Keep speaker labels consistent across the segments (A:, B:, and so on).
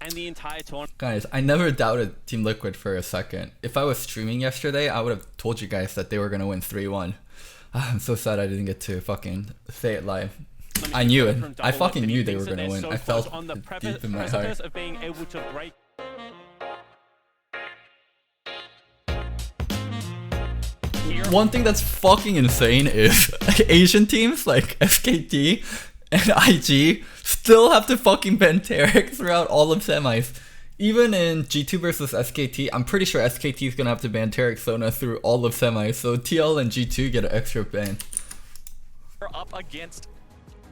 A: and the entire tournament.
B: Guys, I never doubted Team Liquid for a second. If I was streaming yesterday, I would have told you guys that they were gonna win 3-1. I'm so sad I didn't get to fucking say it live. I knew it. I fucking knew they were gonna win. I felt
A: on the
B: deep in my heart.
A: of being able to break.
B: One thing that's fucking insane is Asian teams like SKT and IG still have to fucking ban Tarek throughout all of semis. Even in G2 versus SKT, I'm pretty sure SKT is gonna have to ban Tarek Sona through all of semis, so TL and G2 get an extra ban.
C: We're up against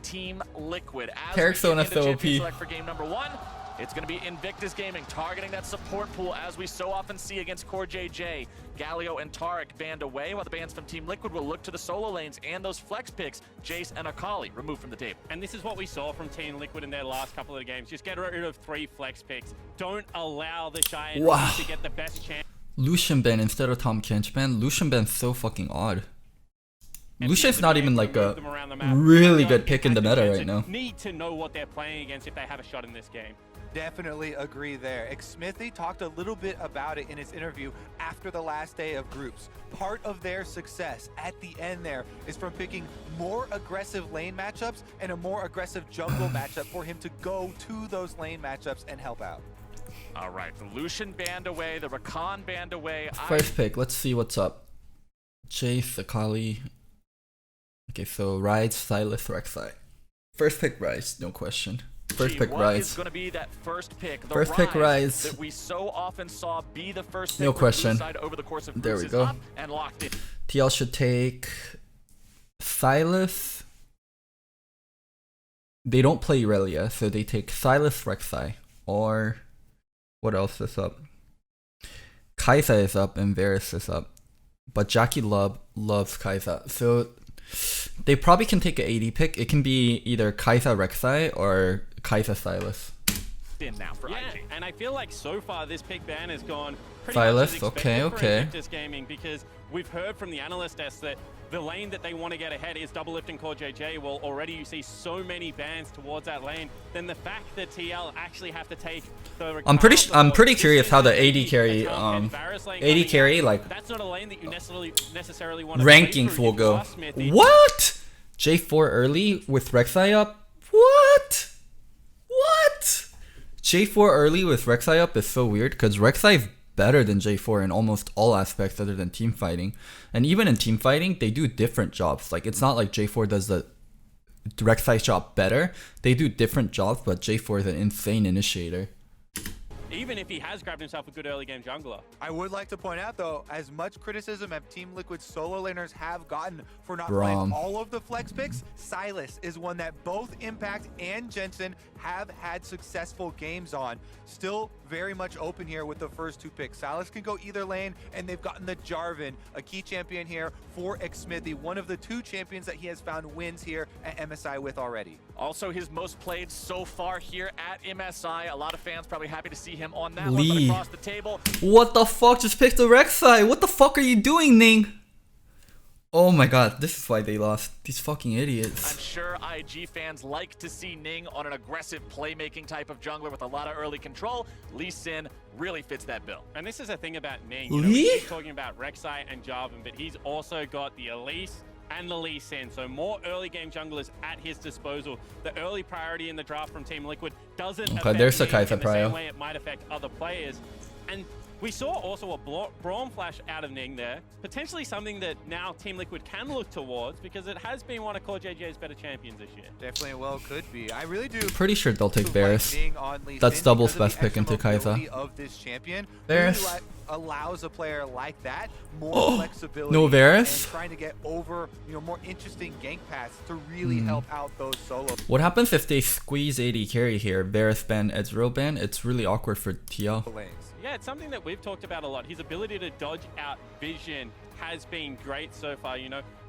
C: Team Liquid. As
B: Tarek Sona so OP.
C: Select for game number 1. It's going to be Invictus Gaming targeting that support pool as we so often see against Core JJ. Galio and Tarek banned away, while the bans from Team Liquid will look to the solo lanes and those flex picks, Jace and Akali, removed from the table.
A: And this is what we saw from Team Liquid in their last couple of games. Just get rid of 3 flex picks. Don't allow the Shy to get the best chance.
B: Lucian ban instead of Tom Kench ban. Lucian ban's so fucking odd. Lucian's not even like a really good pick in the meta right now.
A: Need to know what they're playing against if they have a shot in this game.
D: Definitely agree there. Xmithy talked a little bit about it in his interview after the last day of groups. Part of their success at the end there is from picking more aggressive lane matchups and a more aggressive jungle matchup for him to go to those lane matchups and help out.
C: All right, the Lucian banned away, the Rakan banned away.
B: First pick, let's see what's up. Jace, Akali. Okay, so Riot, Silas, Rek'Sai. First pick Rise, no question. First pick Rise.
C: Is going to be that first pick? The
B: first pick Rise.
C: That we so often saw be the first pick.
B: No question.
C: Over the course of
B: there we go.
C: And locked in.
B: TL should take Silas. They don't play Irelia, so they take Silas, Rek'Sai. Or what else is up? Kai'Sa is up and Varus is up. But Jackie loves Kai'Sa. So they probably can take an AD pick. It can be either Kai'Sa Rek'Sai or Kai'Sa Silas.
C: Now for IG.
A: And I feel like so far this pick ban has gone pretty
B: Silas,
A: much as expected for
B: okay.
A: Invictus Gaming, because we've heard from the analyst desk that the lane that they want to get ahead is double lifting Core JJ. Well, already you see so many bans towards that lane. Then the fact that TL actually have to take the
B: I'm pretty curious how the AD carry AD carry like
A: that's not a lane that you necessarily want to
B: rankings will go. What? J4 early with Rek'Sai up? What? J4 early with Rek'Sai up is so weird because Rek'Sai is better than J4 in almost all aspects other than team fighting. And even in team fighting, they do different jobs. Like, it's not like J4 does the Rek'Sai job better. They do different jobs, but J4 is an insane initiator.
A: Even if he has grabbed himself a good early game jungler.
D: I would like to point out though, as much criticism as Team Liquid solo laners have gotten for not playing all of the flex picks, Silas is one that both Impact and Jensen have had successful games on. Still very much open here with the first 2 picks. Silas can go either lane, and they've gotten the Jarvan, a key champion here for Xmithy, one of the 2 champions that he has found wins here at MSI with already.
C: Also his most played so far here at MSI. A lot of fans probably happy to see him on that
B: Lee.
C: one, but across the table.
B: What the fuck? Just picked the Rek'Sai. What the fuck are you doing, Ning? Oh my god, this is why they lost. These fucking idiots.
C: I'm sure IG fans like to see Ning on an aggressive playmaking type of jungler with a lot of early control. Lee Sin really fits that bill.
A: And this is the thing about Ning. You know, we keep talking about Rek'Sai and Jarvan, but he's also got the Elise and the Lee Sin, so more early game junglers at his disposal. The early priority in the draft from Team Liquid doesn't affect
B: there's a
A: Ning
B: Kai'Sa
A: in the
B: prio.
A: same way it might affect other players. And we saw also a Braum flash out of Ning there. Potentially something that now Team Liquid can look towards, because it has been one of Core JJ's better champions this year.
D: Definitely well could be. I really do.
B: Pretty sure they'll take Varus. That's Double's best pick into Kai'Sa.
D: Of this champion
B: Varus.
D: Really allows a player like that more flexibility.
B: No Varus?
D: And trying to get over, more interesting gank paths to really help out those solos.
B: What happens if they squeeze AD carry here? Varus ban, Ezreal ban? It's really awkward for TL.
A: Yeah, it's something that we've talked about a lot. His ability to dodge out vision has been great so far.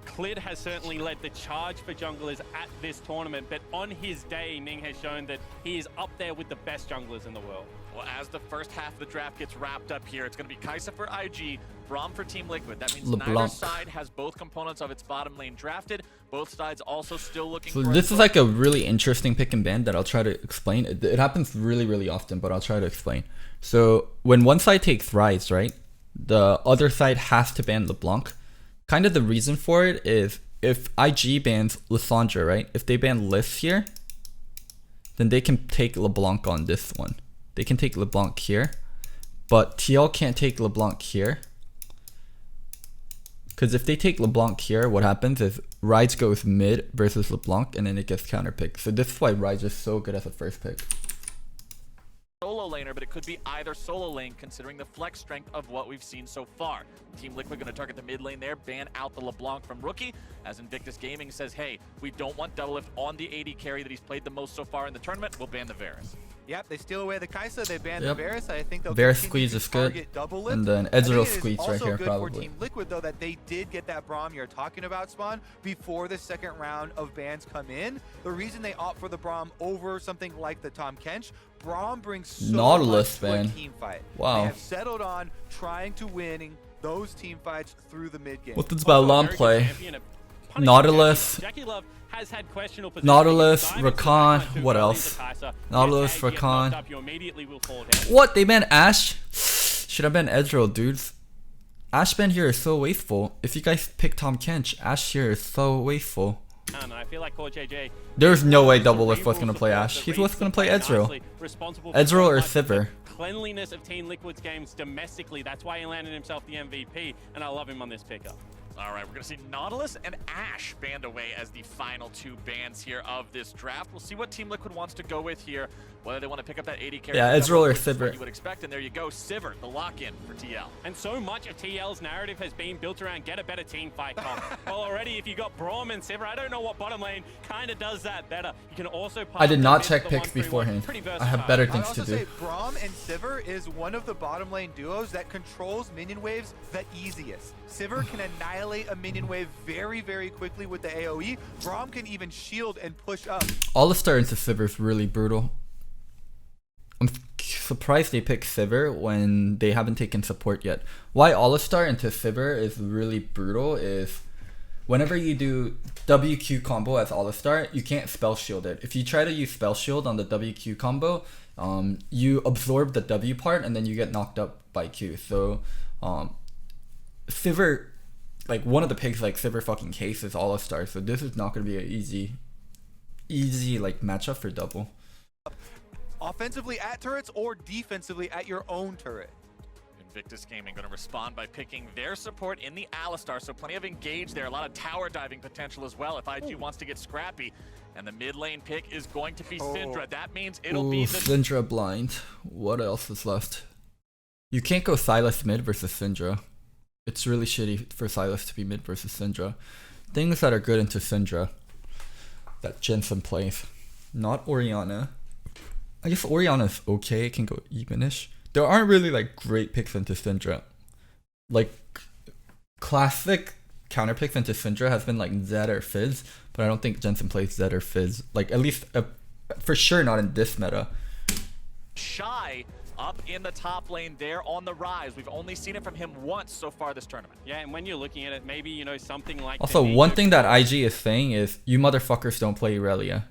A: Clid has certainly led the charge for junglers at this tournament, but on his day, Ning has shown that he is up there with the best junglers in the world.
C: Well, as the first half of the draft gets wrapped up here, it's going to be Kai'Sa for IG, Braum for Team Liquid. That means neither side has both components of its bottom lane drafted. Both sides also still looking
B: So
C: for
B: this is like a really interesting pick and ban that I'll try to explain. It happens really often, but I'll try to explain. So when one side takes Rise, right, the other side has to ban LeBlanc. Kind of the reason for it is if IG bans Lissandra, right, if they ban Liss here, then they can take LeBlanc on this one. They can take LeBlanc here, but TL can't take LeBlanc here. Because if they take LeBlanc here, what happens is Rise goes mid versus LeBlanc, and then it gets counterpicked. So this is why Rise is so good as a first pick.
C: Solo laner, but it could be either solo lane considering the flex strength of what we've seen so far. Team Liquid going to target the mid lane there, ban out the LeBlanc from Rookie, as Invictus Gaming says, hey, we don't want Double Lift on the AD carry that he's played the most so far in the tournament. We'll ban the Varus.
D: Yep, they steal away the Kai'Sa, they ban
B: Yep.
D: the Varus. I think they'll
B: Varus
D: continue
B: squeeze
D: to
B: is good,
D: target Double Lift.
B: and then
D: I think
B: Ezreal
D: it is
B: squeeze right
D: also
B: here
D: good
B: probably.
D: for Team Liquid though that they did get that Braum you're talking about spawn before the second round of bans come in. The reason they opt for the Braum over something like the Tahm Kench, Braum brings so
B: Nautilus
D: much to a
B: ban.
D: team fight.
B: Wow.
D: They have settled on trying to winning those team fights through the mid game.
B: What's this about
A: Also a
B: LAN
A: very good
B: play?
A: champion at punishing
B: Nautilus.
A: Jackie Love has had questionable positioning.
B: Nautilus,
A: Diamond to
B: Rakan,
A: Rakan,
B: what
A: too,
B: else?
A: Kai'Sa. Yes,
B: Nautilus,
A: AD gets
B: Rakan.
A: knocked up, you immediately will fall down.
B: What? They ban Ashe? Should have been Ezreal, dudes. Ashe ban here is so wasteful. If you guys pick Tahm Kench, Ashe here is so wasteful.
A: I don't know, I feel like Core JJ.
B: There's no way Double Lift was gonna play Ashe. He's what's gonna play Ezreal. Ezreal or Sivir.
A: Cleanliness of Team Liquid's games domestically. That's why he landed himself the MVP, and I love him on this pickup.
C: All right, we're going to see Nautilus and Ashe banned away as the final two bans here of this draft. We'll see what Team Liquid wants to go with here, whether they want to pick up that 80 carry.
B: Yeah, Ezreal or
C: which is what
B: Sivir.
C: you would expect, and there you go, Sivir, the lock-in for TL.
A: And so much of TL's narrative has been built around get a better team fight comp. Well, already, if you got Braum and Sivir, I don't know what bottom lane kind of does that better. You can also.
B: I did
A: pass
B: not
A: the
B: check
A: mid,
B: picks
A: the 1-3-1.
B: beforehand.
A: Pretty
B: I have better
A: versatile.
D: I'd
B: things to
D: also
B: do.
D: say Braum and Sivir is one of the bottom lane duos that controls minion waves the easiest. Sivir can annihilate a minion wave very quickly with the AoE. Braum can even shield and push up.
B: Alistar into Sivir is really brutal. I'm surprised they picked Sivir when they haven't taken support yet. Why Alistar into Sivir is really brutal is whenever you do WQ combo as Alistar, you can't spell shield it. If you try to use spell shield on the WQ combo, you absorb the W part and then you get knocked up by Q. So Sivir, like one of the picks like Sivir fucking case is Alistar, so this is not gonna be an easy like matchup for double.
D: Offensively at turrets or defensively at your own turret.
C: Invictus Gaming going to respond by picking their support in the Alistar, so plenty of engage there, a lot of tower diving potential as well if IG wants to get scrappy. And the mid lane pick is going to be Syndra. That means it'll be the
B: Syndra blind. What else is left? You can't go Sylas mid versus Syndra. It's really shitty for Sylas to be mid versus Syndra. Things that are good into Syndra that Jensen plays. Not Orianna. I guess Orianna's okay, it can go evenish. There aren't really like great picks into Syndra. Like classic counter picks into Syndra has been like Zed or Fizz, but I don't think Jensen plays Zed or Fizz. Like at least for sure not in this meta.
C: Shy up in the top lane there on the rise. We've only seen it from him once so far this tournament.
A: Yeah, and when you're looking at it, maybe, you know, something like...
B: Also,
A: the
B: one
A: Nico
B: thing that IG is saying is, you motherfuckers don't play Irelia.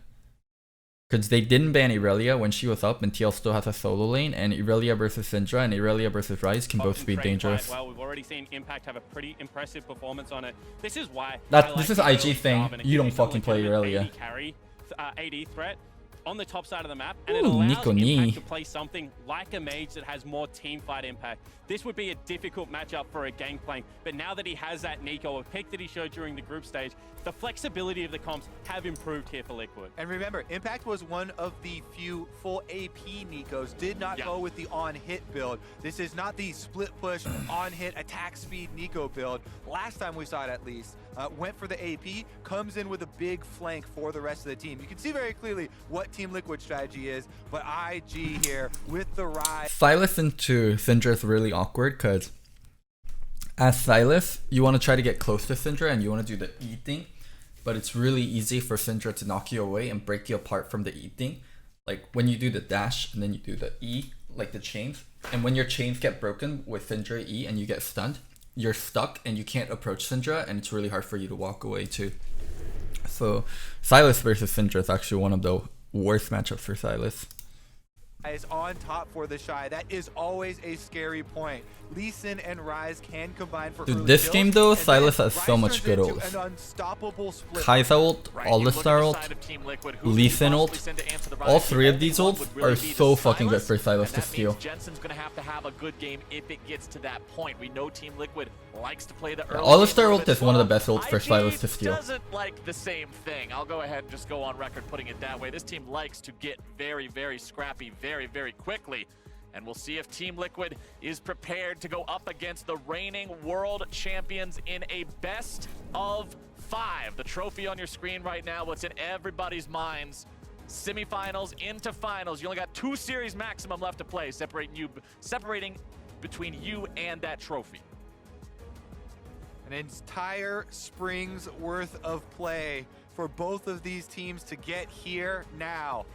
B: Because they didn't ban Irelia when she was up, and TL still has a solo lane, and Irelia versus Syndra and Irelia versus Ryze can both be
A: Often trained
B: dangerous.
A: quite well. We've already seen Impact have a pretty impressive performance on it. This is why...
B: This is IG thing. You don't fucking play Irelia.
A: AD carry, AD threat on the top side of the map, and it
B: Ooh,
A: allows
B: Nico
A: Impact
B: Knee.
A: to play something like a mage that has more team fight impact. This would be a difficult matchup for a Gangplank, but now that he has that Nico, a pick that he showed during the group stage, the flexibility of the comps have improved here for Liquid.
D: And remember, Impact was one of the few full AP Nikos, did not go with the on-hit build. This is not the split push, on-hit, attack speed Nico build. Last time we saw it at least, went for the AP, comes in with a big flank for the rest of the team. You can see very clearly what Team Liquid strategy is, but IG here with the Rise.
B: Sylas into Syndra is really awkward because as Sylas, you want to try to get close to Syndra and you want to do the E thing, but it's really easy for Syndra to knock you away and break you apart from the E thing. Like when you do the dash and then you do the E, like the chains, and when your chains get broken with Syndra E and you get stunned, you're stuck and you can't approach Syndra, and it's really hard for you to walk away too. So Silas versus Syndra is actually one of the worst matchups for Silas.
D: Is on top for the Shy. That is always a scary point. Lee Sin and Rise can combine for
B: Dude,
D: early
B: this
D: kills,
B: game though,
D: and
B: Silas
D: then
B: has so
D: Rise
B: much
D: turns
B: good
D: into
B: ults.
D: an unstoppable split.
B: Kai'Sa ult,
C: Right, you look at
B: Alistar
C: the
B: ult,
C: side of Team Liquid, who
B: Lee
C: can
B: Sin
C: possibly
B: ult.
C: send to answer the
B: All
C: Riot.
B: three of
C: The
B: these
C: only one
B: ults
C: would really
B: are
C: be the
B: so fucking good
C: Silas,
B: for Silas
C: and
B: to
C: that
B: steal.
C: means Jensen's gonna have a good game if it gets to that point. We know Team Liquid likes to play the early
B: Alistar
C: game a
B: ult
C: bit
B: is one of the
C: slow.
B: best ults for
C: IG
B: Silas to steal.
C: doesn't like the same thing. I'll go ahead and just go on record putting it that way. This team likes to get very, very scrappy very, very quickly. And we'll see if Team Liquid is prepared to go up against the reigning world champions in a best of 5. The trophy on your screen right now, what's in everybody's minds. Semifinals into finals. You only got 2 series maximum left to play, separating between you and that trophy.
D: An entire spring's worth of play for both of these teams to get here now.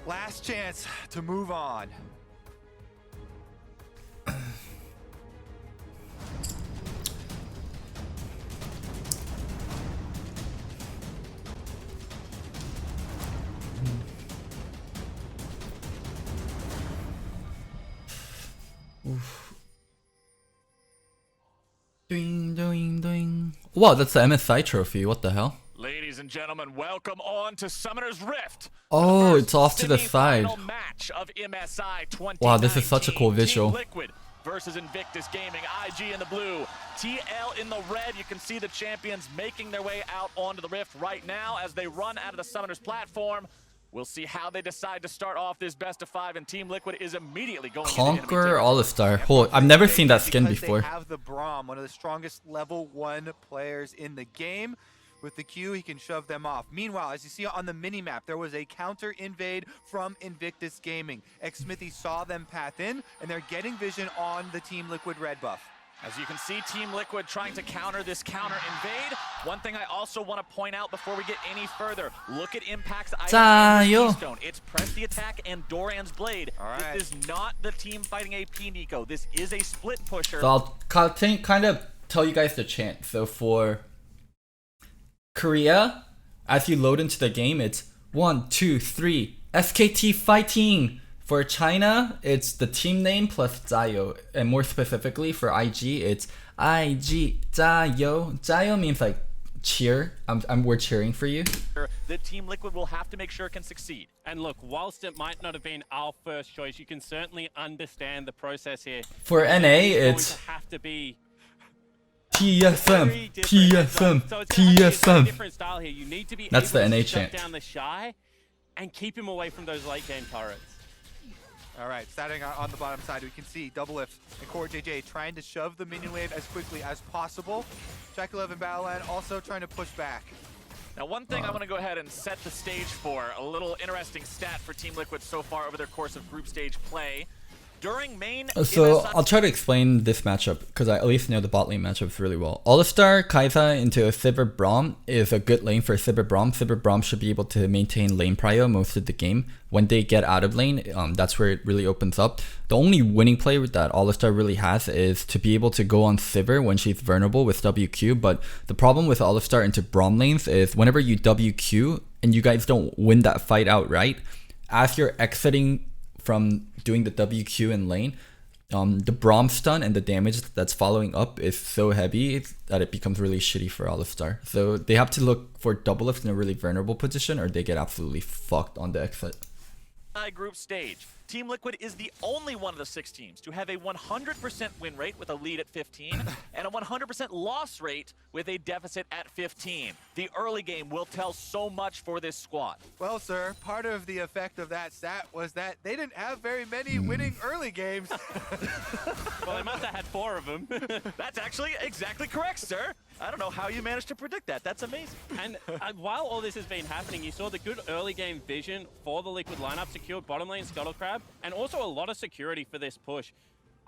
D: Last chance to move on.
B: Doing, doing, doing. Wow, that's the MSI trophy. What the hell?
C: Ladies and gentlemen, welcome on to Summoner's Rift.
B: Oh,
C: The
B: it's off to the
C: first
B: side.
C: semifinal match of MSI 2019.
B: Wow, this is such a cool visual.
C: Team Liquid versus Invictus Gaming. IG in the blue, TL in the red. You can see the champions making their way out onto the Rift right now as they run out of the Summoner's platform. We'll see how they decide to start off this best of 5, and Team Liquid is immediately going into enemy
B: Conqueror
C: territory.
B: Alistar. Oh, I've never seen that skin
D: Because
B: before.
D: They have the Braum, one of the strongest level 1 players in the game. With the Q, he can shove them off. Meanwhile, as you see on the mini-map, there was a counter invade from Invictus Gaming. Xmithy saw them path in, and they're getting vision on the Team Liquid red buff.
C: As you can see, Team Liquid trying to counter this counter invade. One thing I also want to point out before we get any further, look at Impact's Keystone. It's press the attack and Doran's blade.
D: All right.
C: This is not the team fighting AP Nico. This is a split pusher.
B: So I'll kind of tell you guys the chant. So for Korea, as you load into the game, it's 1, 2, 3, SKT fighting. For China, it's the team name plus Zayo, and more specifically for IG, it's IG Zayo. Zayo means like cheer. We're cheering for you.
C: The Team Liquid will have to make sure it can succeed.
A: And look, whilst it might not have been our first choice, you can certainly understand the process here.
B: For NA,
A: It's
B: it's
A: going to have to be
B: TSM,
A: very different. So
B: TSM,
A: it's gonna have to be a very
B: TSM.
A: different style here. You need to be
B: That's
A: able
B: the NA
A: to shut
B: chant.
A: down the Shy and keep him away from those late game turrets.
D: All right, starting on the bottom side, we can see Double Lift and Core JJ trying to shove the minion wave as quickly as possible. Jack 11 Battleland also trying to push back.
C: Now, one thing I want to go ahead and set the stage for, a little interesting stat for Team Liquid so far over their course of group stage play. During main
B: So
C: MSI
B: I'll try to explain this matchup because I at least know the bot lane matchups really well. Alistar Kai'Sa into a Sivir Braum is a good lane for Sivir Braum. Sivir Braum should be able to maintain lane prio most of the game. When they get out of lane, that's where it really opens up. The only winning play that Alistar really has is to be able to go on Sivir when she's vulnerable with WQ. But the problem with Alistar into Braum lanes is whenever you WQ and you guys don't win that fight outright, as you're exiting from doing the WQ in lane, the Braum stun and the damage that's following up is so heavy that it becomes really shitty for Alistar. So they have to look for double lift in a really vulnerable position or they get absolutely fucked on the exit.
C: group stage. Team Liquid is the only one of the 6 teams to have a 100% win rate with a lead at 15 and a 100% loss rate with a deficit at 15. The early game will tell so much for this squad.
D: Well, sir, part of the effect of that stat was that they didn't have very many winning early games.
A: Well, they must have had 4 of them.
C: That's actually exactly correct, sir. I don't know how you managed to predict that. That's amazing.
A: And while all this has been happening, you saw the good early game vision for the Liquid lineup, secured bottom lane Scuttle Crab, and also a lot of security for this push.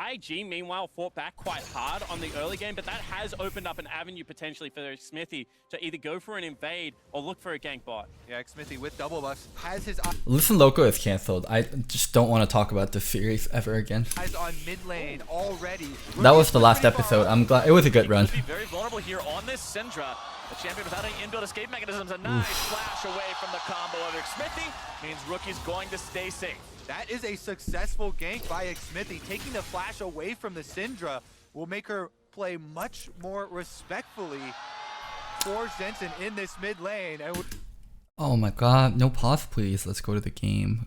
A: IG, meanwhile, fought back quite hard on the early game, but that has opened up an avenue potentially for Smithy to either go for an invade or look for a gank bot.
D: Yeah, Smithy with double buffs has his
B: Listen, Loco is cancelled. I just don't want to talk about this series ever again.
D: eyes on mid lane already.
B: That was the last episode. I'm glad it was a good run.
C: Could be very vulnerable here on this Syndra. The champion without any inbuilt escape mechanisms. A nice flash away from the combo of Xmithy means Rookie's going to stay safe.
D: That is a successful gank by Xmithy. Taking the flash away from the Syndra will make her play much more respectfully for Jensen in this mid lane. And
B: Oh my god, no pause please. Let's go to the game.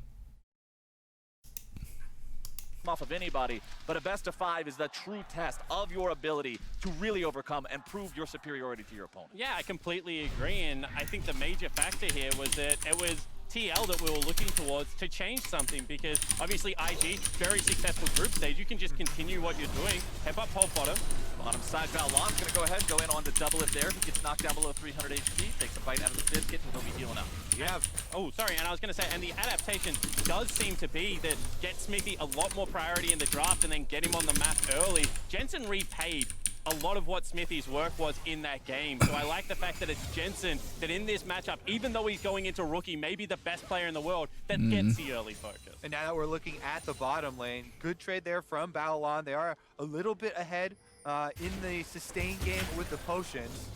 C: Off of anybody, but a best of 5 is the true test of your ability to really overcome and prove your superiority to your opponent.
A: Yeah, I completely agree, and I think the major factor here was that it was TL that we were looking towards to change something, because obviously IG, very successful group stage, you can just continue what you're doing, head up whole bottom.
C: Bottom side, Valon's gonna go ahead, go in on the double it there. He gets knocked down below 300 HP, takes a bite out of the biscuit, and he'll be healing up.
A: Yeah. Oh, sorry, and I was going to say, and the adaptation does seem to be that get Smithy a lot more priority in the draft and then get him on the map early. Jensen repaid a lot of what Smithy's work was in that game. So I like the fact that it's Jensen that in this matchup, even though he's going into rookie, maybe the best player in the world, that gets the early focus.
D: And now that we're looking at the bottom lane, good trade there from Balon. They are a little bit ahead in the sustain game with the potions.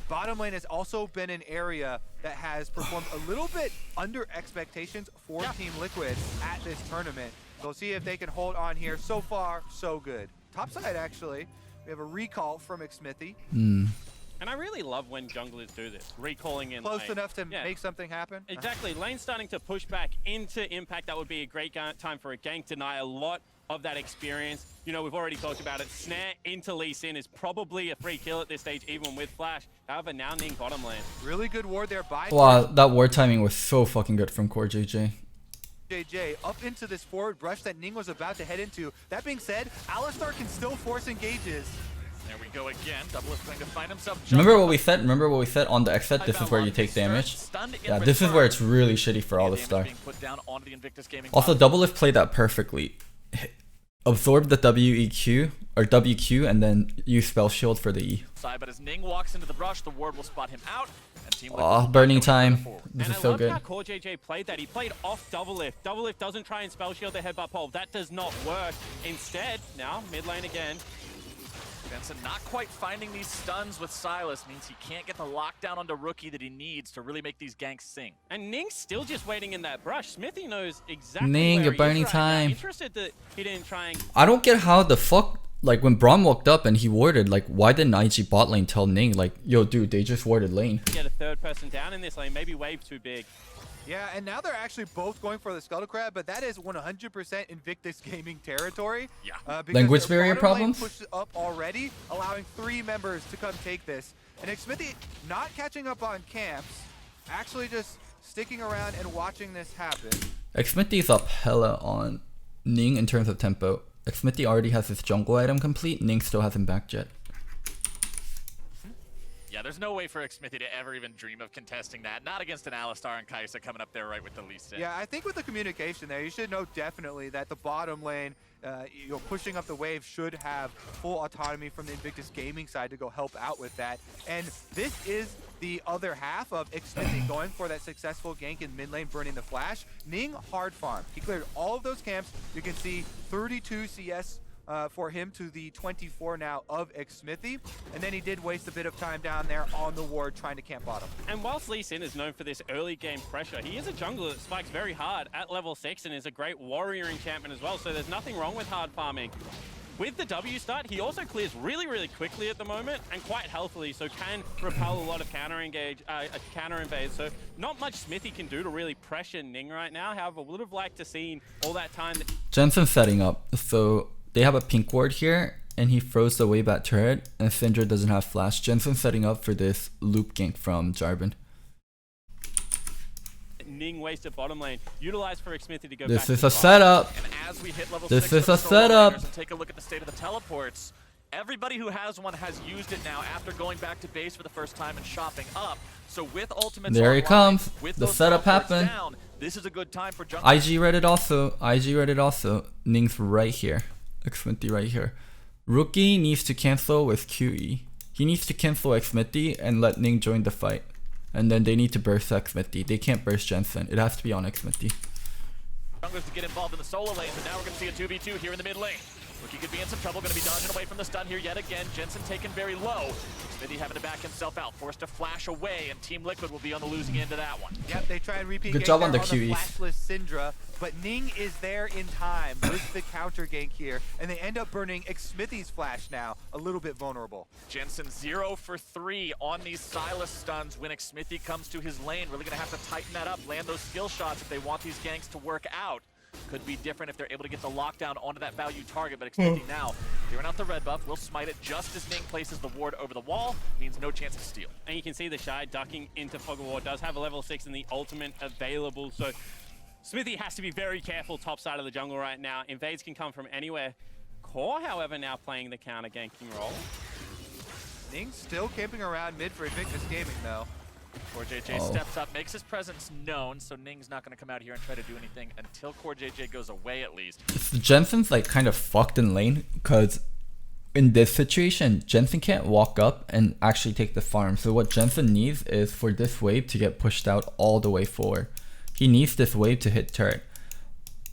D: Bottom lane has also been an area that has performed a little bit under expectations for Team Liquid at this tournament. So we'll see if they can hold on here. So far, so good. Top side, actually, we have a recall from Xmithy.
A: And I really love when junglers do this, recalling in
D: Close
A: lane.
D: enough to make something happen.
A: Exactly. Lane starting to push back into Impact. That would be a great time for a gank. Deny a lot of that experience. You know, we've already talked about it. Snare into Lee Sin is probably a free kill at this stage, even with Flash. However, now Ning bottom lane.
D: Really good ward there by
B: Wow, that ward timing was so fucking good from Core JJ.
D: JJ up into this forward brush that Ning was about to head into. That being said, Alistar can still force engages.
C: There we go again. Double is going to find himself.
B: Remember what we said? Remember what we said on the X set? This is where you take damage. Yeah, this is where it's really shitty for Alistar. Also, Double Lift played that perfectly. Absorb the WEQ or WQ and then use Spell Shield for the E.
C: But as Ning walks into the brush, the ward will spot him out.
B: Oh, burning time. This is so good.
A: And I love how Core JJ played that. He played off Double Lift. Double Lift doesn't try and Spell Shield the headbutt pole. That does not work. Instead, now mid lane again.
C: Jensen not quite finding these stuns with Silas means he can't get the lockdown onto Rookie that he needs to really make these ganks sing.
A: And Ning's still just waiting in that brush. Smithy knows exactly
B: Ning,
A: where
B: you're
A: he
B: burning
A: is right
B: time.
A: now. Interested that he didn't try and...
B: I don't get how the fuck, like when Braum walked up and he warded, like why didn't IG bot lane tell Ning, like, yo dude, they just warded lane.
A: Get a third person down in this lane, maybe wave too big.
D: Yeah, and now they're actually both going for the Scuttle Crab, but that is 100% Invictus Gaming territory.
C: Yeah.
B: Language barrier problems?
D: Pushed up already, allowing 3 members to come take this. And Xmithy not catching up on camps, actually just sticking around and watching this happen.
B: Xmithy's up hella on Ning in terms of tempo. Xmithy already has his jungle item complete, Ning still hasn't backed yet.
C: Yeah, there's no way for Xmithy to ever even dream of contesting that. Not against an Alistar and Kai'Sa coming up there right with the Lee Sin.
D: Yeah, I think with the communication there, you should know definitely that the bottom lane, pushing up the wave should have full autonomy from the Invictus Gaming side to go help out with that. And this is the other half of Xmithy going for that successful gank in mid lane, burning the flash. Ning hard farm. He cleared all of those camps. You can see 32 CS for him to the 24 now of Xmithy, and then he did waste a bit of time down there on the ward trying to camp bottom.
A: And whilst Lee Sin is known for this early game pressure, he is a jungler that spikes very hard at level 6 and is a great warrior enchantment as well, so there's nothing wrong with hard farming. With the W start, he also clears really, really quickly at the moment and quite healthily, so can repel a lot of counter invades. So not much Smithy can do to really pressure Ning right now. However, would have liked to seen all that time.
B: Jensen's setting up, so they have a pink ward here, and he froze the wave at turret, and Syndra doesn't have flash. Jensen's setting up for this loop gank from Jarvan.
A: Ning wasted bottom lane, utilized for Xmithy to go
B: This
A: back
B: is
A: to
B: a
A: the
B: setup.
C: And as we hit level
B: This
C: 6
B: is
C: for
B: a
C: the solo
B: setup.
C: laners and take a look at the state of the teleports. Everybody who has one has used it now after going back to base for the first time and shopping up. So with ultimates
B: There he
C: online,
B: comes.
C: with
B: The
C: those
B: setup
C: teleports
B: happened.
C: down, this is a good time for jungle.
B: IG read it also. IG read it also. Ning's right here. Xmithy right here. Rookie needs to cancel with QE. He needs to cancel Xmithy and let Ning join the fight. And then they need to burst Xmithy. They can't burst Jensen. It has to be on Xmithy.
C: Junglers to get involved in the solo lane, but now we're going to see a 2v2 here in the mid lane. Rookie could be in some trouble, going to be dodging away from the stun here yet again. Jensen taken very low. Smithy having to back himself out, forced to flash away, and Team Liquid will be on the losing end of that one.
D: Yep, they try and repeat.
B: Good job on the
D: QEs.
B: QEs.
D: Flashless Syndra, but Ning is there in time with the counter gank here, and they end up burning Smithy's flash now, a little bit vulnerable.
C: Jensen 0 for 3 on these Silas stuns when Smithy comes to his lane. Really going to have to tighten that up, land those skill shots if they want these ganks to work out. Could be different if they're able to get the lockdown onto that value target, but Smithy now clearing out the red buff, will smite it just as Ning places the ward over the wall, means no chance of steal.
A: And you can see the Shy ducking into Fog of War, does have a level 6 and the ultimate available, so Smithy has to be very careful top side of the jungle right now. Invades can come from anywhere. Core, however, now playing the counter ganking role.
D: Ning still camping around mid for Invictus Gaming though.
C: CoreJJ steps up, makes his presence known, so Ning's not going to come out here and try to do anything until CoreJJ goes away at least.
B: Jensen's like kind of fucked in lane because in this situation, Jensen can't walk up and actually take the farm. So what Jensen needs is for this wave to get pushed out all the way forward. He needs this wave to hit turret.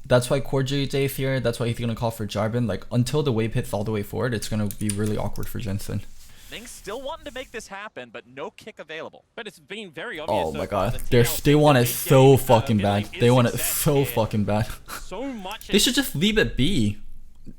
B: That's why CoreJJ is here. That's why he's going to call for Jarvan. Like until the wave hits all the way forward, it's going to be really awkward for Jensen.
C: Ning still wanting to make this happen, but no kick available.
A: But it's been very obvious.
B: Oh
A: so
B: my
A: far
B: god,
A: that
B: they want it
A: TLC
B: so
A: game,
B: fucking bad.
A: ability
B: They
A: is
B: want it
A: success
B: so
A: here.
B: fucking bad.
A: So much.
B: They should just leave it be.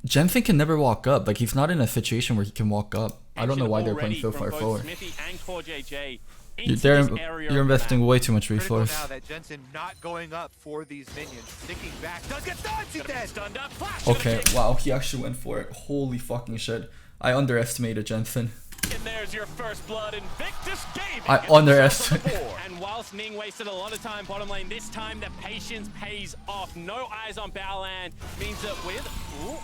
B: Jensen can never walk up. Like he's not in a situation where he can walk up. I don't know why they're playing so far forward.
A: Smithy and CoreJJ
B: You're investing way too much
D: Critical
B: resource.
D: now that Jensen not going up for these minions. Sticking back. Does get stunned. He's
C: Gonna be
D: dead.
C: stunned up. Flash
B: Okay, wow, he actually went for it. Holy fucking shit. I underestimated Jensen.
C: And there's your first blood. Invictus Gaming.
B: I
C: gets themselves on the
B: underestimated.
C: board.
A: And whilst Ning wasted a lot of time bottom lane, this time the patience pays off. No eyes on Baoland means that with... Ooh,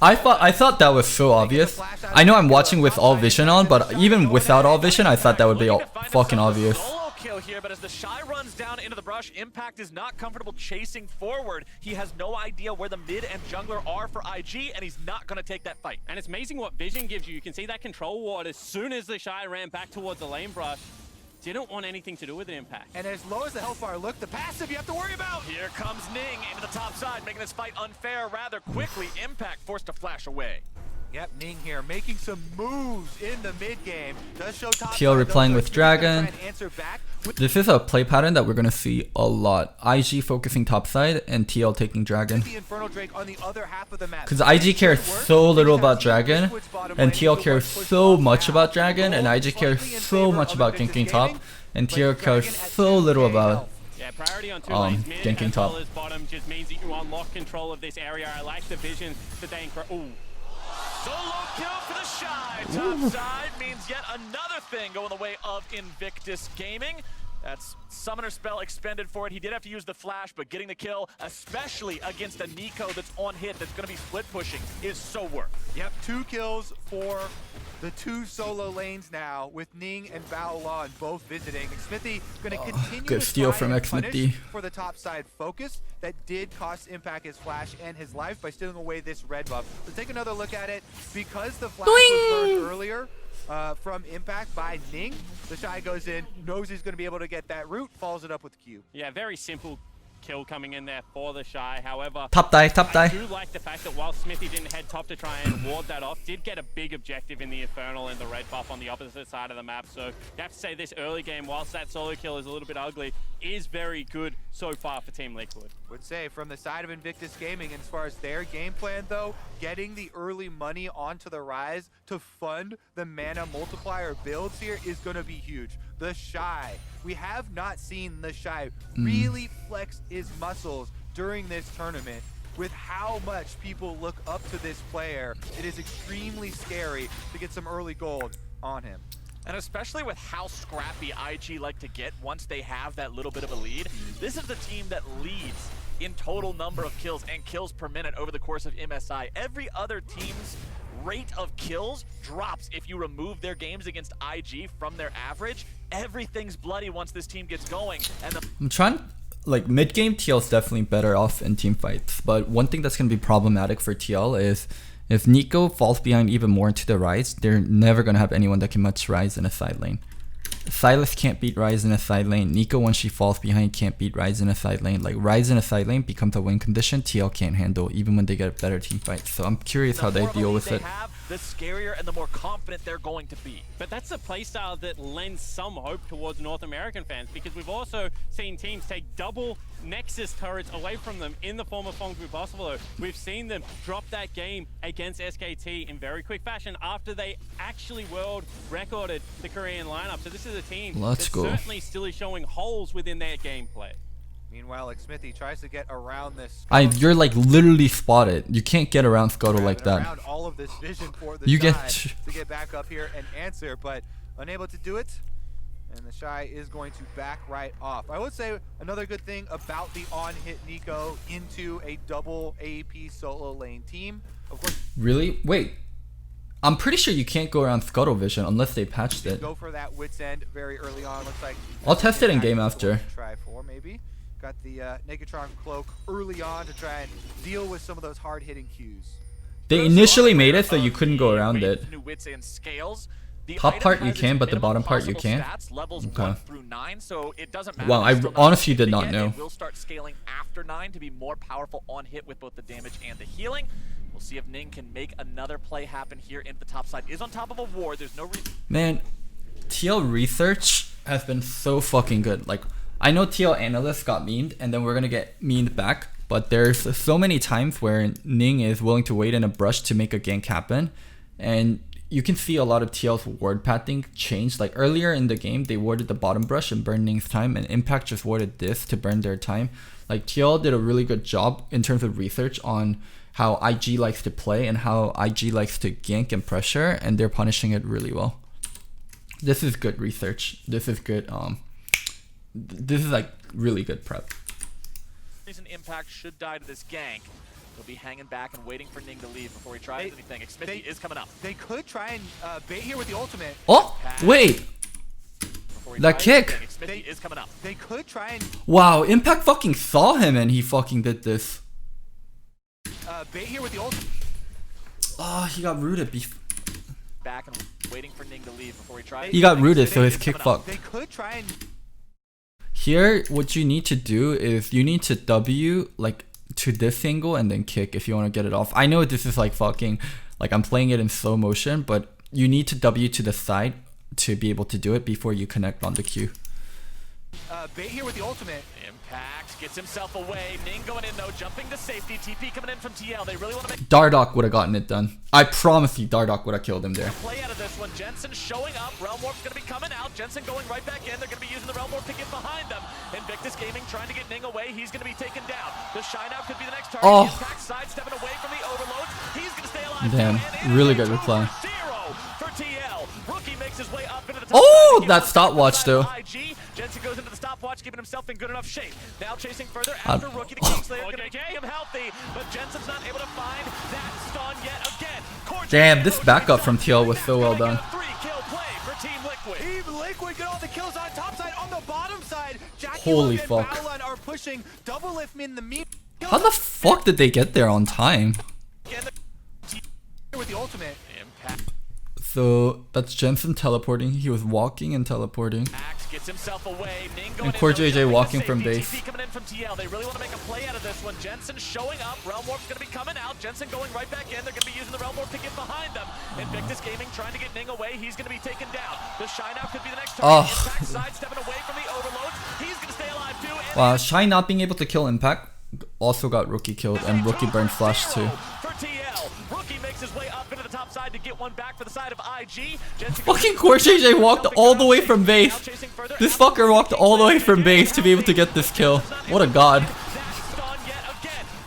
B: I thought that was so obvious. I know I'm watching with all vision on, but even without all vision, I thought that would be
C: Looking to find
B: fucking
C: himself a
B: obvious.
C: solo kill here, but as the Shy runs down into the brush, Impact is not comfortable chasing forward. He has no idea where the mid and jungler are for IG, and he's not going to take that fight.
A: and it's amazing what vision gives you. You can see that control ward as soon as the Shy ran back towards the lane brush. Didn't want anything to do with an impact.
D: And as low as the health bar look, the passive you have to worry about.
C: Here comes Ning into the top side, making this fight unfair rather quickly. Impact forced to flash away.
D: Yep, Ning here making some moves in the mid game. Does show top
B: TL
D: side,
B: replying
D: though,
B: with
D: so he's gonna
B: Dragon.
D: try and answer back with
B: This is a play pattern that we're gonna see a lot. IG focusing topside and TL taking Dragon.
D: the Infernal Drake on the other half of the map.
B: Because IG cares so little about Dragon, and TL cares so much about Dragon, and IG cares so much about ganking top, and TL cares so little about
A: Yeah, priority on two lanes, mid
B: ganking
A: as well
B: top.
A: as bottom, just means that you unlock control of this area. I like the vision that they Ooh.
C: Solo kill for the Shy. Top side means yet another thing going the way of Invictus Gaming. That's Summoner spell expended for it. He did have to use the flash, but getting the kill, especially against a Nico that's on hit, that's going to be split pushing, is so worth.
D: Yep, 2 kills for the 2 solo lanes now with Ning and Baolan both visiting. Smithy going to continue
B: good
D: to
B: steal
D: try
B: from
D: and
B: Xmithy.
D: punish for the top side focus that did cost Impact his flash and his life by stealing away this red buff. Let's take another look at it. Because the flash was burned earlier from Impact by Ning, the Shy goes in, knows he's going to be able to get that root, follows it up with Q.
A: Yeah, very simple kill coming in there for the Shy. However,
B: Top die, top
A: I
B: die.
A: do like the fact that while Smithy didn't head top to try and ward that off, did get a big objective in the Infernal and the red buff on the opposite side of the map. So you have to say this early game, whilst that solo kill is a little bit ugly, is very good so far for Team Liquid.
D: Would say from the side of Invictus Gaming, as far as their game plan though, getting the early money onto the Rise to fund the mana multiplier builds here is going to be huge. The Shy, we have not seen the Shy really flex his muscles during this tournament. With how much people look up to this player, it is extremely scary to get some early gold on him.
C: And especially with how scrappy IG like to get once they have that little bit of a lead, this is the team that leads in total number of kills and kills per minute over the course of MSI. Every other team's rate of kills drops if you remove their games against IG from their average. Everything's bloody once this team gets going. And
B: I'm trying, like mid game TL's definitely better off in team fights, but one thing that's gonna be problematic for TL is if Nico falls behind even more into the Rise, they're never gonna have anyone that can match Rise in a side lane. Silas can't beat Ryze in a side lane. Nico, when she falls behind, can't beat Ryze in a side lane. Like, Ryze in a side lane becomes a win condition TL can't handle, even when they get a better team fight. So I'm curious how they deal with it.
C: The scarier and the more confident they're going to be.
A: But that's a playstyle that lends some hope towards North American fans, because we've also seen teams take double Nexus turrets away from them in the form of Fongbu Buffalo. We've seen them drop that game against SKT in very quick fashion after they actually world recorded the Korean lineup. So this is a team that certainly still is showing holes within their gameplay.
D: Meanwhile, like Smithy tries to get around this.
B: You're like literally spotted. You can't get around Scuttle like that.
D: Around all of this vision for the
B: you
D: Shy
B: get
D: to get back up here and answer, but unable to do it. And the Shy is going to back right off. I would say another good thing about the on-hit Nico into a double AAP solo lane team. Of course.
B: Really? Wait. I'm pretty sure you can't go around Scuttle vision unless they patched it.
D: Go for that wit's end very early on. Looks like
B: I'll test it in game after.
D: Try for maybe. Got the Negatron cloak early on to try and deal with some of those hard-hitting cues.
B: They initially made it so you couldn't go around it.
C: Top
B: part you can, but the bottom part you can't. Okay. Wow, I honestly did not know.
C: We'll start scaling after 9 to be more powerful on hit with both the damage and the healing. We'll see if Ning can make another play happen here into the top side. Is on top of a ward. There's no reason.
B: Man, TL research has been so fucking good. Like, I know TL analysts got memed, and then we're gonna get memed back. But there's so many times where Ning is willing to wait in a brush to make a gank happen, and you can see a lot of TL's ward pathing change. Like earlier in the game, they warded the bottom brush and burned Ning's time, and Impact just warded this to burn their time. Like TL did a really good job in terms of research on how IG likes to play and how IG likes to gank and pressure, and they're punishing it really well. This is good research. This is good. This is like really good prep.
C: Reason Impact should die to this gank. He'll be hanging back and waiting for Ning to leave before he tries anything. Xmithy is coming up.
D: They could try and bait here with the ultimate.
B: Oh, wait. That kick.
C: Xmithy is coming up.
D: They could try and.
B: Wow, Impact fucking saw him and he fucking did this.
D: Bait here with the ultimate.
B: Oh, he got rooted.
C: Back and waiting for Ning to leave before he tries.
B: He got rooted, so his kick fucked.
D: They could try and.
B: Here, what you need to do is you need to W like to this angle and then kick if you want to get it off. I know this is like fucking, like I'm playing it in slow motion, but you need to W to the side to be able to do it before you connect on the Q.
D: Bait here with the ultimate.
C: Impact gets himself away. Ning going in though, jumping to safety. TP coming in from TL. They really want to make.
B: Dardoch would have gotten it done. I promise you, Dardoch would have killed him there.
C: Play out of this one. Jensen showing up. Realm Warp's going to be coming out. Jensen going right back in. They're going to be using the Realm Warp to get behind them. Invictus Gaming trying to get Ning away. He's going to be taken down. The Shine Out could be the next target.
B: Oh.
C: Impact sidestepping away from the overloads. He's going to stay alive.
B: Damn, really good reply.
C: Zero for TL. Rookie makes his way up into the top.
B: Oh, that stopwatch though.
C: Jensen goes into the stopwatch, keeping himself in good enough shape. Now chasing further after Rookie. The Kingslayer going to make him healthy, but Jensen's not able to find that stun yet again.
B: Damn, this backup from TL was so well done.
C: 3-kill play for Team Liquid.
D: Team Liquid get all the kills on top side. On the bottom side, Jackie
B: Holy
D: and
B: fuck.
D: Balan are pushing. Double lift in the meat.
B: How the fuck did they get there on time?
D: With the ultimate.
C: Impact.
B: So that's Jensen teleporting. He was walking and teleporting.
C: Gets himself away.
B: And Core JJ walking from base.
C: TP coming in from TL. They really want to make a play out of this one. Jensen showing up. Realm Warp's going to be coming out. Jensen going right back in. They're going to be using the Realm Warp to get behind them. Invictus Gaming trying to get Ning away. He's going to be taken down. The Shine Out could be the next target. Impact sidestepping away from the overload. He's going to stay alive too.
B: Wow, Shine not being able to kill Impact also got Rookie killed, and Rookie burned Flash too.
C: For TL, Rookie makes his way up into the top side to get one back for the side of IG.
B: Fucking Core JJ walked all the way from base. This fucker walked all the way from base to be able to get this kill. What a god.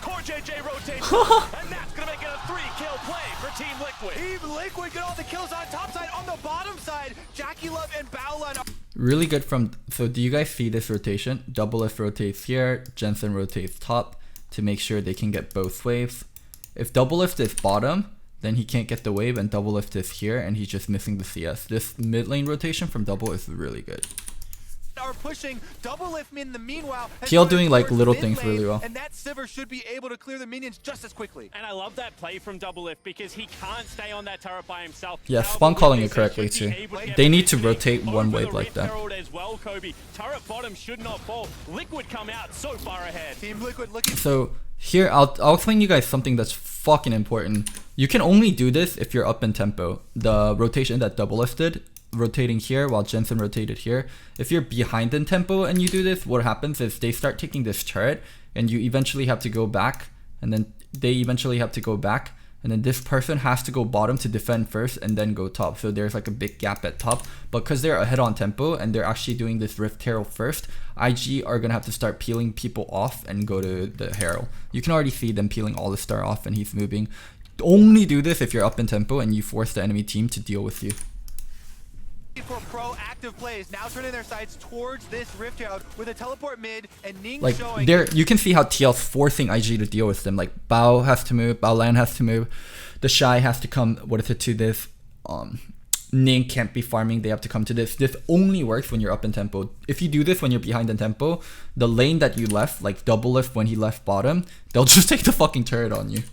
C: Core JJ rotates, and that's gonna make it a 3-kill play for Team Liquid.
D: Team Liquid get all the kills on top side. On the bottom side, Jackie Love and Balan.
B: Really good from. So do you guys see this rotation? Double F rotates here, Jensen rotates top to make sure they can get both waves. If Double Lift is bottom, then he can't get the wave, and Double Lift is here and he's just missing the CS. This mid lane rotation from Double is really good.
D: are pushing. Double lift in the meanwhile.
B: TL doing like little things really well.
D: And that Sivir should be able to clear the minions just as quickly.
A: And I love that play from Double Lift because he can't stay on that turret by himself.
B: Yeah, Spawn calling it correctly too. They need to rotate one wave like that.
A: As well, Kobe. Turret bottom should not fall. Liquid come out so far ahead.
D: Team Liquid looking.
B: So here, I'll explain you guys something that's fucking important. You can only do this if you're up in tempo. The rotation that Double Lift did, rotating here while Jensen rotated here. If you're behind in tempo and you do this, what happens is they start taking this turret and you eventually have to go back, and then they eventually have to go back, and then this person has to go bottom to defend first and then go top. So there's like a big gap at top, but because they're ahead on tempo and they're actually doing this Rift Herald first, IG are gonna have to start peeling people off and go to the Herald. You can already see them peeling all the star off and he's moving. Only do this if you're up in tempo and you force the enemy team to deal with you.
D: For proactive plays, now turning their sights towards this Rift Herald with a teleport mid and Ning
B: Like
D: showing.
B: there, you can see how TL's forcing IG to deal with them. Like Bao has to move, Bao Lan has to move, the Shy has to come. What is it to this? Ning can't be farming. They have to come to this. This only works when you're up in tempo. If you do this when you're behind in tempo, the lane that you left, like Double Lift when he left bottom, they'll just take the fucking turret on you.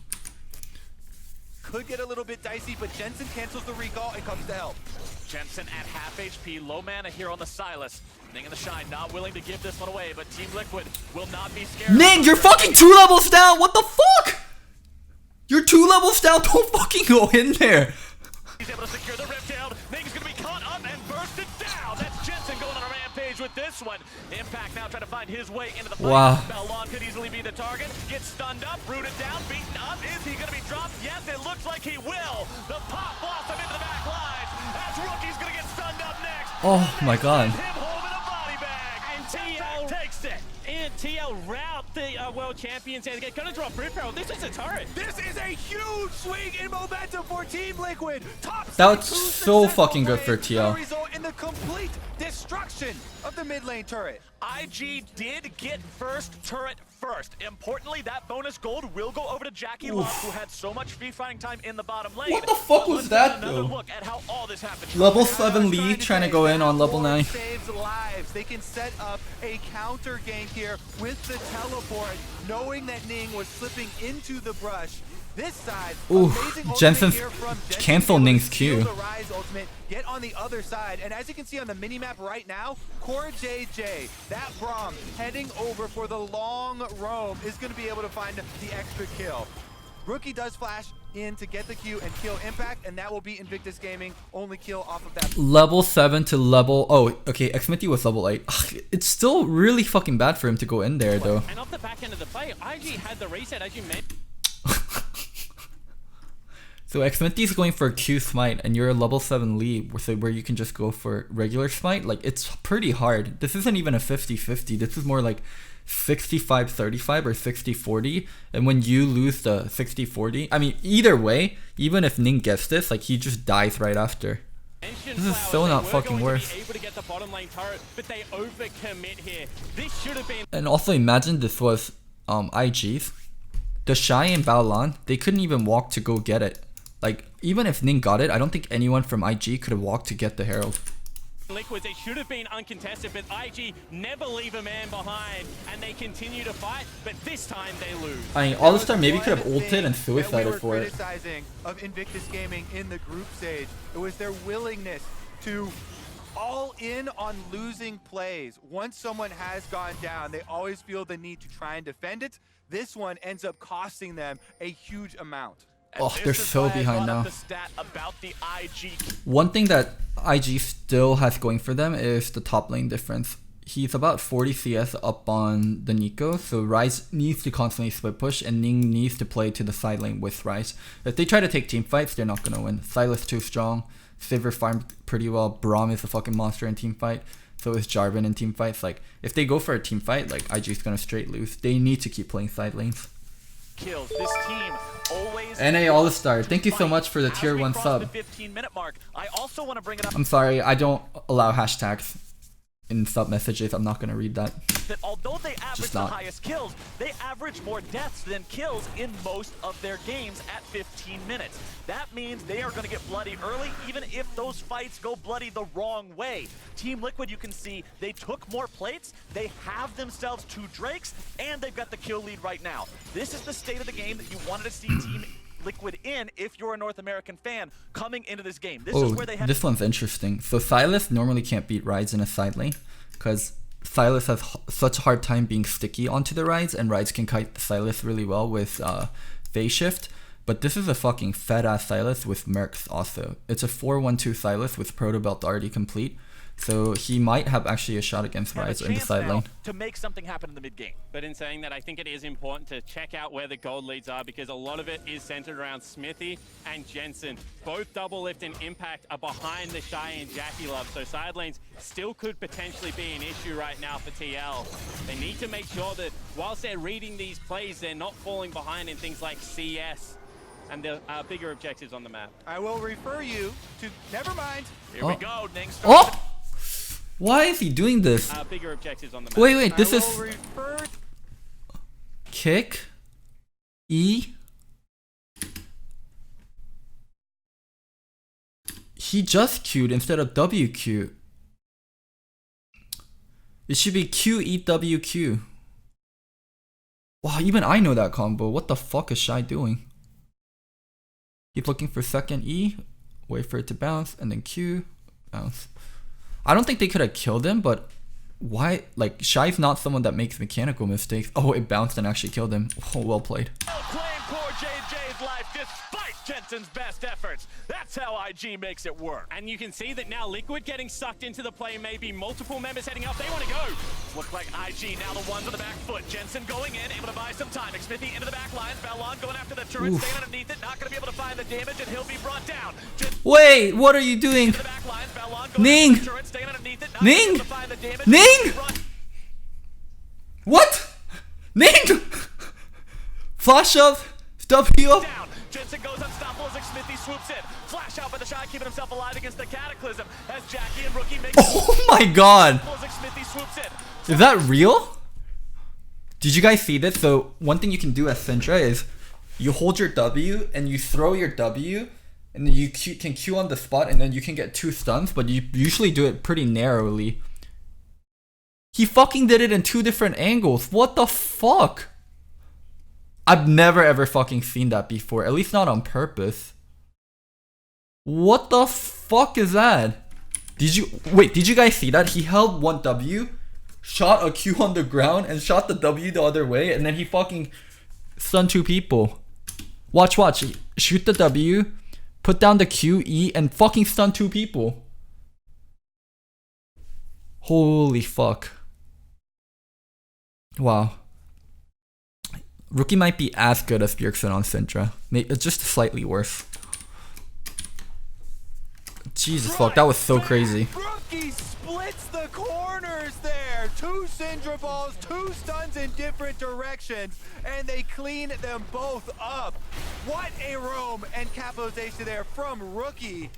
D: Could get a little bit dicey, but Jensen cancels the recall and comes to help.
C: Jensen at half HP, low mana here on the Silas. Ning and the Shine not willing to give this one away, but Team Liquid will not be scared.
B: Ning, you're fucking 2 levels down. What the fuck? You're 2 levels down. Don't fucking go in there.
C: He's able to secure the Rift Herald. Ning's gonna be caught up and bursted down. That's Jensen going on a rampage with this one. Impact now trying to find his way into the fight.
B: Wow.
C: Bellon could easily be the target. Gets stunned up, rooted down, beaten up. Is he gonna be dropped? Yes, it looks like he will. The pop blossom into the back lines. As Rookie's gonna get stunned up next.
B: Oh my god.
C: Him holding a body bag.
A: And TL
C: Takes it.
A: And TL route the world champions and they're gonna drop Rift Herald. This is a turret.
D: This is a huge swing in momentum for Team Liquid. Top
B: That's
D: side, two
B: so
D: successful
B: fucking good for
D: plays
B: TL.
D: will result in the complete destruction of the mid lane turret.
C: IG did get first turret first. Importantly, that bonus gold will go over to Jackie Love, who had so much free fighting time in the bottom lane.
B: What the fuck
C: But
B: was
C: let's
B: that,
C: take another
B: though?
C: look at how all this happened.
B: Level 7 Lee trying to go in on level 9.
D: Saves lives. They can set up a counter gank here with the teleport, knowing that Ning was slipping into the brush. This side,
B: Ooh,
D: amazing ultimate
B: Jensen's
D: here from Jensen,
B: cancel
D: able to
B: Ning's
D: steal
B: Q.
D: the Rise ultimate, get on the other side, and as you can see on the minimap right now, Core JJ, that Braum heading over for the long roam, is going to be able to find the extra kill. Rookie does flash in to get the Q and kill Impact, and that will be Invictus Gaming only kill off of that.
B: Level 7 to level... Oh, okay, Xmitty was level 8. Ugh, it's still really fucking bad for him to go in there, though.
A: And off the back end of the play, IG had the reset as you mentioned.
B: So Xmitty is going for a Q smite, and you're a level 7 Lee, so where you can just go for regular smite. Like, it's pretty hard. This isn't even a 50-50. This is more like 65-35 or 60-40. And when you lose the 60-40, I mean, either way, even if Ning gets this, like, he just dies right after. This is so not fucking worth.
A: Able to get the bottom lane turret, but they overcommit here. This should have been.
B: And also imagine this was IG's. The Shy and Baolan, they couldn't even walk to go get it. Like, even if Ning got it, I don't think anyone from IG could have walked to get the Herald.
A: Liquids, it should have been uncontested, but IG never leave a man behind, and they continue to fight, but this time they lose.
B: I mean, All-Star maybe could have ulted and suicided for it.
D: Criticizing of Invictus Gaming in the group stage, it was their willingness to all in on losing plays. Once someone has gone down, they always feel the need to try and defend it. This one ends up costing them a huge amount.
B: Oh, they're so behind now.
C: The stat about the IG.
B: One thing that IG still has going for them is the top lane difference. He's about 40 CS up on the Nico, so Rise needs to constantly split push, and Ning needs to play to the side lane with Rise. If they try to take team fights, they're not gonna win. Silas too strong. Sivir farmed pretty well. Braum is a fucking monster in team fight. So is Jarvan in team fights. Like, if they go for a team fight, like, IG's gonna straight lose. They need to keep playing side lanes.
C: Kills. This team always
B: NA All-Star, thank you so much for the tier 1 sub.
C: The 15-minute mark. I also want to bring it up.
B: I'm sorry, I don't allow hashtags. in sub messages. I'm not gonna read that.
C: That although they average the
B: not.
C: highest kills, they average more deaths than kills in most of their games at 15 minutes. That means they are going to get bloody early, even if those fights go bloody the wrong way. Team Liquid, you can see, they took more plates, they have themselves 2 Drakes, and they've got the kill lead right now. This is the state of the game that you wanted to see Team Liquid in if you're a North American fan coming into this game. This is where they have
B: this one's interesting. So Silas normally can't beat rides in a side lane because Silas has such a hard time being sticky onto the rides, and rides can kite Silas really well with phase shift. But this is a fucking fat ass Silas with Mercs also. It's a 4-1-2 Silas with Proto Belt already complete. So he might have actually a shot against rides in the side lane.
C: To make something happen in the mid game.
A: But in saying that, I think it is important to check out where the gold leads are, because a lot of it is centered around Smithy and Jensen. Both Double Lift and Impact are behind the Shy and Jackie Love, so side lanes still could potentially be an issue right now for TL. They need to make sure that whilst they're reading these plays, they're not falling behind in things like CS and the bigger objectives on the map.
D: I will refer you to, never mind.
C: Here we go, Ning.
B: Oh! Why is he doing this?
A: Bigger objectives on the map.
B: Wait, this is
D: Refer
B: kick, E. He just Q'd instead of WQ. It should be Q, E, W, Q. Wow, even I know that combo. What the fuck is Shy doing? Keep looking for second E, wait for it to bounce, and then Q, bounce. I don't think they could have killed him, but why? Like, Shy's not someone that makes mechanical mistakes. Oh, it bounced and actually killed him. Oh, well played.
C: Claim poor JJ's life despite Jensen's best efforts. That's how IG makes it work.
A: And you can see that now Liquid getting sucked into the play, maybe multiple members heading up. They want to go.
C: Look like IG now the ones on the back foot. Jensen going in, able to buy some time. Smithy into the back line. Ballon going after the turret, staying underneath it. Not going to be able to find the damage, and he'll be brought down.
B: Wait, what are you doing?
C: The back line. Ballon going
B: Ning!
C: after the turret, staying underneath it. Not
B: Ning!
C: able to find the damage.
B: Ning! What? Ning! Flash up, W up.
C: Down. Jensen goes unstoppable as Smithy swoops in. Flash out by the Shy, keeping himself alive against the Cataclysm as Jackie and Rookie make
B: Oh my god.
C: as Smithy swoops in.
B: Is that real? Did you guys see this? So one thing you can do as Syndra is you hold your W and you throw your W, and then you can Q on the spot, and then you can get 2 stuns, but you usually do it pretty narrowly. He fucking did it in 2 different angles. What the fuck? I've never ever fucking seen that before, at least not on purpose. What the fuck is that? Did you guys see that? He held one W, shot a Q on the ground, and shot the W the other way, and then he fucking stunned 2 people. Watch. Shoot the W, put down the Q, E, and fucking stun 2 people. Holy fuck. Wow. Rookie might be as good as Bjergsen on Syndra. It's just slightly worse. Jesus fuck, that was so crazy.
D: Rookie splits the corners there. 2 Syndra balls, 2 stuns in different directions, and they clean them both up. What a roam and capitalization there from Rookie.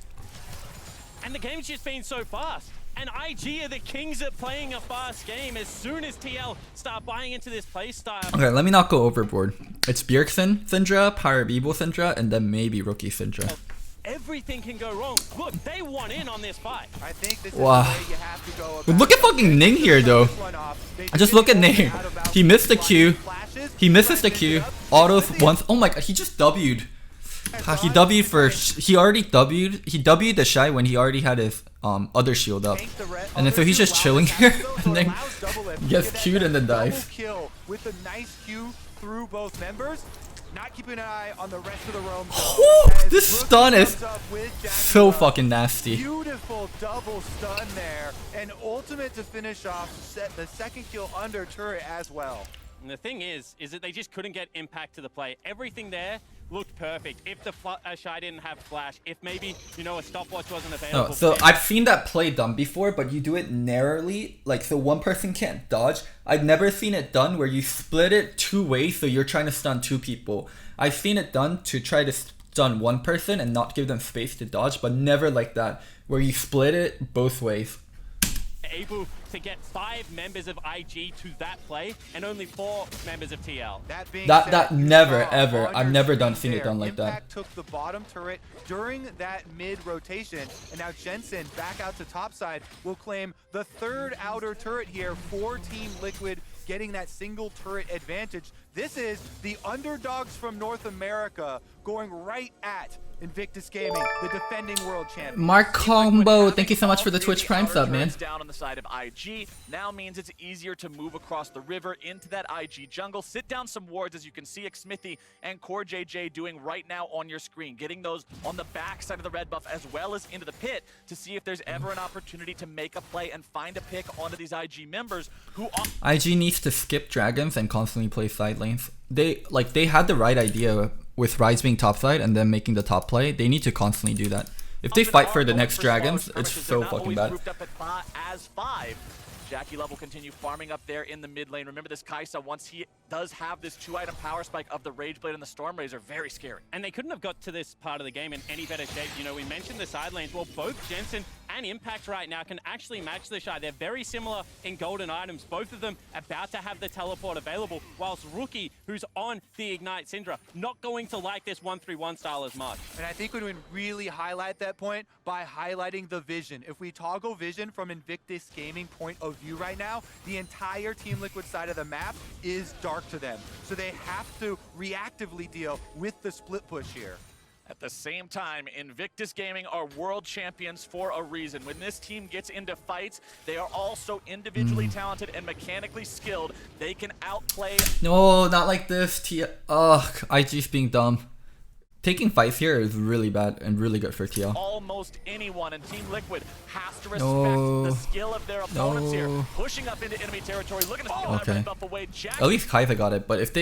A: And the game's just been so fast. And IG are the kings at playing a fast game. As soon as TL start buying into this play style.
B: Okay, let me not go overboard. It's Bjergsen Syndra, Pyrobeeble Syndra, and then maybe Rookie Syndra.
A: Everything can go wrong. Look, they want in on this fight.
D: I think this
B: Wow.
D: is the way you have to go about
B: Look at fucking Ning here though. Just look at Ning. He missed the Q. He misses the Q. Autos once. Oh my god, he just W'd. He W'd first. He already W'd. He W'd the Shy when he already had his other shield up. And then so he's just chilling here and then gets Q'd and then dies.
D: Kill with a nice Q through both members. Not keeping an eye on the rest of the roam.
B: This stun is so fucking nasty.
D: Beautiful double stun there, and ultimate to finish off the second kill under turret as well.
A: And the thing is that they just couldn't get impact to the play. Everything there looked perfect. If the Shy didn't have flash, if maybe, you know, a stopwatch wasn't available.
B: No, so I've seen that play done before, but you do it narrowly, like so one person can't dodge. I've never seen it done where you split it 2 ways, so you're trying to stun 2 people. I've seen it done to try to stun 1 person and not give them space to dodge, but never like that, where you split it both ways.
A: able to get 5 members of IG to that play and only 4 members of TL.
B: That never ever. I've never seen it done like that.
D: Impact took the bottom turret during that mid rotation, and now Jensen back out to top side will claim the 3rd outer turret here for Team Liquid, getting that single turret advantage. This is the underdogs from North America going right at Invictus Gaming, the defending world champion.
B: Mark Combo, thank you so much for the Twitch Prime sub, man.
C: Down on the side of IG now means it's easier to move across the river into that IG jungle, sit down some wards, as you can see Xmithy and Core JJ doing right now on your screen, getting those on the back side of the red buff as well as into the pit to see if there's ever an opportunity to make a play and find a pick onto these IG members who are...
B: IG needs to skip dragons and constantly play side lanes. They had the right idea with Rise being topside and then making the top play. They need to constantly do that. If they fight for the next dragons, it's so fucking bad.
C: As 5. Jackie Love will continue farming up there in the mid lane. Remember this Kai'Sa, once he does have this 2-item power spike of the Rage Blade and the Storm Razor, very scary.
A: And they couldn't have got to this part of the game in any better shape. You know, we mentioned the side lanes. Well, both Jensen and Impact right now can actually match the Shy. They're very similar in golden items. Both of them about to have the teleport available, whilst Rookie, who's on the Ignite Syndra, not going to like this 1-3-1 style as much.
D: And I think we would really highlight that point by highlighting the vision. If we toggle vision from Invictus Gaming point of view right now, the entire Team Liquid side of the map is dark to them. So they have to reactively deal with the split push here.
C: At the same time, Invictus Gaming are world champions for a reason. When this team gets into fights, they are also individually talented and mechanically skilled. They can outplay...
B: No, not like this. Ugh, IG's being dumb. Taking fights here is really bad and really good for TL.
C: Almost anyone, and Team Liquid has to respect the skill of their opponents here. Pushing up into enemy territory, looking to steal that red buff away.
B: At least Kai'Sa got it, but if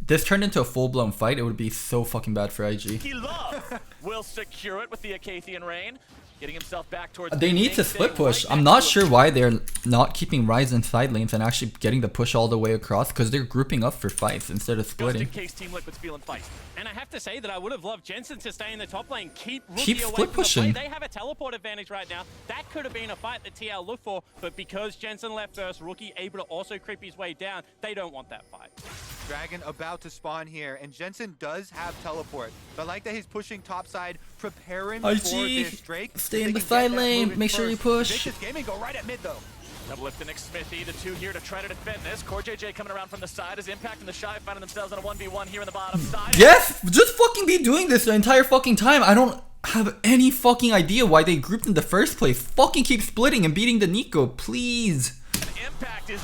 B: this turned into a full-blown fight, it would be so fucking bad for IG.
C: He will secure it with the Acathian Rain. Getting himself back towards
B: they need to split push. I'm not sure why they're not keeping Rise in side lanes and actually getting the push all the way across, because they're grouping up for fights instead of splitting.
C: Just in case Team Liquid's feeling fight.
A: And I have to say that I would have loved Jensen to stay in the top lane, keep Rookie away
B: split
A: from
B: pushing.
A: the play. They have a teleport advantage right now. That could have been a fight that TL looked for, but because Jensen left first, Rookie able to also creep his way down, they don't want that fight.
D: Dragon about to spawn here, and Jensen does have teleport. But I like that he's pushing topside, preparing for this Drake.
B: Stay in the side lane, make sure you push.
D: Invictus Gaming go right at mid though.
C: Double lift and Xmithy, the 2 here to try to defend this. Core JJ coming around from the side as Impact and the Shy finding themselves on a 1v1 here in the bottom side.
B: Yes, just fucking be doing this the entire fucking time. I don't have any fucking idea why they grouped in the first place. Fucking keep splitting and beating the Nico, please.
C: And Impact is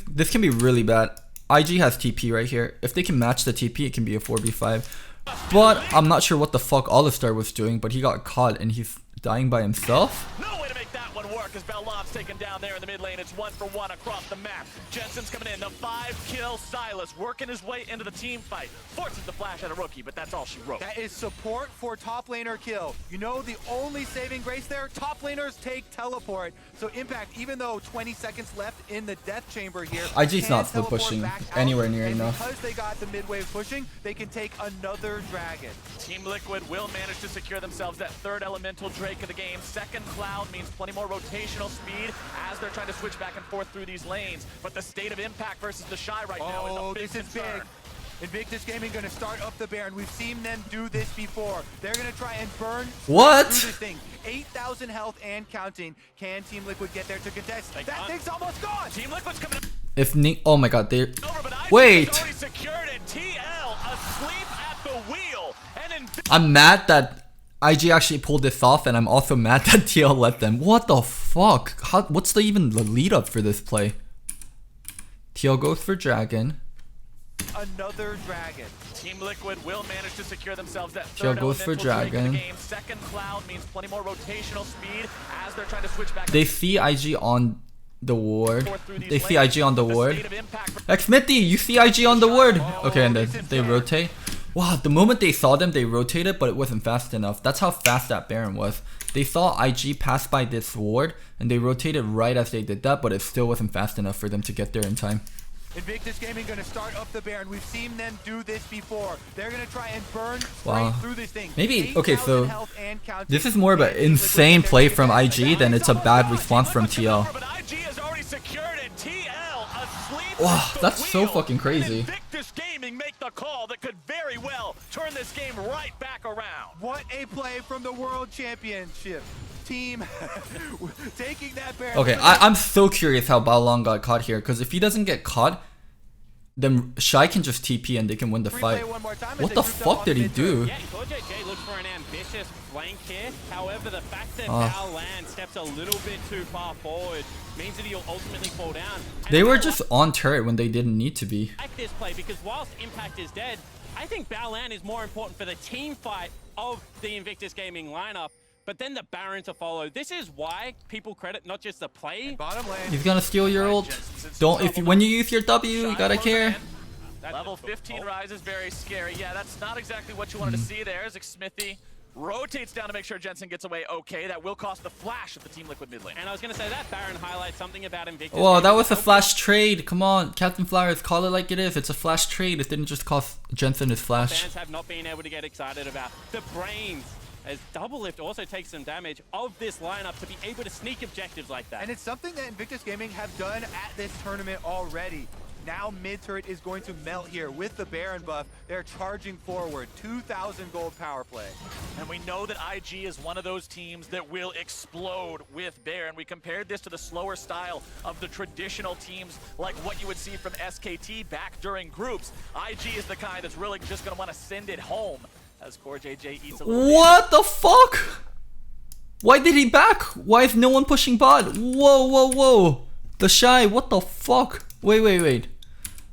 B: this can be really bad. IG has TP right here. If they can match the TP, it can be a 4v5. But I'm not sure what the fuck Alistar was doing, but he got caught and he's dying by himself.
C: no way to make that one work as Bellov's taken down there in the mid lane. It's 1-for-1 across the map. Jensen's coming in, the 5-kill Silas working his way into the team fight. Forces the flash at a Rookie, but that's all she wrote.
D: That is support for top laner kill. You know the only saving grace there? Top laners take teleport. So Impact, even though 20 seconds left in the death chamber here,
B: IG's not split pushing anywhere near enough.
D: Because they got the mid wave pushing, they can take another dragon.
C: Team Liquid will manage to secure themselves that 3rd elemental Drake of the game. 2nd Cloud means plenty more rotational speed as they're trying to switch back and forth through these lanes. But the state of Impact versus the Shy right now is a big
D: this is
C: concern.
D: big. Invictus Gaming going to start up the Baron. We've seen them do this before. They're going to try and burn
B: What?
D: through this thing. 8,000 health and counting. Can Team Liquid get there to contest? That thing's almost gone.
C: Team Liquid's coming up.
B: If oh my god, they
C: Over, but IG's
B: wait.
C: already secured it. TL asleep at the wheel. And
B: I'm mad that IG actually pulled this off, and I'm also mad that TL let them. What the fuck? What's even the lead up for this play? TL goes for Dragon.
D: Another dragon.
C: Team Liquid will manage to secure themselves that
B: Joe
C: 3rd
B: goes for
C: elemental Drake in the
B: Dragon.
C: game. 2nd Cloud means plenty more rotational speed as they're trying to switch back.
B: They see IG on the ward. They see IG on the ward. Xmithy, you see IG on the ward. Okay, and then they rotate. Wow, the moment they saw them, they rotated, but it wasn't fast enough. That's how fast that Baron was. They saw IG pass by this ward, and they rotated right as they did that, but it still wasn't fast enough for them to get there in time.
D: Invictus Gaming going to start up the Baron. We've seen them do this before. They're going to try and burn straight through this thing.
B: Maybe, okay, so
D: health and counting.
B: this is more of an insane play from IG than it's a bad response from TL. Wow, that's so fucking crazy.
C: Invictus Gaming make the call that could very well turn this game right back around.
D: What a play from the World Championship team taking that Baron.
B: Okay, I'm so curious how Baolang got caught here, because if he doesn't get caught, then Shy can just TP and they can win the fight. What the fuck did he do?
A: Yeah, CoreJJ looks for an ambitious flank here. However, the fact that Baolang steps a little bit too far forward means that he'll ultimately fall down. And
B: They were just on turret when they didn't need to be.
A: I like this play because whilst Impact is dead, I think Baolang is more important for the team fight of the Invictus Gaming lineup. But then the Baron to follow. This is why people credit not just the play.
D: Bottom lane.
B: He's gonna steal your ult. Don't when you use your W, you gotta care.
C: Level 15 rise is very scary. Yeah, that's not exactly what you wanted to see there. As Smithy rotates down to make sure Jensen gets away okay. That will cost the flash of the Team Liquid mid lane.
A: And I was gonna say that Baron highlights something about Invictus.
B: Whoa, that was a flash trade. Come on, Captain Flowers, call it like it is. It's a flash trade. It didn't just cost Jensen his flash.
A: Fans have not been able to get excited about the brains. As Double Lift also takes some damage of this lineup to be able to sneak objectives like that.
D: And it's something that Invictus Gaming have done at this tournament already. Now mid turret is going to melt here with the Baron buff. They're charging forward. 2,000 gold power play.
C: And we know that IG is one of those teams that will explode with Baron. We compared this to the slower style of the traditional teams like what you would see from SKT back during groups. IG is the kind that's really just going to want to send it home. As CoreJJ eats a little
B: What the fuck? Why did he back? Why is no one pushing bot? Whoa, whoa, whoa. The Shy, what the fuck? Wait.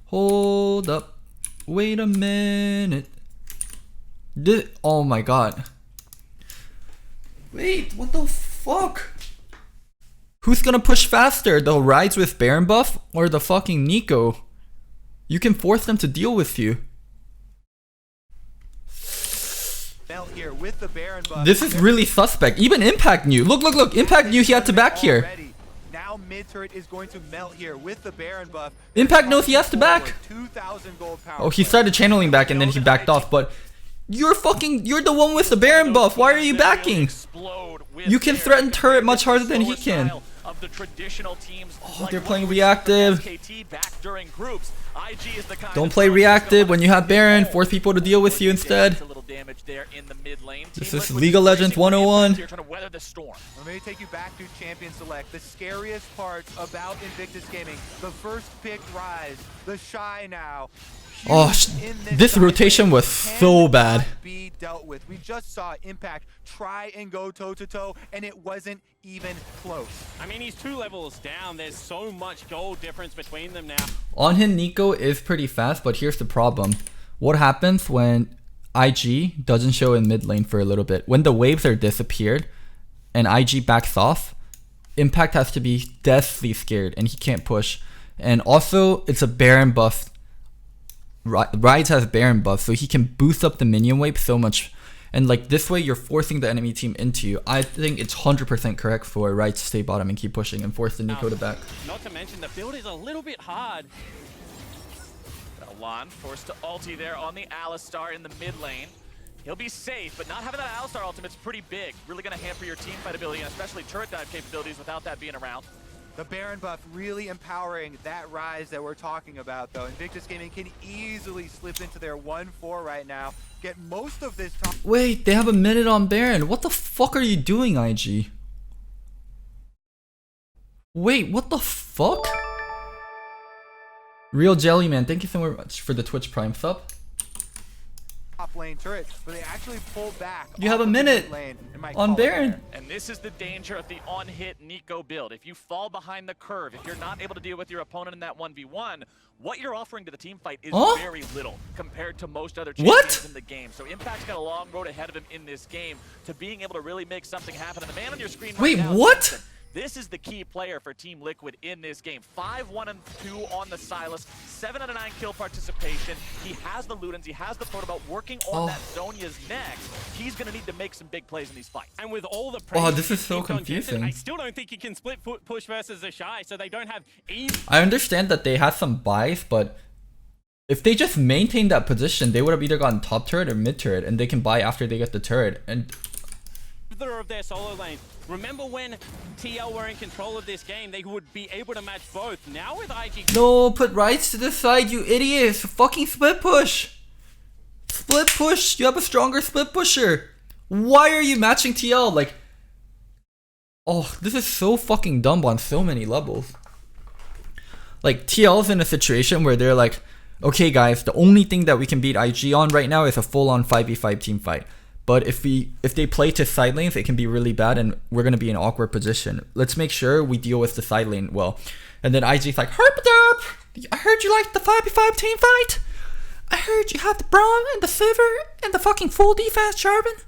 B: Hold up. Wait a minute. Oh my god. Wait, what the fuck? Who's gonna push faster? The Rides with Baron buff or the fucking Nico? You can force them to deal with you.
D: Here with the Baron buff.
B: This is really suspect. Even Impact knew. Look. Impact knew he had to back here.
D: Now mid turret is going to melt here with the Baron buff.
B: Impact knows he has to back.
D: 2,000 gold power.
B: Oh, he started channeling back and then he backed off. But you're the one with the Baron buff. Why are you backing? You can threaten turret much harder than he can.
C: Of the traditional teams.
B: Oh, they're playing reactive.
C: Back during groups. IG is the kind
B: Don't play reactive when you have Baron. Force people to deal with you instead.
C: A little damage there in the mid lane.
B: This is League of Legends 101.
C: Trying to weather the storm.
D: Let me take you back to Champion Select. The scariest part about Invictus Gaming, the first pick Rise, the Shy now.
B: Oh, this rotation was so bad.
D: Be dealt with. We just saw Impact try and go toe-to-toe, and it wasn't even close.
A: I mean, he's 2 levels down. There's so much gold difference between them now.
B: On him, Nico is pretty fast, but here's the problem. What happens when IG doesn't show in mid lane for a little bit? When the waves are disappeared and IG backs off, Impact has to be deathly scared and he can't push. And also, it's a Baron buff. Rides has Baron buff, so he can boost up the minion wave so much. And like this way, you're forcing the enemy team into you. I think it's 100% correct for Rides to stay bottom and keep pushing and force the Nico to back.
A: Not to mention, the build is a little bit hard.
C: Alon forced to ulti there on the Alistar in the mid lane. He'll be safe, but not having that Alistar ultimate's pretty big. Really going to hamper your team fight ability, and especially turret dive capabilities without that being around.
D: The Baron buff really empowering that Rise that we're talking about, though. Invictus Gaming can easily slip into their 1-4 right now, get most of this top.
B: Wait, they have a minute on Baron. What the fuck are you doing, IG? Wait, what the fuck? Real Jellyman, thank you so much for the Twitch Prime sub.
D: Top lane turret, but they actually pulled back.
B: You have a minute on Baron.
C: And this is the danger of the on-hit Nico build. If you fall behind the curve, if you're not able to deal with your opponent in that 1v1, what you're offering to the team fight is very little compared to most other champions in the game. So Impact's got a long road ahead of him in this game to being able to really make something happen. And the man on your screen right now,
B: what?
C: This is the key player for Team Liquid in this game. 5-1-2 on the Sylas, 7 out of 9 kill participation. He has the Ludens, he has the Protobelt working on that Zhonya's next. He's going to need to make some big plays in these fights.
A: And with all the pressure
B: this is so confusing.
A: I still don't think he can split push versus the Shy, so they don't have even.
B: I understand that they have some buys, but if they just maintain that position, they would have either gotten top turret or mid turret, and they can buy after they get the turret. And
A: either of their solo lanes. Remember when TL were in control of this game, they would be able to match both. Now with IG...
B: No, put rights to the side, you idiots. Fucking split push. Split push. You have a stronger split pusher. Why are you matching TL? Like, oh, this is so fucking dumb on so many levels. Like, TL's in a situation where they're like, okay guys, the only thing that we can beat IG on right now is a full-on 5v5 team fight. But if they play to side lanes, it can be really bad and we're going to be in an awkward position. Let's make sure we deal with the side lane well. And then IG's like, I heard you like the 5v5 team fight. I heard you have the Braum and the Sivir and the fucking full defense, Jarvan.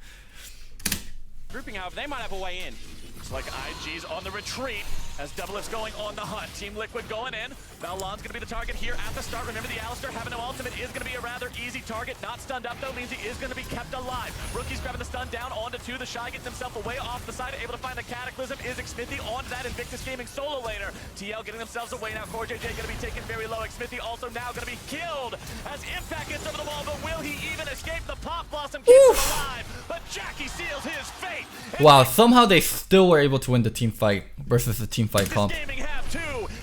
A: Grouping, however, they might have a way in.
C: Looks like IG's on the retreat as Doublelift's going on the hunt. Team Liquid going in. Balon's going to be the target here at the start. Remember, the Alistar having no ultimate is going to be a rather easy target. Not stunned up, though, means he is going to be kept alive. Rookie's grabbing the stun down onto 2. The Shy gets himself away off the side, able to find the Cataclysm. Is Xmithy onto that Invictus Gaming solo laner. TL getting themselves away now. CoreJJ going to be taken very low. Xmithy also now going to be killed as Impact gets over the wall, but will he even escape? The Pop Blossom keeps him alive, but Jackie seals his fate.
B: Wow, somehow they still were able to win the team fight versus the team fight comp.
C: Gaming have 2,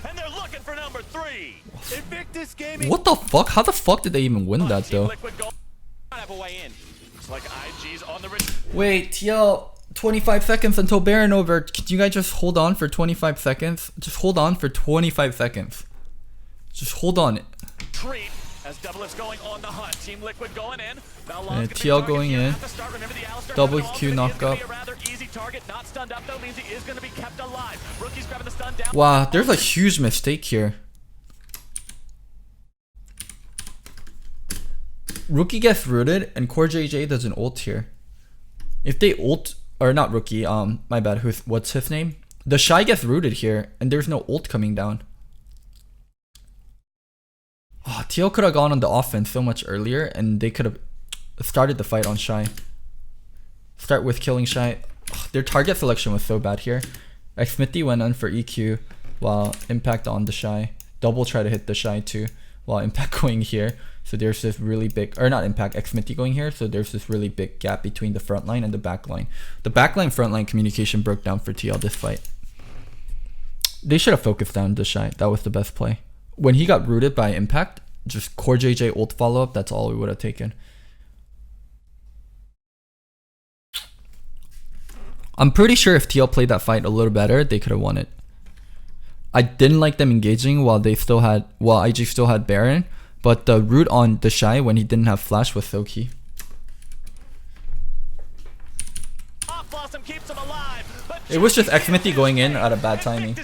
C: and they're looking for number 3.
D: Invictus Gaming.
B: What the fuck? How the fuck did they even win that though?
A: Might have a way in.
C: Looks like IG's on the
B: Wait, TL, 25 seconds until Baron over. Can you guys just hold on for 25 seconds? Just hold on for 25 seconds. Just hold on.
C: retreat as Doublelift's going on the hunt. Team Liquid going in.
B: And TL going in. Double Q knock up.
C: Not stunned up though, means he is going to be kept alive. Rookie's grabbing the stun down.
B: Wow, there's a huge mistake here. Rookie gets rooted and CoreJJ does an ult here. If they ult, or not Rookie, my bad, what's his name? The Shy gets rooted here and there's no ult coming down. Oh, TL could have gone on the offense so much earlier and they could have started the fight on Shy. Start with killing Shy. Oh, their target selection was so bad here. Xmithy went on for EQ while Impact on the Shy. Double try to hit the Shy too while Impact going here. So there's this really big, or not Impact, Xmithy going here. So there's this really big gap between the front line and the back line. The back line front line communication broke down for TL this fight. They should have focused on the Shy. That was the best play. When he got rooted by Impact, just CoreJJ ult follow up, that's all we would have taken. I'm pretty sure if TL played that fight a little better, they could have won it. I didn't like them engaging while IG still had Baron, but the root on the Shy when he didn't have flash was so key. It was just Xmithy going in at a bad timing.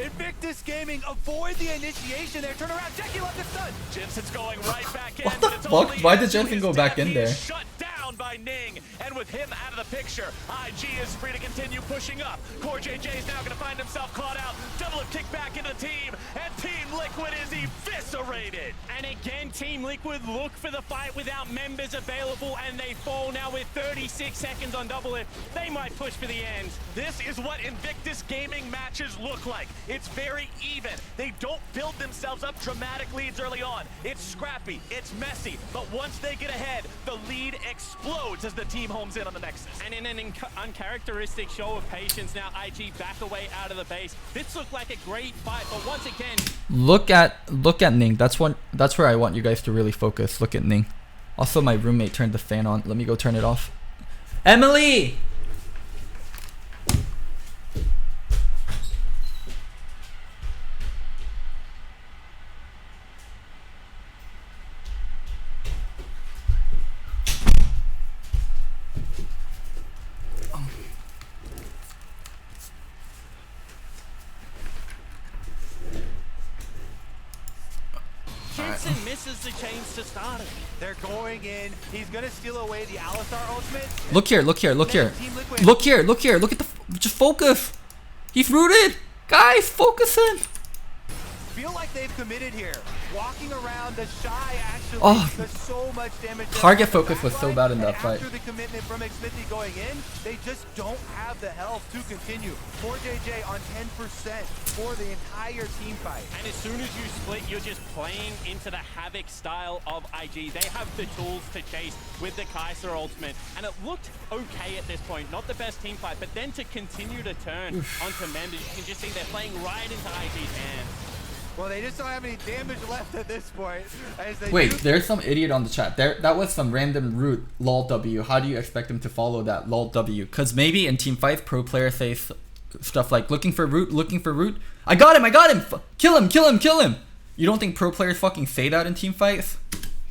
D: Invictus Gaming avoid the initiation there. Turn around, Jackie left the stun.
C: Jensen's going right back in.
B: What the fuck? Why did Jensen go back in there?
C: Shut down by Ning, and with him out of the picture, IG is free to continue pushing up. CoreJJ is now going to find himself caught out. Doublelift kick back into the team, and Team Liquid is eviscerated.
A: And again, Team Liquid look for the fight without members available, and they fall now with 36 seconds on Doublelift. They might push for the end.
C: This is what Invictus Gaming matches look like. It's very even. They don't build themselves up dramatic leads early on. It's scrappy, it's messy, but once they get ahead, the lead explodes as the team homes in on the Nexus.
A: And in an uncharacteristic show of patience, now IG back away out of the base. This looked like a great fight, but once again...
B: Look at Ning. That's where I want you guys to really focus. Look at Ning. Also, my roommate turned the fan on. Let me go turn it off. Emily!
A: Jensen misses the chance to start it.
D: They're going in. He's going to steal away the Alistar ultimate.
B: Look here. Look here. Look here. Look here. Look here. Look at the... Just focus. He's rooted. Guys, focus in.
D: feel like they've committed here. Walking around, the Shy actually does so much damage.
B: Target focus was so bad in that fight.
D: After the commitment from Xmithy going in, they just don't have the health to continue. Poor JJ on 10% for the entire team fight.
A: And as soon as you split, you're just playing into the Havoc style of IG. They have the tools to chase with the Kai'Sa ultimate, and it looked okay at this point. Not the best team fight, but then to continue to turn onto members, you can just see they're playing right into IG's hands.
D: Well, they just don't have any damage left at this point. As they
B: Wait, there's some idiot on the chat. That was some random root lol W. How do you expect them to follow that lol W? Because maybe in team fights, pro players say stuff like looking for root. I got him. Kill him. You don't think pro players fucking say that in team fights?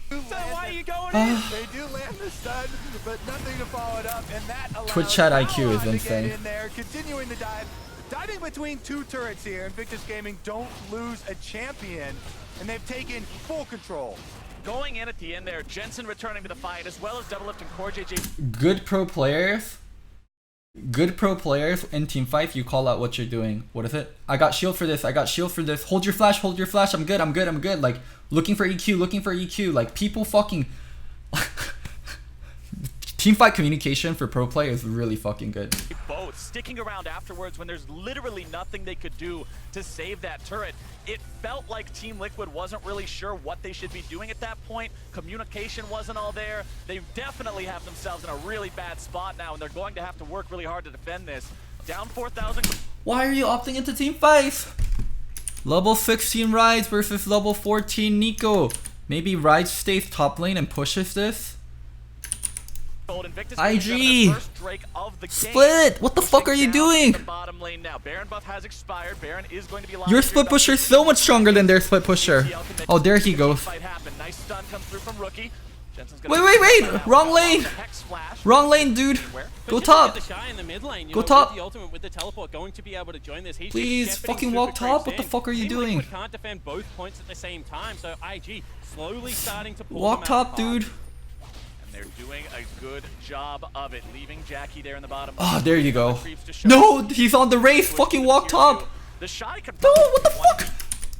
A: So why are you going in?
D: They do land the stun, but nothing to follow it up, and that allows
B: Twitch chat IQ is
D: Valon
B: insane.
D: to get in there, continuing the dive. Diving between two turrets here, Invictus Gaming don't lose a champion, and they've taken full control.
C: Going in at the end there, Jensen returning to the fight, as well as Doublelift and Core JJ.
B: Good pro players in team fight, you call out what you're doing. What is it? I got shield for this. Hold your flash. I'm good. Like, looking for EQ. Like, people fucking... Team fight communication for pro play is really fucking good.
C: Both sticking around afterwards when there's literally nothing they could do to save that turret. It felt like Team Liquid wasn't really sure what they should be doing at that point. Communication wasn't all there. They definitely have themselves in a really bad spot now, and they're going to have to work really hard to defend this. Down 4,000.
B: Why are you opting into team fights? Level 16 Rides versus level 14 Nico. Maybe Rides stays top lane and pushes this? IG! Split! What the fuck are you doing? Your split pusher is so much stronger than their split pusher. Oh, there he goes. Wait! Wrong lane, dude. Go top. Go top. Please, fucking walk top. What the fuck are you doing?
A: Can't defend both points at the same time, so IG slowly starting to pull
B: walk top, dude.
C: They're doing a good job of it, leaving Jackie there in the bottom.
B: Oh, there you go. No, he's on the race. Fucking walk top.
C: The Shy could
B: no, what the fuck?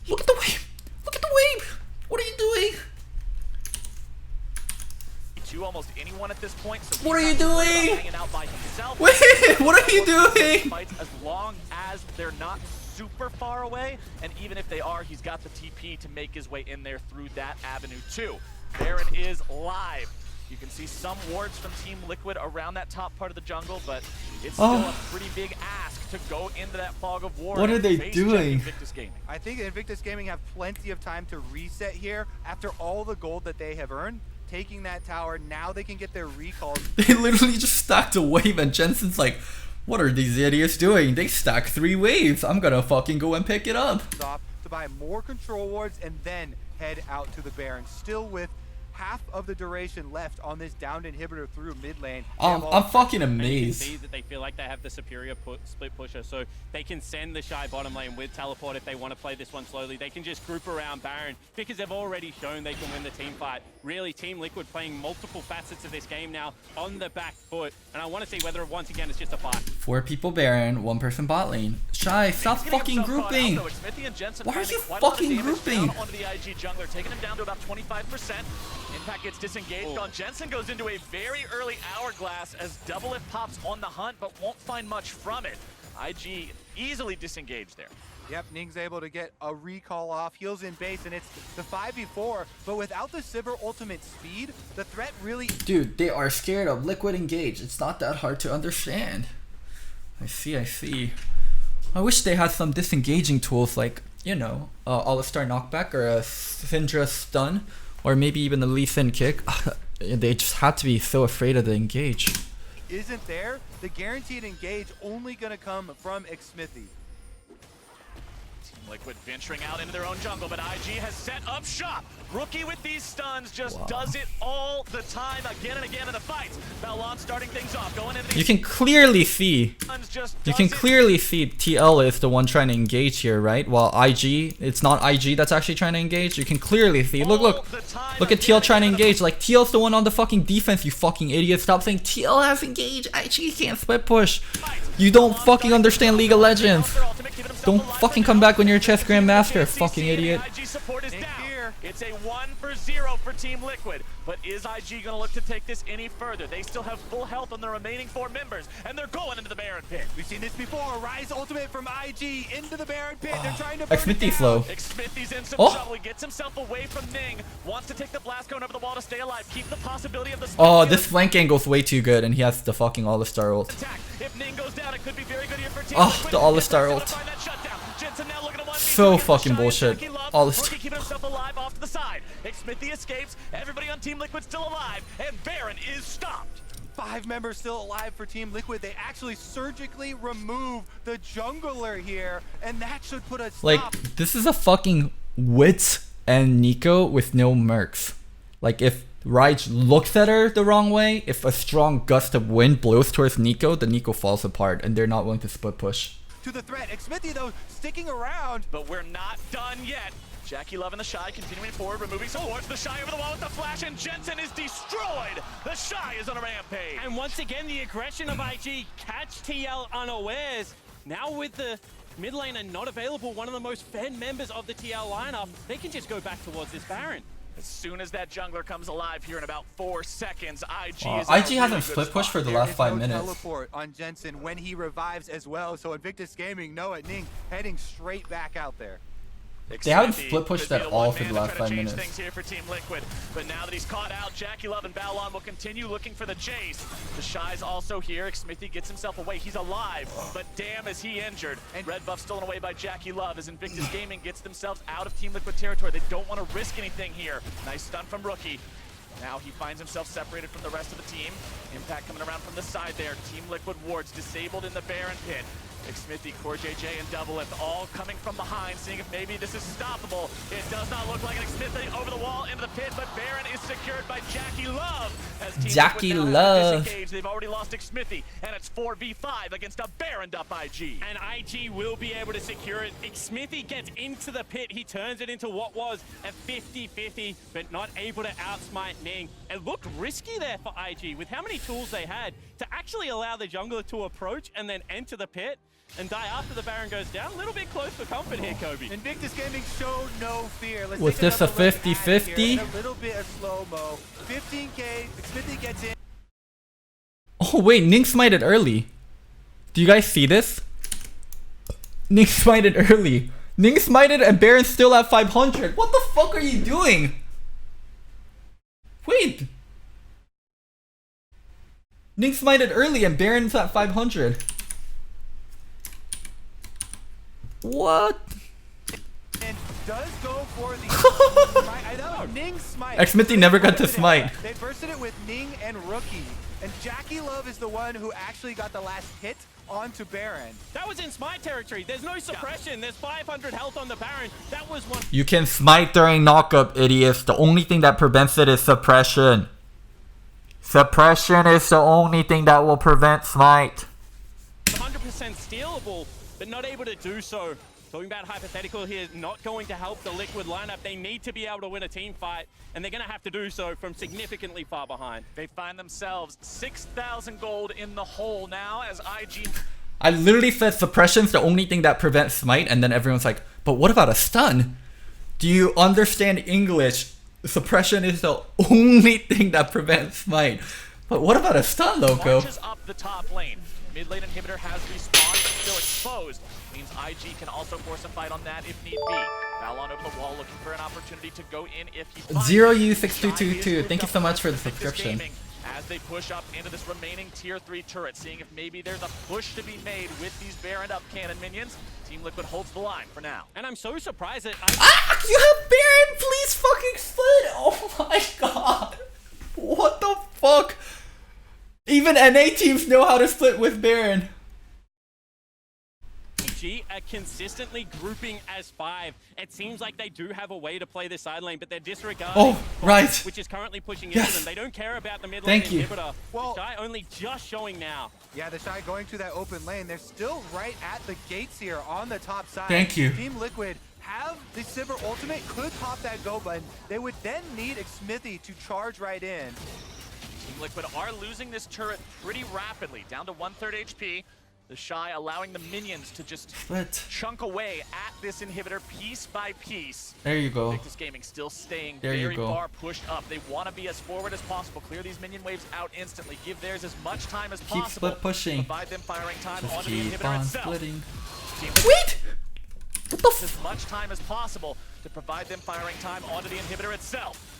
B: Look at the wave. What are you doing?
C: To almost anyone at this point. So
B: what are you doing?
C: Wait,
B: what are you doing?
C: As long as they're not super far away, and even if they are, he's got the TP to make his way in there through that avenue too. Baron is live. You can see some wards from Team Liquid around that top part of the jungle, but it's still a pretty big ask to go into that fog of war.
B: What are they doing?
C: Invictus Gaming.
D: I think Invictus Gaming have plenty of time to reset here after all the gold that they have earned. Taking that tower, now they can get their recalls.
B: They literally just stacked a wave, and Jensen's like, what are these idiots doing? They stacked 3 waves. I'm gonna fucking go and pick it up.
D: Off to buy more control wards and then head out to the Baron, still with half of the duration left on this downed inhibitor through mid lane.
B: I'm fucking amazed.
A: See that they feel like they have the superior split pusher, so they can send the Shy bottom lane with teleport if they want to play this one slowly. They can just group around Baron because they've already shown they can win the team fight. Really, Team Liquid playing multiple facets of this game now on the back foot, and I want to see whether once again it's just a fight.
B: 4 people Baron, 1 person bot lane. Shy, stop fucking grouping. Why are you fucking grouping?
C: Onto the IG jungler, taking him down to about 25%. Impact gets disengaged on. Jensen goes into a very early hourglass as Doublelift pops on the hunt, but won't find much from it. IG easily disengaged there.
D: Yep, Ning's able to get a recall off, heals in base, and it's the 5v4, but without the Sivir ultimate speed, the threat really...
B: Dude, they are scared of Liquid Engage. It's not that hard to understand. I see. I wish they had some disengaging tools like, you know, All-Star Knockback or a Syndra Stun. Or maybe even the Lee Sin kick. They just had to be so afraid of the engage.
D: Isn't there? The guaranteed engage only gonna come from Xmithy.
C: Team Liquid venturing out into their own jungle, but IG has set up shop. Rookie with these stuns just does it all the time, again and again in the fights. Valon starting things off, going into these.
B: You can clearly see TL is the one trying to engage here, right? While IG, it's not IG that's actually trying to engage. You can clearly see. Look at TL trying to engage. Like, TL's the one on the fucking defense, you fucking idiot. Stop saying TL has engaged. IG can't split push. You don't fucking understand League of Legends. Don't fucking come back when you're a chess grandmaster, fucking idiot.
C: IG support is down.
D: Here.
C: It's a 1-for-0 for Team Liquid. But is IG going to look to take this any further? They still have full health on the remaining 4 members, and they're going into the Baron pit.
D: We've seen this before. Rise ultimate from IG into the Baron pit. They're trying to burn it
B: Xmithy
D: down.
B: flow.
C: Xmithy's in some
B: Oh.
C: trouble. He gets himself away from Ning. Wants to take the blast cone over the wall to stay alive. Keep the possibility of the
B: Oh,
C: spectator
B: this flank angle's way too good, and he has the fucking All-Star ult.
C: attack. If Ning goes down, it could be very good here for Team
B: Oh,
C: Liquid.
B: the All-Star
C: If
B: ult.
C: they're able to find that shutdown. Jensen now looking to 1v2
B: So
C: against the
B: fucking
C: Shy
B: bullshit.
C: Jackie Love.
B: All-Star-
C: Rookie keeping himself alive off to the side. Xmithy escapes. Everybody on Team Liquid still alive, and Baron is stopped.
D: 5 members still alive for Team Liquid. They actually surgically remove the jungler here, and that should put a stop.
B: Like, this is a fucking Wit and Nico with no mercs. Like, if Raj looks at her the wrong way, if a strong gust of wind blows towards Nico, the Nico falls apart, and they're not willing to split push.
D: To the threat. Xmithy, though, sticking around.
C: But we're not done yet. Jackie Love and the Shy continuing forward, removing supports. The Shy over the wall with the flash, and Jensen is destroyed. The Shy is on a rampage.
A: And once again, the aggression of IG catch TL unawares. Now with the mid laner not available, one of the most fed members of the TL lineup, they can just go back towards this Baron.
C: As soon as that jungler comes alive here in about 4 seconds, IG
B: Wow,
C: is in a
B: IG hasn't
C: really
B: split
C: good
B: pushed
C: spot.
B: for the
D: There
B: last
D: is
B: 5
D: no
B: minutes.
D: teleport on Jensen when he revives as well. So Invictus Gaming know it. Ning heading straight back out there.
B: They haven't
C: Xmithy
B: split pushed
C: could be
B: at
C: the
B: all
C: one
B: for the
C: man to
B: last
C: try to
B: 5
C: change
B: minutes.
C: things here for Team Liquid. But now that he's caught out, Jackie Love and Balon will continue looking for the chase. The Shy's also here. Xmithy gets himself away. He's alive, but damn is he injured. And red buff stolen away by Jackie Love as Invictus Gaming gets themselves out of Team Liquid territory. They don't want to risk anything here. Nice stun from Rookie. Now he finds himself separated from the rest of the team. Impact coming around from the side there. Team Liquid wards disabled in the Baron pit. Xmithy, Core JJ, and Double Lift all coming from behind, seeing if maybe this is stoppable. It does not look like it. Xmithy over the wall into the pit, but Baron is secured by Jackie Love. As Team
B: Jackie
C: Liquid now
B: Love.
C: have to disengage. They've already lost Xmithy, and it's 4v5 against a Baroned up IG.
A: And IG will be able to secure it. Xmithy gets into the pit. He turns it into what was a 50-50, but not able to outsmite Ning. It looked risky there for IG with how many tools they had to actually allow the jungler to approach and then enter the pit and die after the Baron goes down. A little bit close for comfort here, Kobe.
D: Invictus Gaming showed no fear. Let's
B: Was
D: take
B: this a
D: another look at it
B: 50-50?
D: here. And a little bit of slow-mo. 15K, Xmithy gets in.
B: Oh wait, Ning smited early. Do you guys see this? Ning smited early. Ning smited and Baron's still at 500. What the fuck are you doing? Wait. Ning smited early and Baron's at 500. What?
D: And does go for the smite. I know, Ning smite.
B: Xmithy never got to smite.
D: They bursted it with Ning and Rookie. And Jackie Love is the one who actually got the last hit onto Baron.
A: That was in Smite territory. There's no suppression. There's 500 health on the Baron. That was one.
B: You can smite during knockup, idiots. The only thing that prevents it is suppression. Suppression is the only thing that will prevent smite.
A: 100% stealable, but not able to do so. Talking about hypothetical here, not going to help the Liquid lineup. They need to be able to win a team fight, and they're going to have to do so from significantly far behind.
C: They find themselves 6,000 gold in the hole now as IG...
B: I literally said suppression's the only thing that prevents smite, and then everyone's like, but what about a stun? Do you understand English? Suppression is the only thing that prevents smite. But what about a stun, Loco?
C: Marches up the top lane. Mid lane inhibitor has respawned, but still exposed. Means IG can also force a fight on that if need be. Balon over the wall looking for an opportunity to go in if he finds
B: Zero
C: it.
B: U6222. Thank you so much for the subscription.
C: As they push up into this remaining tier 3 turret, seeing if maybe there's a push to be made with these Baron up cannon minions. Team Liquid holds the line for now.
A: And I'm so surprised that
B: Ah! You have Baron! Please fucking split! Oh my god! What the fuck? Even NA teams know how to split with Baron.
A: IG are consistently grouping as 5. It seems like they do have a way to play this side lane, but they're disregarding
B: Oh, right.
A: which is currently pushing
B: Yes.
A: into them. They don't care about the mid lane
B: Thank you.
A: inhibitor.
D: Well-
A: The Shy only just showing now.
D: Yeah, the Shy going to that open lane. They're still right at the gates here on the top side.
B: Thank you.
D: Team Liquid have the Silver ultimate, could pop that go button. They would then need Xmithy to charge right in.
C: Team Liquid are losing this turret pretty rapidly, down to 1/3 HP. The Shy allowing the minions to just
B: Split.
C: chunk away at this inhibitor piece by piece.
B: There you go.
C: Invictus Gaming still staying
B: There you
C: very
B: go.
C: far pushed up. They want to be as forward as possible, clear these minion waves out instantly, give theirs as much time as
B: Keep
C: possible.
B: split pushing.
C: Provide them firing time
B: Just
C: onto the
B: keep
C: inhibitor
B: on
C: itself.
B: splitting.
C: Team
B: Wait! What the
C: as much time as possible to provide them firing time onto the inhibitor itself.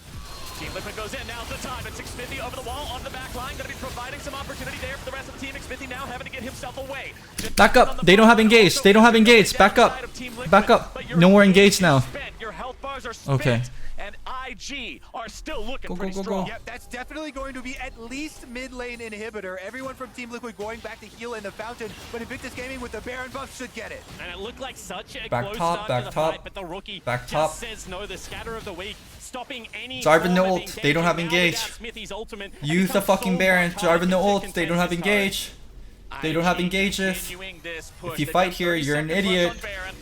C: Team Liquid goes in, now's the time. It's Xmithy over the wall, onto the back line. Gonna be providing some opportunity there for the rest of the team. Xmithy now having to get himself away.
B: Back up. They don't have engaged. They don't have engaged. Back up. Back up. No more engaged now.
C: Your health bars are spent,
B: Okay.
C: and IG are still looking
B: Go,
C: pretty
B: go, go,
C: strong.
B: go.
D: Yep, that's definitely going to be at least mid lane inhibitor. Everyone from Team Liquid going back to heal in the fountain, but Invictus Gaming with the Baron buff should get it.
A: And it looked like such a
B: Back
A: close
B: top,
A: start
B: back
A: to the
B: top,
A: fight, but the rookie
B: back
A: just
B: top.
A: says no. The scatter of the week, stopping any
B: Jarvan no
A: form of
B: ult. They don't have
A: engagement. Now
B: engage.
A: without Smithy's ultimate, it
B: Use the
A: becomes
B: fucking
A: so
B: Baron.
A: much harder
B: Jarvan no
A: to
B: ult. They don't have
A: contest this turret.
B: engage. They don't have
C: IG
B: engages.
C: continuing this push.
B: If you
C: They've
B: fight
C: got
B: here,
C: 30
B: you're an
C: second push
B: idiot.
C: on Baron.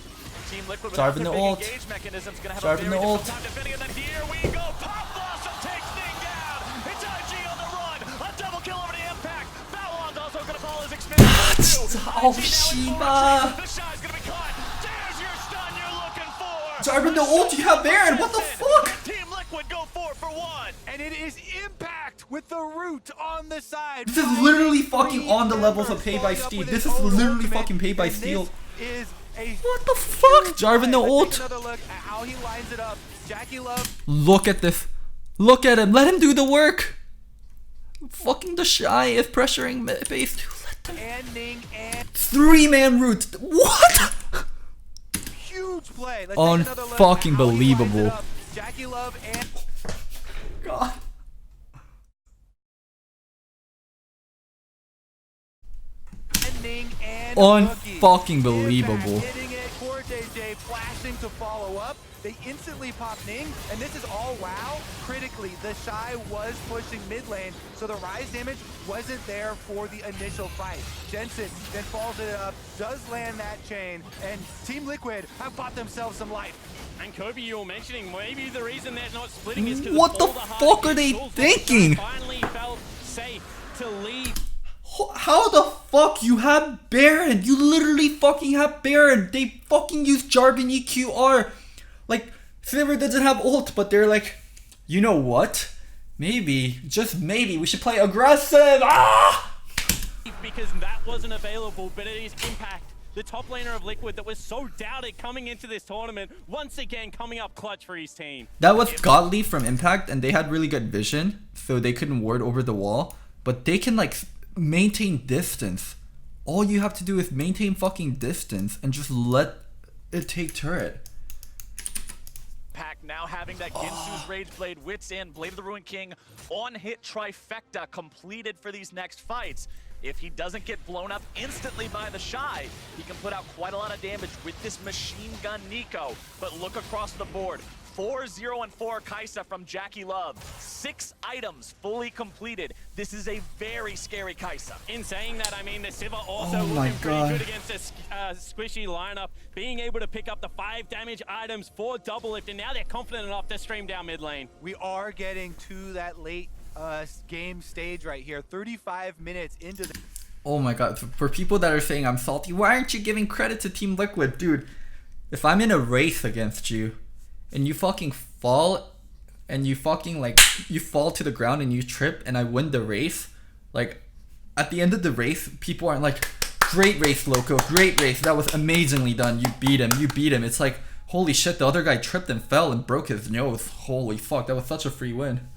C: Team Liquid
B: Jarvan
C: without
B: the
C: their big
B: ult.
C: engage mechanisms gonna have
B: Jarvan
C: a very
B: the
C: difficult
B: ult.
C: time defending, and then here we go. Pop Blossom takes Ning down. It's IG on the run. A double kill over the impact. Balon's also gonna fall as expended.
B: Oh, Shiba.
C: The Shy's gonna be caught. There's your stun you're looking for.
B: Jarvan the ult. You have Baron. What the fuck?
C: Team Liquid go 4-for-1.
D: And it is Impact with the root on the side.
B: This is literally fucking on the levels of Pay by Steel. This is literally fucking Pay by Steel.
D: Is a
B: What the fuck? Jarvan the
D: Let's
B: ult.
D: take another look at how he lines it up. Jackie Love
B: Look at this. Look at him. Let him do the work. Fucking the Shy is pressuring base 2. Let them.
D: and Ning and
B: 3-man root. What?
D: huge play. Let's take another look at
B: Unfucking
D: how he lines it
B: believable.
D: up. Jackie Love and
B: God.
D: Ning and
B: Unfucking
D: Rookie.
B: believable.
D: Impact hitting it, Core JJ flashing to follow up. They instantly pop Ning, and this is all wow. Critically, the Shy was pushing mid lane, so the rise damage wasn't there for the initial fight. Jensen then follows it up, does land that chain, and Team Liquid have bought themselves some life.
A: And Kobe, you were mentioning maybe the reason they're not splitting is because
B: What the fuck are they thinking?
A: Finally felt safe to leave.
B: How the fuck you have Baron? You literally fucking have Baron. They fucking use Jarvan EQR. Like, Sliver doesn't have ult, but they're like, you know what? Maybe, just maybe, we should play aggressive. Ah!
A: Because that wasn't available, but it is Impact, the top laner of Liquid that was so doubted coming into this tournament, once again coming up clutch for his team.
B: That was godly from Impact, and they had really good vision, so they couldn't ward over the wall. But they can like maintain distance. All you have to do is maintain fucking distance and just let it take turret.
C: Pack now having that Ginsu's Rage Blade, Wits in, Blade of the Ruined King, on-hit trifecta completed for these next fights. If he doesn't get blown up instantly by the Shy, he can put out quite a lot of damage with this machine gun Nico. But look across the board. 4-0-4 Kai'Sa from Jackie Love. 6 items fully completed. This is a very scary Kai'Sa.
A: In saying that, I mean, the Sivir also
B: Oh my
A: looking pretty
B: God.
A: good against a squishy lineup, being able to pick up the 5 damage items for double lift, and now they're confident enough to stream down mid lane.
D: We are getting to that late game stage right here. 35 minutes into the
B: Oh my god, for people that are saying I'm salty, why aren't you giving credit to Team Liquid? Dude, if I'm in a race against you, and you fucking fall, and you fucking like, you fall to the ground and you trip and I win the race, like, at the end of the race, people aren't like, great race, Loco, great race, that was amazingly done, you beat him. It's like, holy shit, the other guy tripped and fell and broke his nose. Holy fuck, that was such a free win.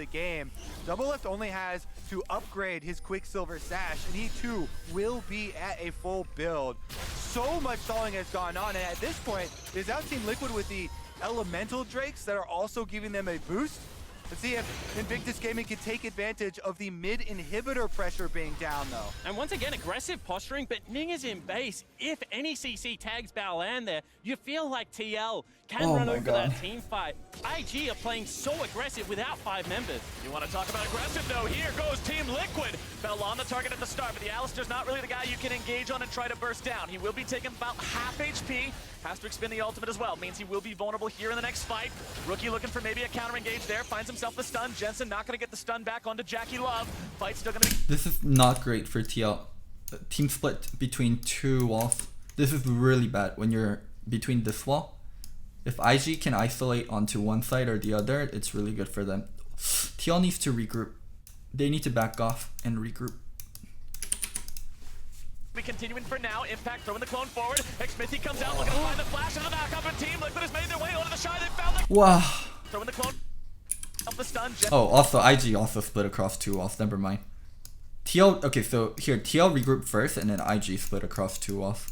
D: the game. Double Lift only has to upgrade his Quicksilver Sash, and he too will be at a full build. So much stalling has gone on, and at this point, is out Team Liquid with the Elemental Drakes that are also giving them a boost. Let's see if Invictus Gaming can take advantage of the mid inhibitor pressure being down though.
A: And once again, aggressive posturing, but Ning is in base. If any CC tags Baolan there, you feel like TL can
B: Oh
A: run
B: my
A: over
B: God.
A: that team fight. IG are playing so aggressive without 5 members.
C: You want to talk about aggressive though? Here goes Team Liquid. Bell on the target at the start, but the Alistar's not really the guy you can engage on and try to burst down. He will be taking about half HP. Has to expend the ultimate as well. Means he will be vulnerable here in the next fight. Rookie looking for maybe a counter engage there. Finds himself the stun. Jensen not going to get the stun back onto Jackie Love. Fight's still going to be...
B: This is not great for TL. team split between 2 walls. This is really bad when you're between this wall. If IG can isolate onto one side or the other, it's really good for them. TL needs to regroup. They need to back off and regroup.
C: We continuing for now. Impact throwing the clone forward. Smithy comes out looking to find the flash into the backup, and Team Liquid has made their way onto the shy. They found the
B: Wow.
C: throwing the clone. Up the stun.
B: Oh, also IG also split across 2 walls. Never mind. TL. Okay, so here TL regroup first, and then IG split across 2 walls.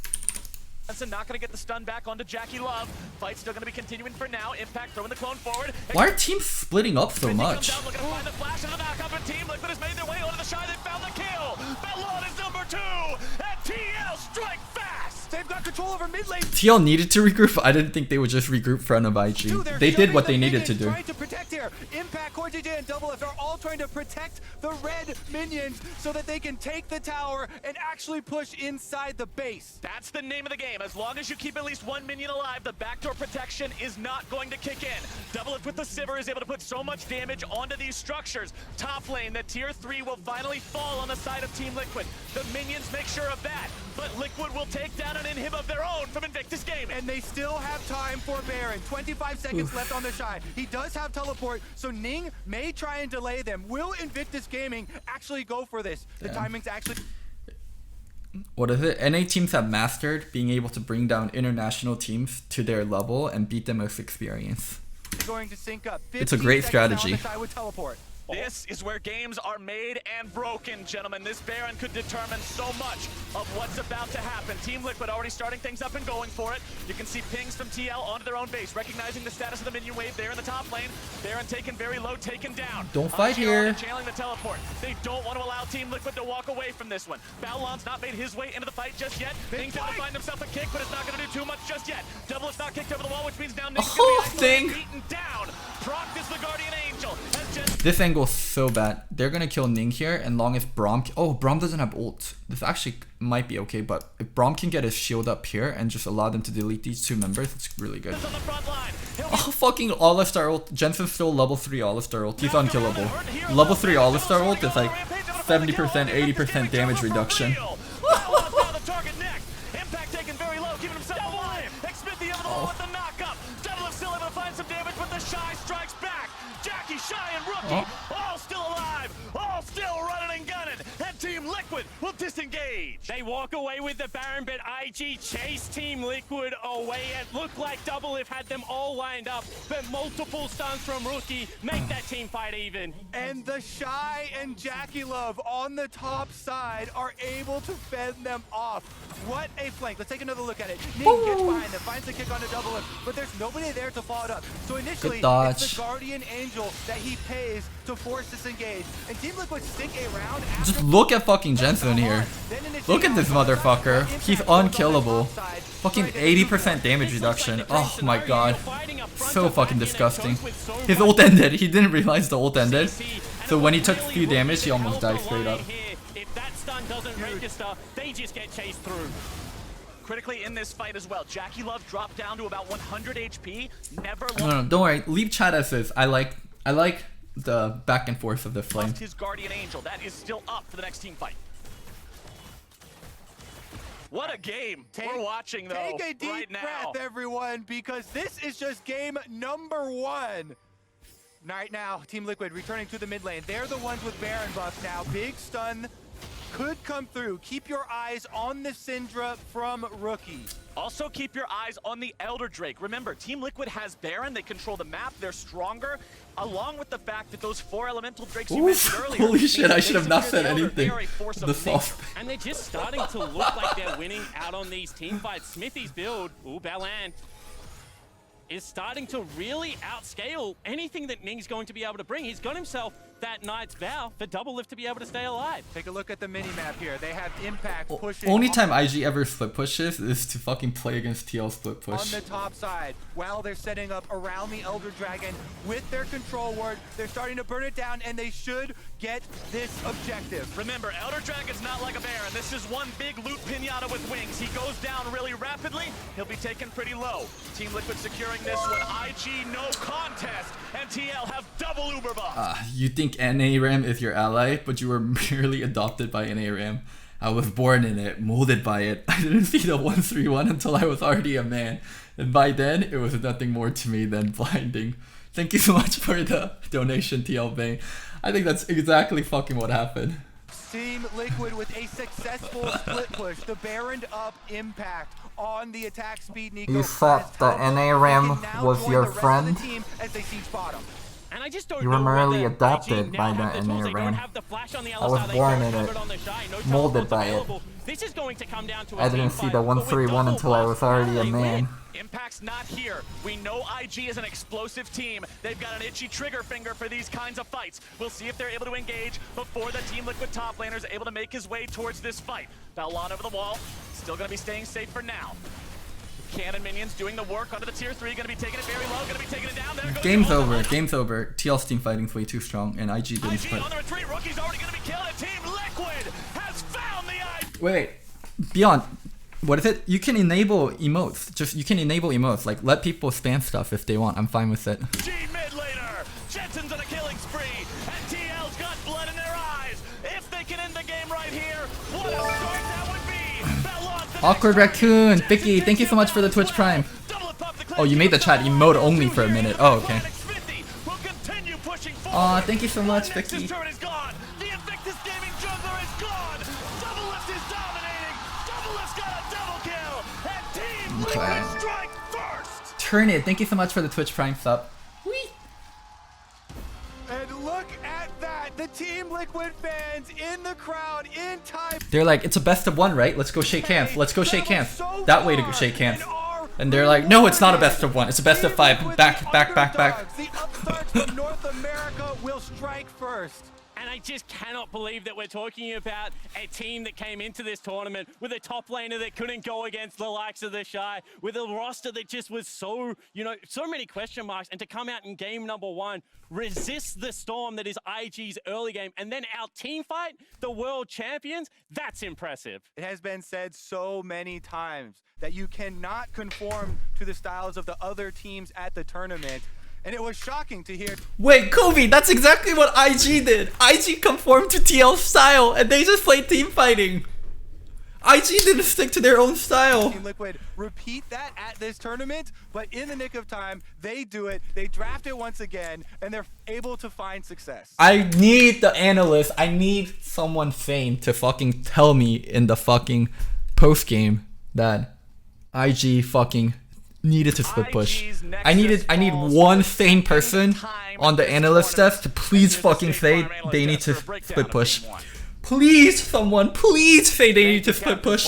C: Jensen not going to get the stun back onto Jackie Love. Fight's still going to be continuing for now. Impact throwing the clone forward.
B: Why are teams splitting up so much?
C: Comes out looking to find the flash into the backup, and Team Liquid has made their way onto the shy. They found the kill. Bellon is number 2, and TL strike fast.
D: They've got control over mid lane.
B: TL needed to regroup. I didn't think they would just regroup front of IG.
D: Dude,
B: They did what they
D: the
B: needed to
D: minions
B: do.
D: Trying to protect here. Impact, Core JJ, and Double F are all trying to protect the red minions so that they can take the tower and actually push inside the base.
C: That's the name of the game. As long as you keep at least 1 minion alive, the backdoor protection is not going to kick in. Double F with the Sivir is able to put so much damage onto these structures. Top lane, the tier 3 will finally fall on the side of Team Liquid. The minions make sure of that, but Liquid will take down an inhib of their own from Invictus Gaming.
D: And they still have time for Baron. 25 seconds left on the shy. He does have teleport, so Ning may try and delay them. Will Invictus Gaming actually go for this? The timing's actually...
B: What is it? NA teams have mastered being able to bring down international teams to their level and beat them with experience.
D: going to sync up.
B: It's a great strategy.
D: With teleport.
C: This is where games are made and broken, gentlemen. This Baron could determine so much of what's about to happen. Team Liquid already starting things up and going for it. You can see pings from TL onto their own base, recognizing the status of the minion wave there in the top lane. Baron taken very low, taken down.
B: Don't fight here.
C: Channeling the teleport. They don't want to allow Team Liquid to walk away from this one. Balon's not made his way into the fight just yet. Ning's gonna find himself a kick, but it's not gonna do too much just yet. Double is not kicked over the wall, which means now Ning's gonna be beaten down. Proc is the Guardian Angel.
B: This angle is so bad. They're gonna kill Ning here, and long as Braum... Oh, Braum doesn't have ult. This actually might be okay, but if Braum can get his shield up here and just allow them to delete these two members, it's really good. Oh, fucking All-Star ult. Jensen's still level 3 All-Star ult. He's unkillable. Level 3 All-Star ult is like 70%, 80% damage reduction.
C: Impact taken very low, giving himself a life. Xmith the other wall with the knock-up. Double is still able to find some damage, but the Shy strikes back. Jackie, Shy, and Rookie, all still alive, all still running and gunning, and Team Liquid will disengage.
A: They walk away with the Baron, but IG chase Team Liquid away. It looked like Double If had them all lined up, but multiple stuns from Rookie make that team fight even.
D: And the Shy and Jackie Love on the top side are able to fend them off. What a flank. Let's take another look at it. Ning gets behind them, finds the kick on the Double If, but there's nobody there to follow it up. So initially, it's the Guardian Angel that he pays to force this engage. And Team Liquid stick around.
B: Just look at fucking Jensen here. Look at this motherfucker. He's unkillable. Fucking 80% damage reduction. Oh my god. So fucking disgusting. His ult ended. He didn't realize the ult ended. So when he took a few damage, he almost died straight up.
A: If that stun doesn't register, they just get chased through.
C: Critically in this fight as well, Jackie Love dropped down to about 100 HP. Never
B: No, don't worry. Leave chat as is. I like the back and forth of the flame.
C: His Guardian Angel, that is still up for the next team fight. What a game we're watching though.
D: Take a deep breath, everyone, because this is just game number 1. Right now, Team Liquid returning to the mid lane. They're the ones with Baron buff now. Big stun could come through. Keep your eyes on the Syndra from Rookie.
C: Also keep your eyes on the Elder Drake. Remember, Team Liquid has Baron. They control the map. They're stronger. Along with the fact that those 4 elemental drakes you mentioned earlier.
B: Holy shit, I should have not said anything. The soft.
A: And they're just starting to look like they're winning out on these team fights. Smithy's build, Balan, is starting to really outscale anything that Ning's going to be able to bring. He's got himself that Knight's Vow for Double Lift to be able to stay alive.
D: Take a look at the mini-map here. They have Impact pushing.
B: Only time IG ever split pushes is to fucking play against TL split push.
D: On the top side, while they're setting up around the Elder Dragon with their control ward, they're starting to burn it down, and they should get this objective.
C: Remember, Elder Dragon's not like a Baron. This is one big loot pinata with wings. He goes down really rapidly. He'll be taken pretty low. Team Liquid securing this one. IG no contest, and TL have double uber buff.
B: You think NA Ram is your ally, but you were merely adopted by NA Ram. I was born in it, molded by it. I didn't see the 1-3-1 until I was already a man. And by then, it was nothing more to me than blinding. Thank you so much for the donation, TL Bane. I think that's exactly fucking what happened.
D: Team Liquid with a successful split push. The Baron up impact on the attack speed. Nico
B: You thought the NA Ram was your friend?
D: As they siege bottom.
A: And I just don't
B: You were
A: know
B: merely
A: whether
B: adopted
A: IG
B: by
A: now
B: the
A: have tools.
B: NA
A: They don't
B: Ram.
A: have the flash on the
B: I was
A: LSR. They
B: born
A: don't
B: in
A: have
B: it,
A: on the Shy. No
B: molded
A: teleports
B: by it.
A: available. This is going to come down to a
B: I didn't
A: team
B: see
A: fight,
B: the
A: but with
B: 1-3-1
A: double
B: until I was already a
A: buffs,
B: man.
C: Impact's not here. We know IG is an explosive team. They've got an itchy trigger finger for these kinds of fights. We'll see if they're able to engage before the Team Liquid top laner is able to make his way towards this fight. Balon over the wall, still gonna be staying safe for now. Cannon minions doing the work under the tier 3, gonna be taking it very low, gonna be taking it down. There goes
B: Game's
C: the ult.
B: over. Game's over. TL's team fighting's way too strong, and IG didn't
C: IG
B: fight.
C: on the retreat, Rookie's already gonna be killed, and Team Liquid has found the IG.
B: Wait, Beyond. What is it? You can enable emotes. You can enable emotes. Like, let people spam stuff if they want. I'm fine with it.
C: G mid laner, Jensen's on a killing spree, and TL's got blood in their eyes. If they can end the game right here, what a start that would be. Balon's the
B: Awkward
C: next
B: Raccoon.
C: target.
B: Vicky,
C: Jensen
B: thank you so much for the Twitch Prime. Oh, you made the chat emote only for a minute. Oh, okay. Aw, thank you so much, Vicky.
C: Nexus turret is gone. The Invictus Gaming jungler is gone. Double Lift is dominating. Double Lift's got a double kill. And Team
B: Okay.
C: Liquid strike first.
B: Turn it. Thank you so much for the Twitch Prime sub.
D: And look at that. The Team Liquid fans in the crowd in time.
B: They're like, it's a best of one, right? Let's go shake hands. Let's go shake hands. That way to go shake hands. And they're like, no, it's not a best of one. It's a best of 5. Back.
D: The upstarts from North America will strike first.
A: And I just cannot believe that we're talking about a team that came into this tournament with a top laner that couldn't go against the likes of the Shy, with a roster that just was so, so many question marks, and to come out in game number 1, resist the storm that is IG's early game, and then out team fight the world champions, that's impressive.
D: It has been said so many times that you cannot conform to the styles of the other teams at the tournament. And it was shocking to hear.
B: Wait, Kobe, that's exactly what IG did. IG conformed to TL's style, and they just played team fighting. IG didn't stick to their own style.
D: Team Liquid repeat that at this tournament, but in the nick of time, they do it. They draft it once again, and they're able to find success.
B: I need the analyst. I need someone famed to fucking tell me in the fucking post game that IG fucking needed to split push. I need one sane person on the analyst desk to please fucking say they need to split push. Please, someone, please say they need to split push.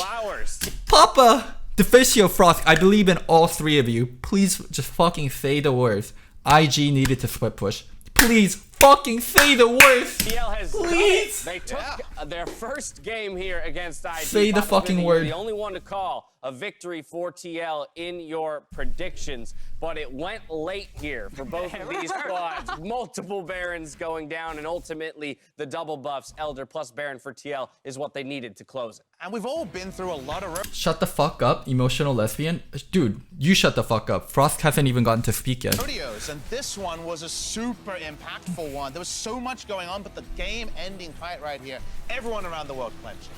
B: Papa, Deficio, Frost, I believe in all 3 of you. Please just fucking say the words. IG needed to split push. Please fucking say the words.
E: TL has
B: Please.
E: They took their first game here against IG.
B: Say the fucking word.
E: The only one to call a victory for TL in your predictions, but it went late here for both of these squads. Multiple Barons going down, and ultimately the double buffs, Elder plus Baron for TL, is what they needed to close it.
F: And we've all been through a lot of...
B: Shut the fuck up, emotional lesbian. Dude, you shut the fuck up. Frost hasn't even gotten to speak yet.
F: rodeos, and this one was a super impactful one. There was so much going on, but the game-ending fight right here, everyone around the world clenching.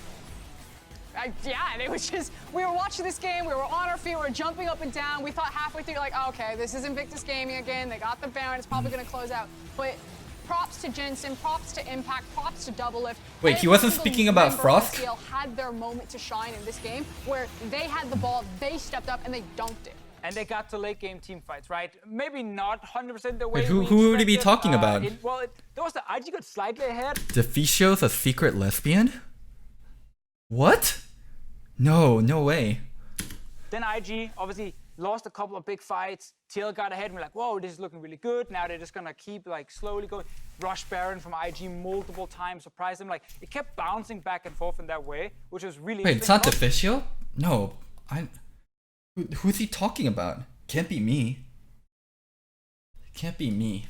G: Yeah, and it was just, we were watching this game, we were on our feet, we were jumping up and down. We thought halfway through, like, oh, okay, this is Invictus Gaming again. They got the Baron, it's probably going to close out. But props to Jensen, props to Impact, props to Double Lift.
B: Wait, he wasn't speaking about Frost?
G: TL had their moment to shine in this game where they had the ball, they stepped up, and they dunked it.
H: And they got to late game team fights, right? Maybe not 100% the way
B: Wait,
H: we
B: who would he be
H: expected.
B: talking about?
H: There was the IG got slightly ahead.
B: Deficio's a secret lesbian? What? No way.
H: Then IG obviously lost a couple of big fights. TL got ahead and we're like, whoa, this is looking really good. Now they're just gonna keep like slowly going. Rush Baron from IG multiple times, surprised them. Like it kept bouncing back and forth in that way, which was really
B: Wait, it's not
H: interesting.
B: Deficio? No, who's he talking about? Can't be me. Can't be me.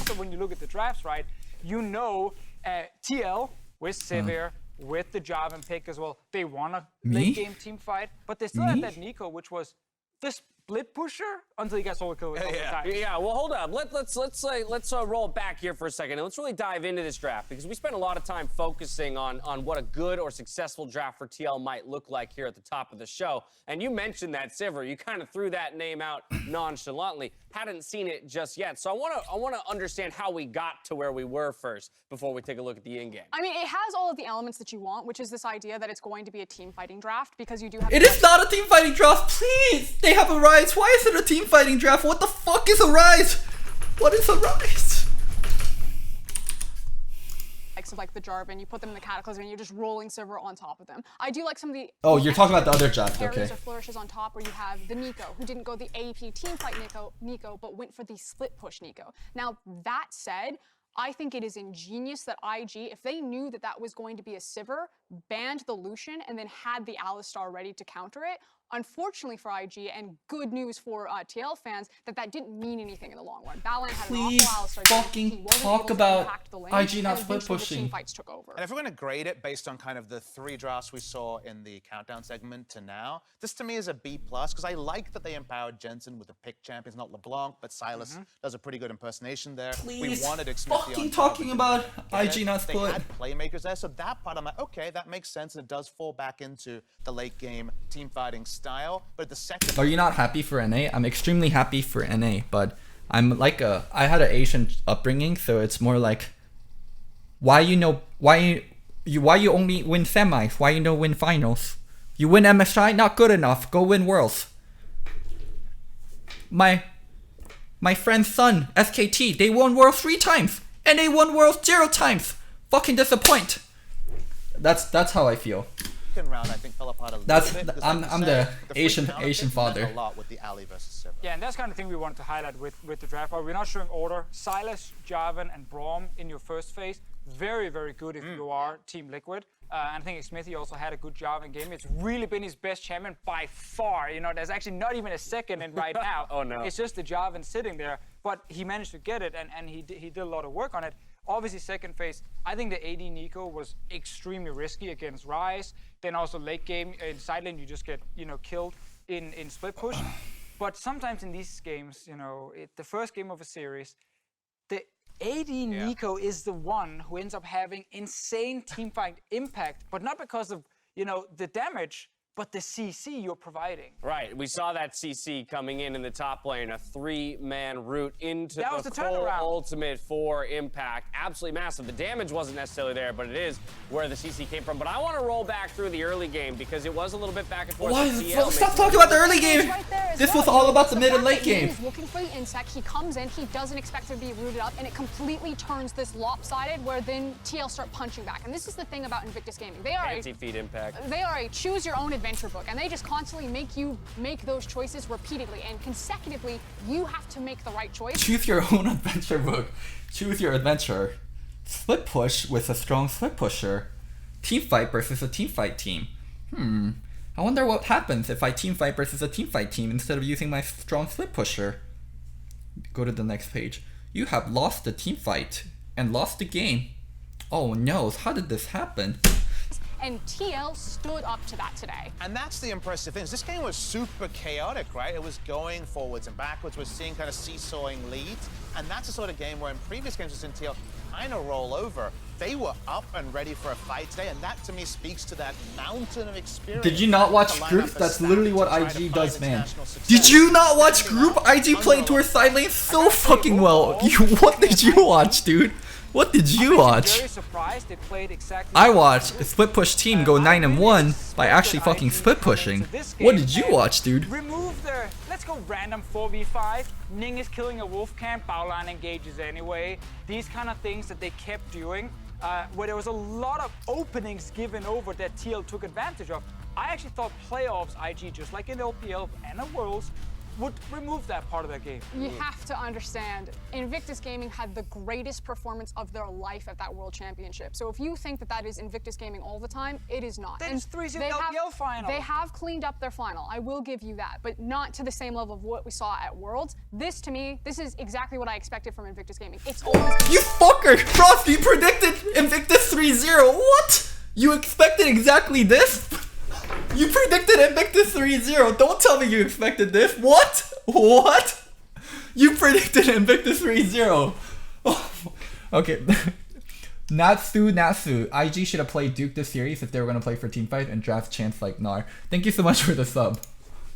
H: So when you look at the drafts, right, you know TL with Severe, with the Jarvan pick as well, they won a late game team fight, but they still had that Nico, which was this split pusher until he got solo kill.
E: Yeah, well, hold up. Let's roll back here for a second and let's really dive into this draft because we spent a lot of time focusing on what a good or successful draft for TL might look like here at the top of the show. And you mentioned that Sivir. You kind of threw that name out nonchalantly. Hadn't seen it just yet. So I want to understand how we got to where we were first before we take a look at the in-game.
G: I mean, it has all of the elements that you want, which is this idea that it's going to be a team fighting draft because you do have.
B: It is not a team fighting draft, please! They have a Rise. Why is it a team fighting draft? What the fuck is a Rise? What is a Rise?
G: Of like the Jarvan, you put them in the Cataclysm and you're just rolling Sivir on top of them. I do like some of the
B: Oh, you're talking about the other draft, okay.
G: or flourishes on top where you have the Nico, who didn't go the AP team fight Nico, but went for the split push Nico. Now, that said, I think it is ingenious that IG, if they knew that that was going to be a Sivir, banned the Lucian and then had the Alistar ready to counter it. Unfortunately for IG, and good news for TL fans, that didn't mean anything in the long run. Balan had an awful Alistar.
B: Fucking talk about IG not split pushing.
G: Fights took over.
F: And if we're going to grade it based on kind of the 3 drafts we saw in the countdown segment to now, this to me is a B+, because I like that they empowered Jensen with the pick champions, not LeBlanc, but Silas does a pretty good impersonation there.
B: Please,
F: we wanted
B: fucking talking about IG not split.
F: They had playmakers there, so that part I'm like, okay, that makes sense, and it does fall back into the late game team fighting style. But the second,
B: are you not happy for NA? I'm extremely happy for NA, but I'm like I had an Asian upbringing, so it's more like why you only win semis? Why you don't win finals? You win MSI, not good enough. Go win worlds. My friend's son, SKT, they won worlds 3 times, and they won worlds 0 times. Fucking disappoint. That's how I feel.
F: round, I think, fell apart a little bit.
B: I'm the Asian father.
F: A lot with the Ali versus Sivir.
H: Yeah, and that's kind of thing we wanted to highlight with the draft. We're not showing order. Silas, Jarvan, and Braum in your first phase. Very, very good if you are Team Liquid. And I think Smithy also had a good Jarvan game. It's really been his best champion by far. You know, there's actually not even a second in right now.
E: Oh, no.
H: It's just the Jarvan sitting there. But he managed to get it, and he did a lot of work on it. Obviously, second phase, I think the AD Nico was extremely risky against Ryze. Then also late game, in side lane, you just get, killed in split push. But sometimes in these games, the first game of a series, the AD Nico is the one who ends up having insane teamfight impact, but not because of, the damage, but the CC you're providing.
E: Right, we saw that CC coming in the top lane, a 3-man route into the full ultimate for impact. Absolutely massive. The damage wasn't necessarily there, but it is where the CC came from. But I want to roll back through the early game because it was a little bit back and forth.
B: Stop talking about the early game! This was all about the mid and late game.
G: He's looking for the insect, he comes in, he doesn't expect to be rooted up, and it completely turns this lopsided where then TL start punching back. And this is the thing about Invictus Gaming. They are
E: anti-feed impact.
G: They are a choose your own adventure book, and they just constantly make you make those choices repeatedly and consecutively. You have to make the right choice.
B: Choose your own adventure book. Choose your adventure. Split push with a strong split pusher. Team fight versus a team fight team. I wonder what happens if I team fight versus a team fight team instead of using my strong split pusher. Go to the next page. You have lost the team fight and lost the game. Oh no, how did this happen?
G: And TL stood up to that today.
F: And that's the impressive thing. This game was super chaotic, right? It was going forwards and backwards. We're seeing kind of seesawing leads. And that's the sort of game where in previous games we've seen TL kind of roll over. They were up and ready for a fight today, and that to me speaks to that mountain of experience.
B: Did you not watch group? That's literally what IG does, man. Did you not watch group? IG played to her side lane so fucking well. What did you watch, dude? What did you watch?
H: Very surprised they played exactly.
B: I watched a split push team go 9-1 by actually fucking split pushing. What did you watch, dude?
H: Remove their, let's go random 4v5. Ning is killing a wolf camp, Baolan engages anyway. These kind of things that they kept doing, where there was a lot of openings given over that TL took advantage of. I actually thought playoffs, IG, just like in LPL and the Worlds, would remove that part of their game.
G: You have to understand, Invictus Gaming had the greatest performance of their life at that World Championship. So if you think that that is Invictus Gaming all the time, it is not.
H: Then it's 3-0 LPL final.
G: They have cleaned up their final. I will give you that, but not to the same level of what we saw at Worlds. This, to me, this is exactly what I expected from Invictus Gaming. It's always
B: You fucker! Frost, you predicted Invictus 3-0. What? You expected exactly this? You predicted Invictus 3-0. Don't tell me you expected this. What? What? You predicted Invictus 3-0. Oh, okay. Natsu. IG should have played Duke this series if they were going to play for Teamfight and draft Chance like Nar. Thank you so much for the sub.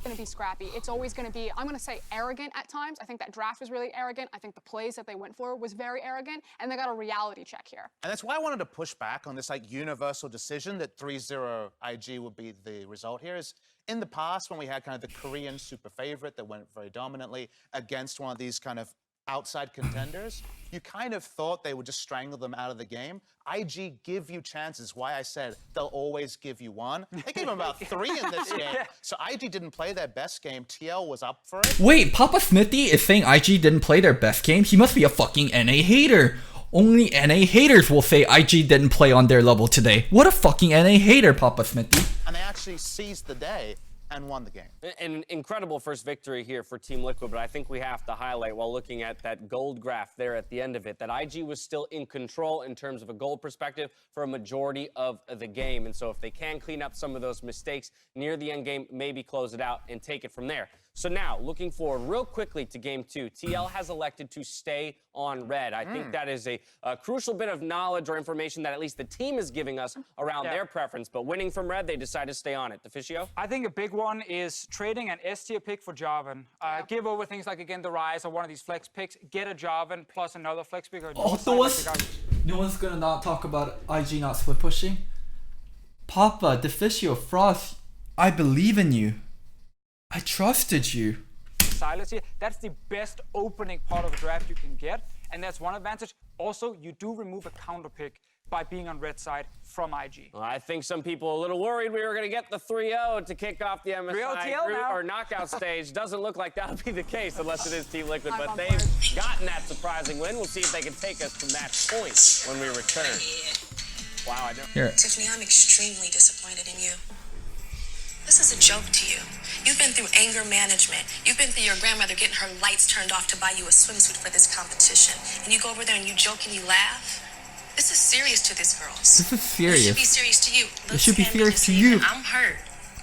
G: Going to be scrappy. It's always going to be, I'm going to say, arrogant at times. I think that draft was really arrogant. I think the plays that they went for was very arrogant, and they got a reality check here.
F: And that's why I wanted to push back on this like universal decision that 3-0 IG would be the result here. Is in the past when we had kind of the Korean super favorite that went very dominantly against one of these kind of outside contenders, you kind of thought they would just strangle them out of the game. IG give you chances. Why I said they'll always give you one. They gave them about 3 in this game. So IG didn't play their best game. TL was up for it.
B: Wait, Papa Smithy is saying IG didn't play their best game? He must be a fucking NA hater. Only NA haters will say IG didn't play on their level today. What a fucking NA hater, Papa Smithy.
F: And they actually seized the day and won the game.
E: An incredible first victory here for Team Liquid, but I think we have to highlight while looking at that gold graph there at the end of it, that IG was still in control in terms of a gold perspective for a majority of the game. And so if they can clean up some of those mistakes near the end game, maybe close it out and take it from there. So now, looking forward real quickly to Game 2, TL has elected to stay on red. I think that is a crucial bit of knowledge or information that at least the team is giving us around their preference. But winning from red, they decide to stay on it. Deficio?
H: I think a big one is trading an S-tier pick for Jarvan. Give over things like, again, the Rise or one of these flex picks. Get a Jarvan plus another flex pick. Or
B: no one's gonna not talk about IG not split pushing. Papa, Deficio, Frost, I believe in you. I trusted you.
H: Silas here. That's the best opening part of a draft you can get, and that's one advantage. Also, you do remove a counter pick by being on red side from IG.
E: Well, I think some people are a little worried we were going to get the 3-0 to kick off the MSI group or knockout stage. Doesn't look like that'll be the case unless it is Team Liquid, but they've gotten that surprising win. We'll see if they can take us to match point when we return. Wow, I know.
B: Here.
I: Tiffany, I'm extremely disappointed in you. This is a joke to you. You've been through anger management. You've been through your grandmother getting her lights turned off to buy you a swimsuit for this competition. And you go over there and you joke and you laugh. This is serious to this, girls.
B: This is serious.
I: It should be serious to you.
B: It should be serious to you.
I: I'm hurt.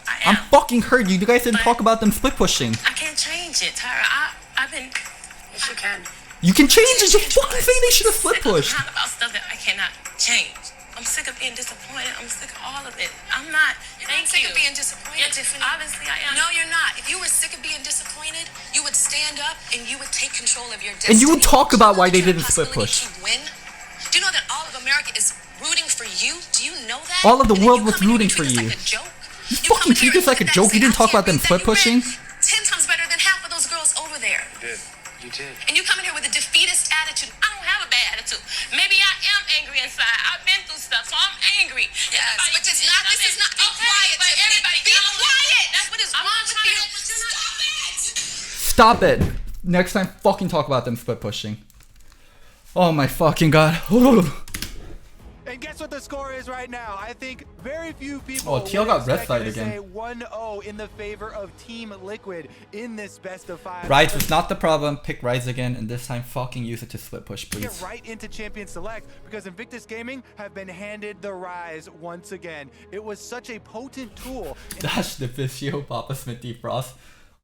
I: I am.
B: I'm fucking hurt. You guys didn't talk about them split pushing.
I: I can't change it, Tyra. I've been... Yes, you can.
B: You can change it. You're fucking saying they should have split pushed.
I: I'm about stuff that I cannot change. I'm sick of being disappointed. I'm sick of all of it. I'm not. Thank you. Sick of being disappointed. Yeah, Tiffany. Obviously, I am. No, you're not. If you were sick of being disappointed, you would stand up and you would take control of your destiny.
B: And you would talk about why they didn't split push.
I: Win. Do you know that all of America is rooting for you? Do you know that?
B: All of the world was rooting for you. You fucking treat this like a joke. You didn't talk about them split pushing.
I: 10 times better than half of those girls over there. You did. And you come in here with a defeatist attitude. I don't have a bad attitude. Maybe I am angry inside. I've been through stuff, so I'm angry. Yes, but it's not. This is not. Be quiet, but everybody. Be quiet. That's what is wrong with you. Stop it.
B: Stop it. Next time, fucking talk about them split pushing. Oh my fucking god.
D: And guess what the score is right now? I think very few people
B: Oh, TL got red side again.
D: say 1-0 in the favor of Team Liquid in this best of 5.
B: Rise is not the problem. Pick Rise again, and this time fucking use it to split push, please.
D: Get right into Champion Select because Invictus Gaming have been handed the Rise once again. It was such a potent tool.
B: Dash Deficio, Papa Smithy, Frost.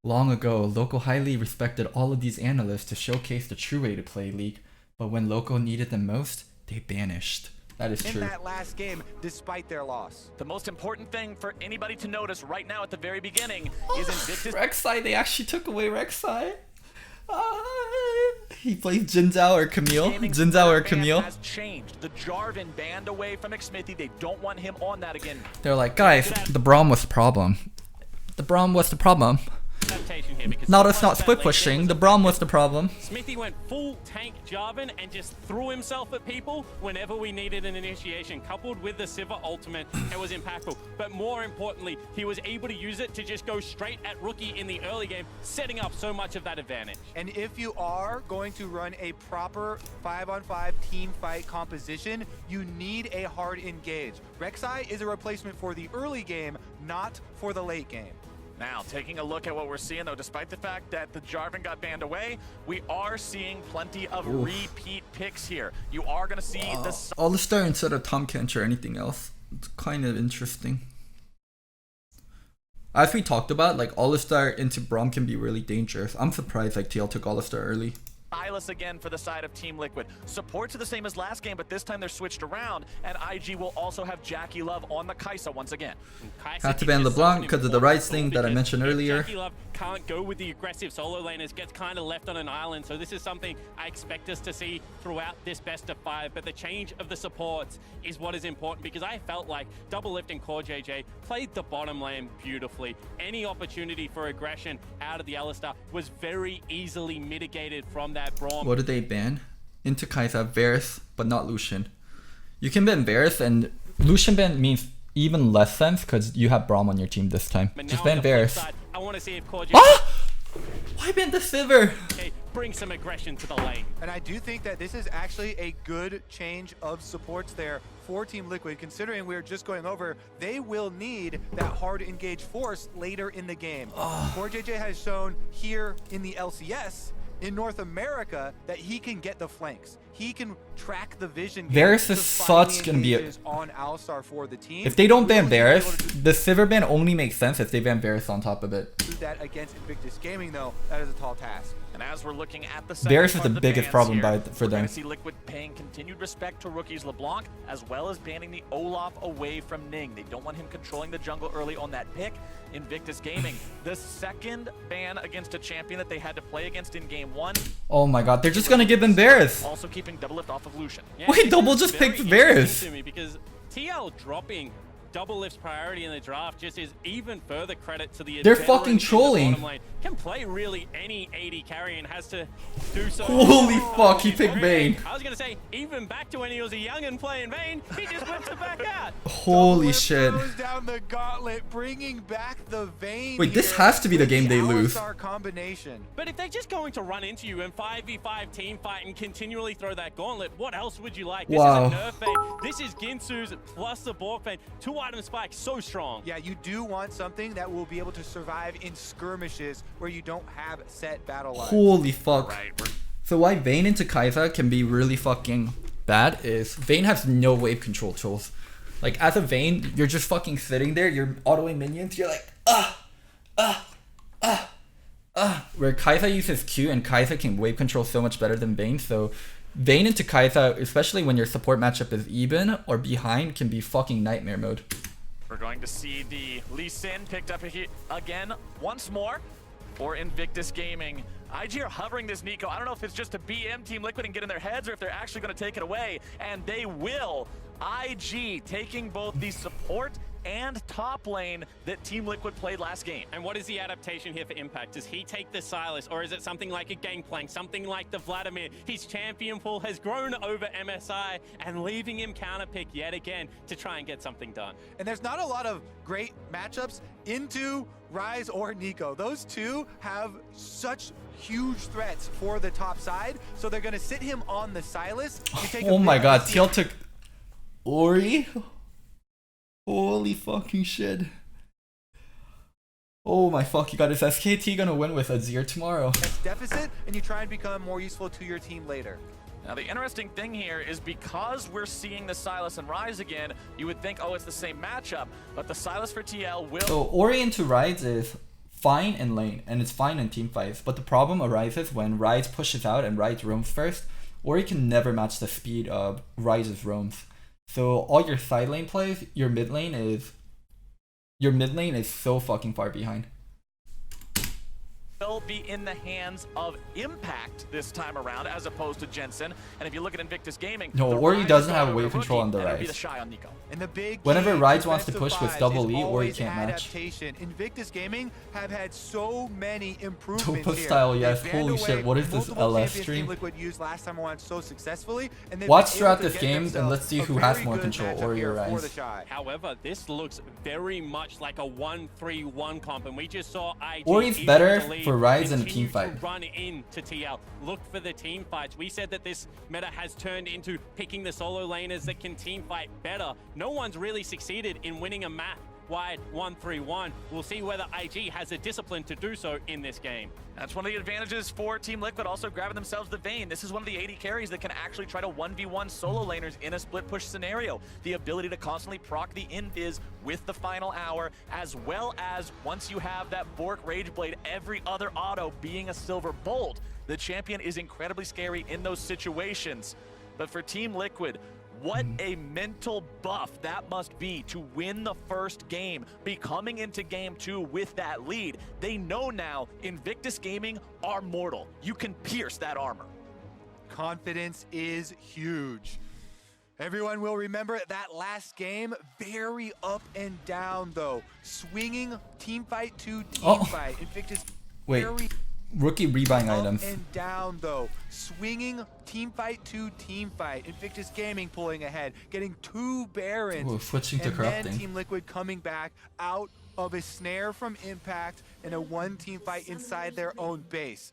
B: Long ago, Loco highly respected all of these analysts to showcase the true way to play League, but when Loco needed them most, they vanished. That is true.
D: In that last game, despite their loss.
C: The most important thing for anybody to notice right now at the very beginning is Invictus.
B: Rek'Sai, they actually took away Rek'Sai. He plays Jinzhao or Camille. Jinzhao or Camille.
C: Has changed. The Jarvan banned away from Xmithy. They don't want him on that again.
B: They're like, guys, the Braum was the problem. The Braum was the problem. Not us not split pushing. The Braum was the problem.
A: Smithy went full tank Jarvan and just threw himself at people whenever we needed an initiation, coupled with the Sivir ultimate. It was impactful. But more importantly, he was able to use it to just go straight at Rookie in the early game, setting up so much of that advantage.
D: And if you are going to run a proper 5-on-5 team fight composition, you need a hard engage. Rek'Sai is a replacement for the early game, not for the late game.
C: Now, taking a look at what we're seeing, though, despite the fact that the Jarvan got banned away, we are seeing plenty of repeat picks here. You are going to see the...
B: All-Star instead of Tom Kench or anything else. It's kind of interesting. As we talked about, like Alistar into Braum can be really dangerous. I'm surprised like TL took Alistar early.
C: Silas again for the side of Team Liquid. Supports are the same as last game, but this time they're switched around, and IG will also have Jackie Love on the Kai'Sa once again.
B: Had to ban LeBlanc because of the rights thing that I mentioned earlier.
A: Jackie Love can't go with the aggressive solo laners, gets kind of left on an island, so this is something I expect us to see throughout this best of 5, but the change of the supports is what is important, because I felt like Doublelift and Core JJ played the bottom lane beautifully. Any opportunity for aggression out of the Alistar was very easily mitigated from that Braum.
B: What did they ban? Into Kai'Sa, Varus, but not Lucian. You can ban Varus, and Lucian ban means even less sense because you have Braum on your team this time. Just ban Varus.
A: I want to see if Core
B: Why ban the Sivir?
A: bring some aggression to the lane.
D: And I do think that this is actually a good change of supports there for Team Liquid, considering we're just going over, they will need that hard engage force later in the game. Core JJ has shown here in the LCS in North America that he can get the flanks. He can track the vision.
B: Varus is such gonna be
D: on Alistar for the team.
B: If they don't ban Varus, the Sivir ban only makes sense if they ban Varus on top of it.
D: Do that against Invictus Gaming though, that is a tall task.
C: And as we're looking at the
B: Varus is the biggest problem for them.
C: We're see Liquid paying continued respect to rookies LeBlanc, as well as banning the Olaf away from Ning. They don't want him controlling the jungle early on that pick. Invictus Gaming, the second ban against a champion that they had to play against in game 1.
B: Oh my god, they're just gonna give them Varus.
C: Also keeping Doublelift off of Lucian.
A: Yeah,
B: Wait, Double just picked Varus.
A: To me because TL dropping Doublelift's priority in the draft just is even further credit to the
B: They're
A: veterans
B: fucking
A: in the
B: trolling.
A: bottom lane. Can play really any AD carry and has to do so.
B: Holy fuck, he picked Vayne.
A: I was gonna say, even back to when he was a youngin playing Vayne, he just whipped it back out.
B: Holy
D: Doublelift
B: shit.
D: throws down the gauntlet, bringing back the Vayne.
B: Wait, this
D: here
B: has to be the
D: with
B: game they lose.
D: Alistar combination.
A: But if they're just going to run into you and 5v5 team fight and continually throw that gauntlet, what else would you like? This
B: Wow.
A: is a nerf Vayne. This is Ginsu's plus the Bork Vayne. 2-item spike, so strong.
D: Yeah, you do want something that will be able to survive in skirmishes where you don't have set battle lines.
B: Holy fuck.
C: Right.
B: So why Vayne into Kai'Sa can be really fucking bad is Vayne has no wave control tools. Like as a Vayne, you're just fucking sitting there, you're autoing minions, you're like, Where Kai'Sa uses Q and Kai'Sa can wave control so much better than Vayne, so Vayne into Kai'Sa, especially when your support matchup is even or behind, can be fucking nightmare mode.
C: We're going to see the Lee Sin picked up again once more for Invictus Gaming. IG are hovering this Nico. I don't know if it's just to BM Team Liquid and get in their heads or if they're actually going to take it away. And they will. IG taking both the support and top lane that Team Liquid played last game.
A: And what is the adaptation here for Impact? Does he take the Silas, or is it something like a Gangplank, something like the Vladimir? His champion pool has grown over MSI and leaving him counterpick yet again to try and get something done.
D: And there's not a lot of great matchups into Rise or Nico. Those two have such huge threats for the top side, so they're going to sit him on the Silas.
B: Oh my god, TL took Ori? Holy fucking shit. Oh my fuck, you got his SKT gonna win with Azir tomorrow.
D: Deficit, and you try and become more useful to your team later.
C: Now the interesting thing here is because we're seeing the Silas and Rise again, you would think, oh, it's the same matchup, but the Silas for TL will...
B: So Ori into Rise is fine in lane, and it's fine in team fights, but the problem arises when Rise pushes out and Rise roams first. Ori can never match the speed of Rise's roams. So all your side lane plays, your mid lane is so fucking far behind.
C: Will be in the hands of Impact this time around, as opposed to Jensen. And if you look at Invictus Gaming,
B: No, Ori doesn't have wave control on the Rise.
C: The shy on Nico.
D: And the big
B: Whenever
D: key
B: Rise
D: to
B: wants to
D: best
B: push
D: of
B: with
D: fives
B: double
D: is
B: E, Ori
D: always
B: can't match.
D: adaptation. Invictus Gaming have had so many improvements
B: Topa
D: here.
B: style,
D: They
B: yes.
D: banned
B: Holy
D: away
B: shit, what is this
D: multiple
B: LS
D: champions
B: stream?
D: Team Liquid used last time around so successfully, and they've
B: Watch
D: been
B: throughout
D: able to
B: this
D: get
B: game, and
D: themselves
B: let's see
D: a
B: who has
D: very
B: more
D: good
B: control,
D: matchup
B: Ori or
D: here for
B: Rise.
D: the Shy.
A: However, this looks very much like a 1-3-1 comp, and we just saw IG
B: Ori's
A: even
B: better
A: the lead
B: for Rise in a
A: continue
B: team fight.
A: to run into TL. Look for the team fights. We said that this meta has turned into picking the solo laners that can team fight better. No one's really succeeded in winning a map wide 1-3-1. We'll see whether IG has the discipline to do so in this game.
C: That's one of the advantages for Team Liquid, also grabbing themselves the Vayne. This is one of the 80 carries that can actually try to 1v1 solo laners in a split push scenario. The ability to constantly proc the invis with the final hour, as well as once you have that Bork Rage Blade, every other auto being a Silver Bolt. The champion is incredibly scary in those situations. But for Team Liquid, what a mental buff that must be to win the first game, be coming into game 2 with that lead. They know now Invictus Gaming are mortal. You can pierce that armor.
D: Confidence is huge. Everyone will remember that last game, very up and down though. Swinging team fight to team fight. Invictus very
B: rookie rebuying
D: up
B: items.
D: and down though. Swinging team fight to team fight. Invictus Gaming pulling ahead, getting 2 Barons.
B: Ooh, switching to
D: and
B: corrupting.
D: then Team Liquid coming back out of a snare from Impact in a 1-team fight inside their own base.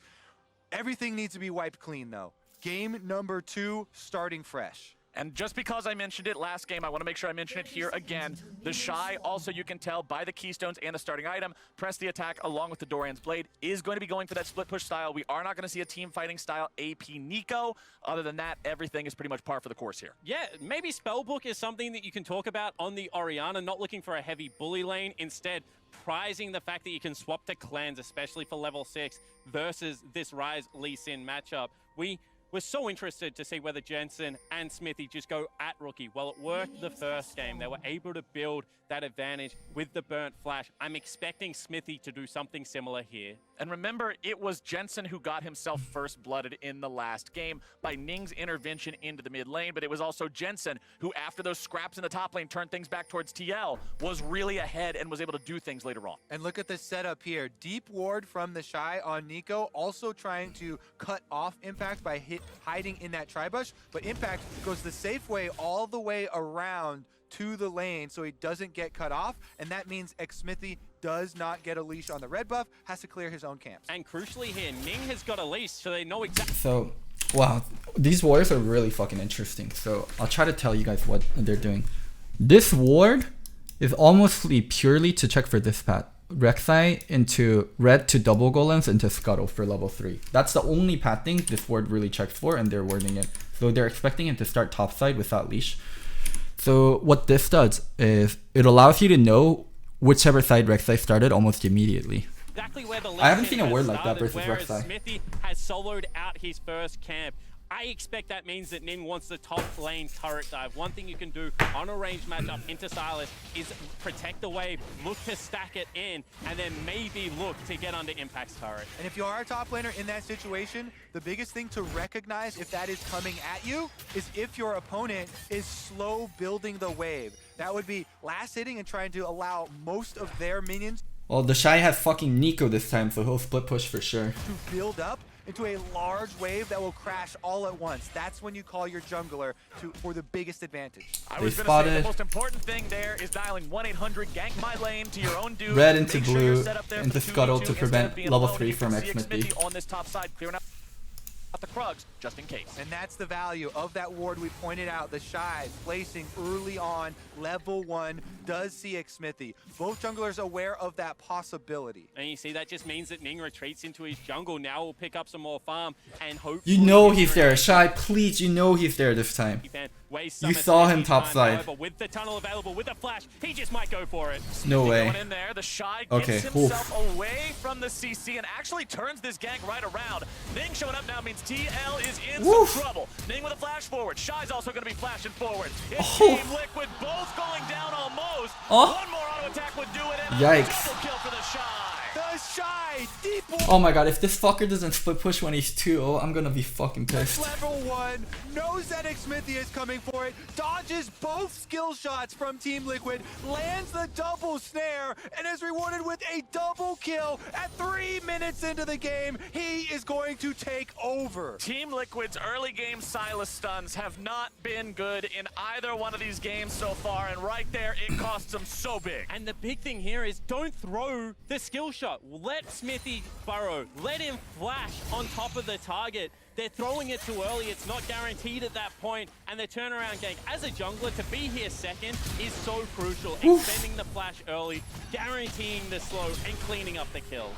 D: Everything needs to be wiped clean though. Game number 2 starting fresh.
C: And just because I mentioned it last game, I want to make sure I mention it here again. The Shy, also you can tell by the Keystones and the starting item, press the attack along with the Dorian's Blade, is going to be going for that split push style. We are not going to see a team fighting style AP Nico. Other than that, everything is pretty much par for the course here.
A: Yeah, maybe Spellbook is something that you can talk about on the Orianna, not looking for a heavy bully lane, instead prizing the fact that you can swap to clans, especially for level 6, versus this Ryze Lee Sin matchup. We're so interested to see whether Jensen and Smithy just go at rookie. Well, it worked the first game. They were able to build that advantage with the burnt flash. I'm expecting Smithy to do something similar here.
C: And remember, it was Jensen who got himself first blooded in the last game by Ning's intervention into the mid lane, but it was also Jensen who, after those scraps in the top lane, turned things back towards TL, was really ahead and was able to do things later on.
D: And look at the setup here. Deep ward from the Shy on Nico, also trying to cut off Impact by hiding in that tri-bush, but Impact goes the safe way all the way around to the lane so he doesn't get cut off, and that means Xsmithy does not get a leash on the red buff, has to clear his own camps.
A: And crucially here, Ning has got a leash, so they know exactly.
B: So, wow, these wards are really fucking interesting. So I'll try to tell you guys what they're doing. This ward is almost purely to check for this path. Rek'Sai into red to double golems into Scuttle for level 3. That's the only path thing this ward really checks for, and they're warding it. So they're expecting it to start topside without leash. So what this does is it allows you to know whichever side Rek'Sai started almost immediately.
A: Exactly where the
B: I haven't seen a word like that versus
A: whereas
B: Rek'Sai.
A: Smithy has soloed out his first camp. I expect that means that Ning wants the top lane turret dive. One thing you can do on a ranged matchup into Silas is protect the wave, look to stack it in, and then maybe look to get under Impact's turret.
D: And if you are a top laner in that situation, the biggest thing to recognize if that is coming at you is if your opponent is slow building the wave. That would be last hitting and trying to allow most of their minions
B: Well, the Shy has fucking Nico this time, so he'll split push for sure.
D: to build up into a large wave that will crash all at once. That's when you call your jungler for the biggest advantage.
C: I was going to say the most important thing there is dialing 1-800 gank my lane to your own dude.
B: Red into
C: Make sure
B: blue
C: you're set up there
B: into
C: for the
B: Scuttle
C: 2v2
B: to
C: instead
B: prevent
C: of being
B: level
C: alone.
B: 3
C: You
B: from
C: can see
B: Xsmithy.
C: Xsmithy on this top side, clearing out the Krugs just in case.
D: And that's the value of that ward we pointed out. The Shy placing early on, level 1, does see Xsmithy. Both junglers aware of that possibility.
A: And you see, that just means that Ning retreats into his jungle. Now we'll pick up some more farm and hope.
B: You know he's there. Shy, please, you know he's there this time. You saw him topside.
A: With the tunnel available, with the flash, he just might go for it.
B: No way.
C: Going in there, the Shy gets
B: Okay,
C: himself away from the CC and actually turns this gank right around. Ning showing up now means TL is in some trouble. Ning with a flash forward. Shy's also going to be flashing forward. It's Team Liquid both going down almost. One more auto attack would do it. And
B: Yikes.
C: double kill for the Shy.
D: The Shy, deep
B: Oh my god, if this fucker doesn't split push when he's 2-0, I'm gonna be fucking pissed.
D: level 1, knows that Xsmithy is coming for it, dodges both skill shots from Team Liquid, lands the double snare, and is rewarded with a double kill at 3 minutes into the game. He is going to take over.
C: Team Liquid's early game Silas stuns have not been good in either one of these games so far, and right there, it costs them so big.
A: And the big thing here is don't throw the skill shot. Let Smithy burrow. Let him flash on top of the target. They're throwing it too early. It's not guaranteed at that point. And the turnaround gank, as a jungler, to be here second is so crucial. Extending the flash early, guaranteeing the slow, and cleaning up the kills.